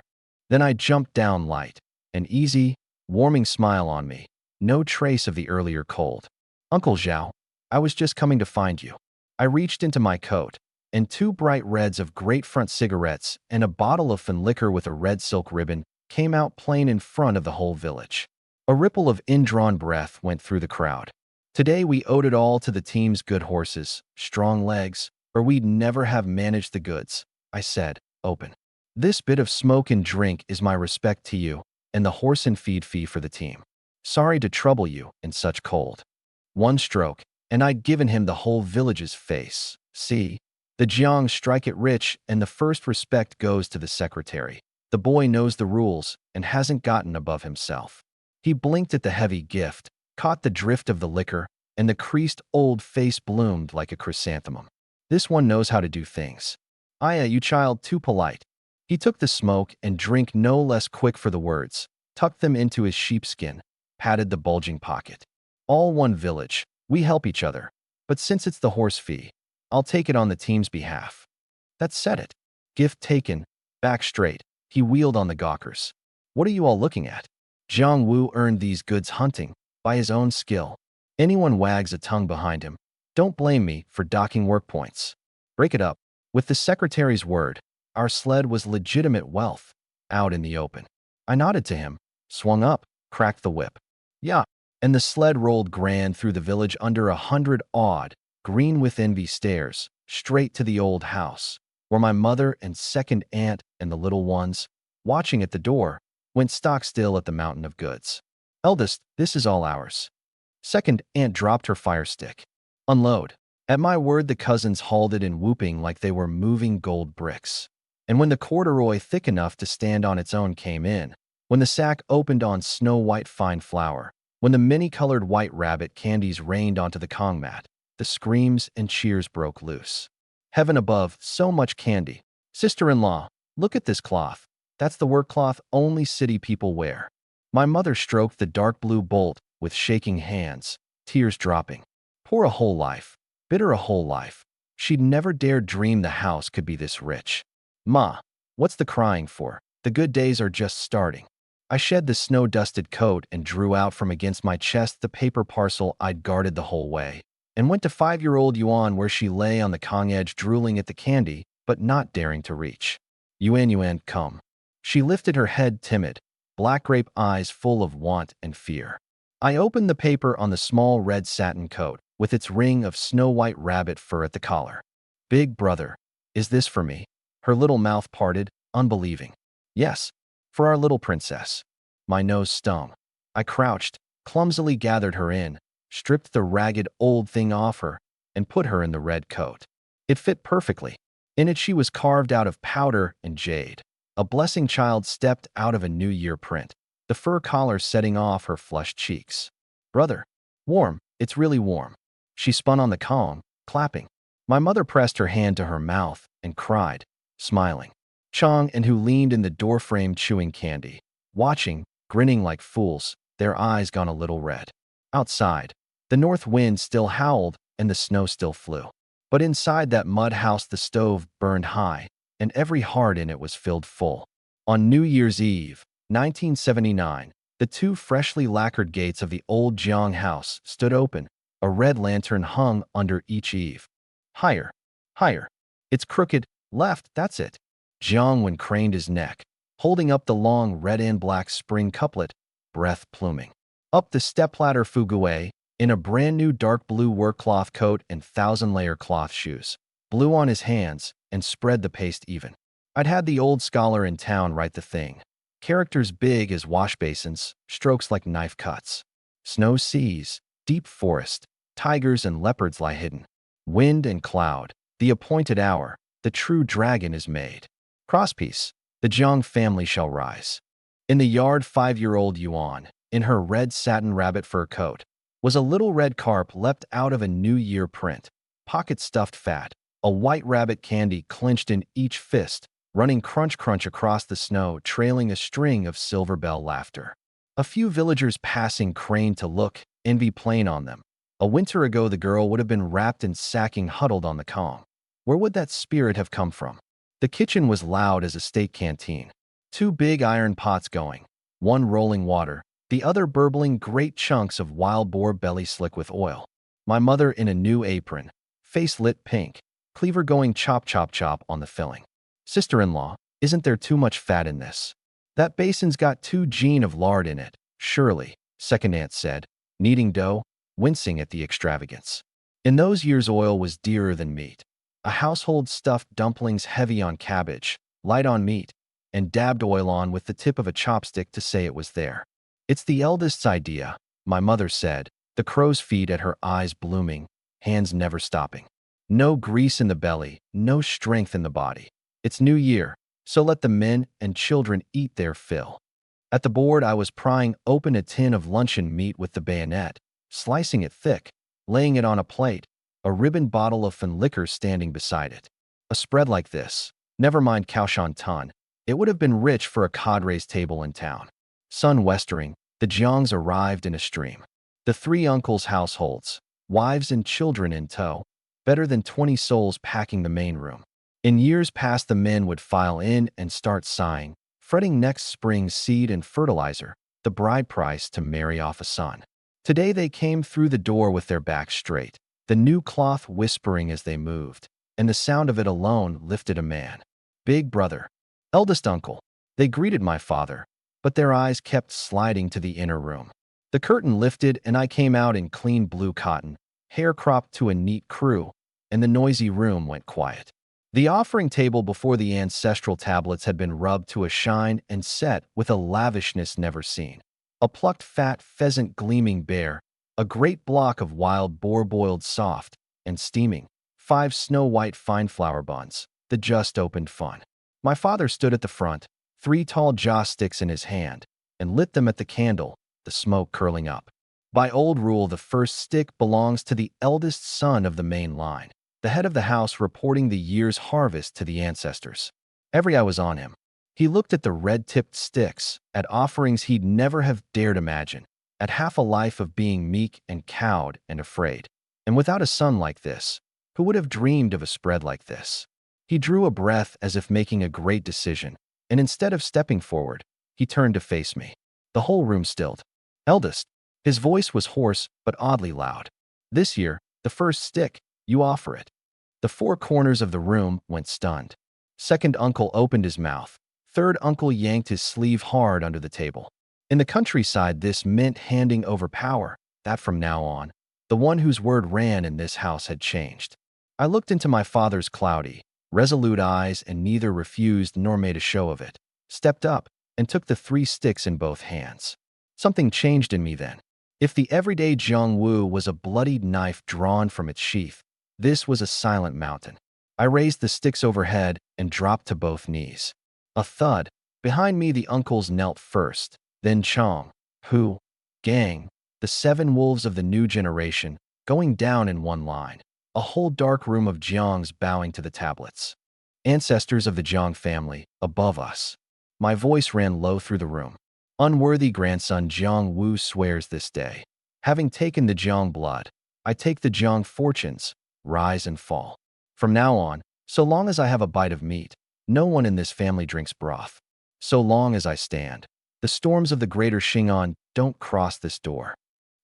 Then I jumped down light, an easy, warming smile on me, no trace of the earlier cold. Uncle Zhao, I was just coming to find you. I reached into my coat, and 2 bright reds of great front cigarettes and a bottle of fin liquor with a red silk ribbon came out plain in front of the whole village. A ripple of indrawn breath went through the crowd. Today we owed it all to the team's good horses, strong legs, or we'd never have managed the goods, I said, open. This bit of smoke and drink is my respect to you, and the horse and feed fee for the team. Sorry to trouble you in such cold. One stroke, and I'd given him the whole village's face. See? The Jiang strike it rich, and the first respect goes to the secretary. The boy knows the rules and hasn't gotten above himself. He blinked at the heavy gift, caught the drift of the liquor, and the creased old face bloomed like a chrysanthemum. This one knows how to do things. Aya, you child, too polite. He took the smoke and drink no less quick for the words, tucked them into his sheepskin, patted the bulging pocket. All one village, we help each other, but since it's the horse fee, I'll take it on the team's behalf. That said it. Gift taken, back straight, he wheeled on the gawkers. What are you all looking at? Jiang Wu earned these goods hunting, by his own skill. Anyone wags a tongue behind him. Don't blame me for docking work points. Break it up. With the secretary's word, our sled was legitimate wealth, out in the open. I nodded to him, swung up, cracked the whip. Yeah, and the sled rolled grand through the village under 100 odd, green with envy stairs, straight to the old house, where my mother and second aunt and the little ones, watching at the door, went stock still at the mountain of goods. Eldest, this is all ours. Second aunt dropped her fire stick. Unload. At my word, the cousins halted in whooping like they were moving gold bricks. And when the corduroy thick enough to stand on its own came in, when the sack opened on snow-white fine flour, when the many-colored white rabbit candies rained onto the Kong mat, the screams and cheers broke loose. Heaven above, so much candy. Sister-in-law, look at this cloth. That's the work cloth only city people wear. My mother stroked the dark blue bolt with shaking hands, tears dropping. Poor a whole life, bitter a whole life. She'd never dared dream the house could be this rich. Ma, what's the crying for? The good days are just starting. I shed the snow-dusted coat and drew out from against my chest the paper parcel I'd guarded the whole way, and went to 5-year-old Yuan where she lay on the Kong edge drooling at the candy, but not daring to reach. Yuan, come. She lifted her head timid, black grape eyes full of want and fear. I opened the paper on the small red satin coat, with its ring of snow-white rabbit fur at the collar. Big brother, is this for me? Her little mouth parted, unbelieving. Yes, for our little princess. My nose stung. I crouched, clumsily gathered her in, stripped the ragged old thing off her, and put her in the red coat. It fit perfectly. In it she was carved out of powder and jade. A blessing child stepped out of a New Year print, the fur collar setting off her flushed cheeks. Brother, warm, it's really warm. She spun on the Kong, clapping. My mother pressed her hand to her mouth and cried, smiling. Chong and who leaned in the doorframe chewing candy, watching, grinning like fools, their eyes gone a little red. Outside, the north wind still howled and the snow still flew. But inside that mud house the stove burned high, and every heart in it was filled full. On New Year's Eve, 1979, the two freshly lacquered gates of the old Jiang house stood open, a red lantern hung under each eave. Higher, higher. It's crooked, left, that's it. Jiang craned his neck, holding up the long red and black spring couplet, breath pluming. Up the stepladder Fuguei, in a brand new dark blue work cloth coat and 1,000-layer cloth shoes, blew on his hands and spread the paste even. I'd had the old scholar in town write the thing. Characters big as wash basins, strokes like knife cuts. Snow seas, deep forest, tigers and leopards lie hidden. Wind and cloud, the appointed hour, the true dragon is made. Crosspiece, the Jiang family shall rise. In the yard 5-year-old Yuan, in her red satin rabbit fur coat, was a little red carp leapt out of a New Year print, pocket stuffed fat, a white rabbit candy clinched in each fist, running crunch across the snow, trailing a string of silver bell laughter. A few villagers passing craned to look, envy plain on them. A winter ago the girl would have been wrapped in sacking huddled on the Kong. Where would that spirit have come from? The kitchen was loud as a state canteen. 2 big iron pots going, one rolling water, the other burbling great chunks of wild boar belly slick with oil. My mother in a new apron, face lit pink, cleaver going chop on the filling. Sister-in-law, isn't there too much fat in this? That basin's got 2 gene of lard in it, surely, second aunt said, kneading dough, wincing at the extravagance. In those years oil was dearer than meat. A household stuffed dumplings heavy on cabbage, light on meat, and dabbed oil on with the tip of a chopstick to say it was there. It's the eldest's idea, my mother said, the crow's feet at her eyes blooming, hands never stopping. No grease in the belly, no strength in the body. It's New Year, so let the men and children eat their fill. At the board, I was prying open a tin of luncheon meat with the bayonet, slicing it thick, laying it on a plate, a ribboned bottle of fin liquor standing beside it. A spread like this, never mind Kaoshan Tun, it would have been rich for a cadre's table in town. Sun westering, the Jiangs arrived in a stream. The 3 uncles' households, wives and children in tow, better than 20 souls packing the main room. In years past, the men would file in and start sighing, fretting next spring's seed and fertilizer, the bride price to marry off a son. Today they came through the door with their backs straight, the new cloth whispering as they moved, and the sound of it alone lifted a man. Big brother, eldest uncle. They greeted my father, but their eyes kept sliding to the inner room. The curtain lifted and I came out in clean blue cotton, hair cropped to a neat crew, and the noisy room went quiet. The offering table before the ancestral tablets had been rubbed to a shine and set with a lavishness never seen. A plucked fat pheasant gleaming bare, a great block of wild boar boiled soft and steaming, 5 snow-white fine flour buns, the just opened fun. My father stood at the front, 3 tall joss sticks in his hand, and lit them at the candle, the smoke curling up. By old rule, the first stick belongs to the eldest son of the main line, the head of the house reporting the year's harvest to the ancestors. Every eye was on him. He looked at the red-tipped sticks, at offerings he'd never have dared imagine, at half a life of being meek and cowed and afraid. And without a son like this, who would have dreamed of a spread like this? He drew a breath as if making a great decision, and instead of stepping forward, he turned to face me. The whole room stilled. Eldest. His voice was hoarse but oddly loud. This year, the first stick, you offer it. The 4 corners of the room went stunned. Second uncle opened his mouth. Third uncle yanked his sleeve hard under the table. In the countryside, this meant handing over power, that from now on, the one whose word ran in this house had changed. I looked into my father's cloudy, resolute eyes and neither refused nor made a show of it, stepped up, and took the 3 sticks in both hands. Something changed in me then. If the everyday Jiangwu was a bloodied knife drawn from its sheath, this was a silent mountain. I raised the sticks overhead and dropped to both knees. A thud. Behind me the uncles knelt first, then Chong, Hu, Gang, the 7 wolves of the new generation, going down in one line. A whole dark room of Jiangs bowing to the tablets. Ancestors of the Jiang family, above us. My voice ran low through the room. Unworthy grandson Jiang Wu swears this day. Having taken the Jiang blood, I take the Jiang fortunes, rise and fall. From now on, so long as I have a bite of meat, no one in this family drinks broth. So long as I stand, the storms of the greater Xing'an don't cross this door.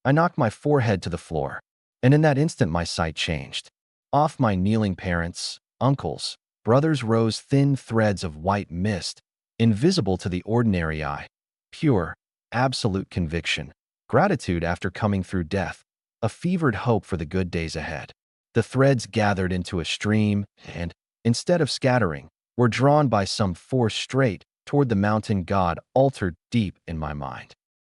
I knocked my forehead to the floor, and in that instant my sight changed. Off my kneeling parents, uncles, brothers rose thin threads of white mist, invisible to the ordinary eye. Pure, absolute conviction, gratitude after coming through death, a fevered hope for the good days ahead. The threads gathered into a stream and, instead of scattering, were drawn by some force straight toward the mountain god altered deep in my mind.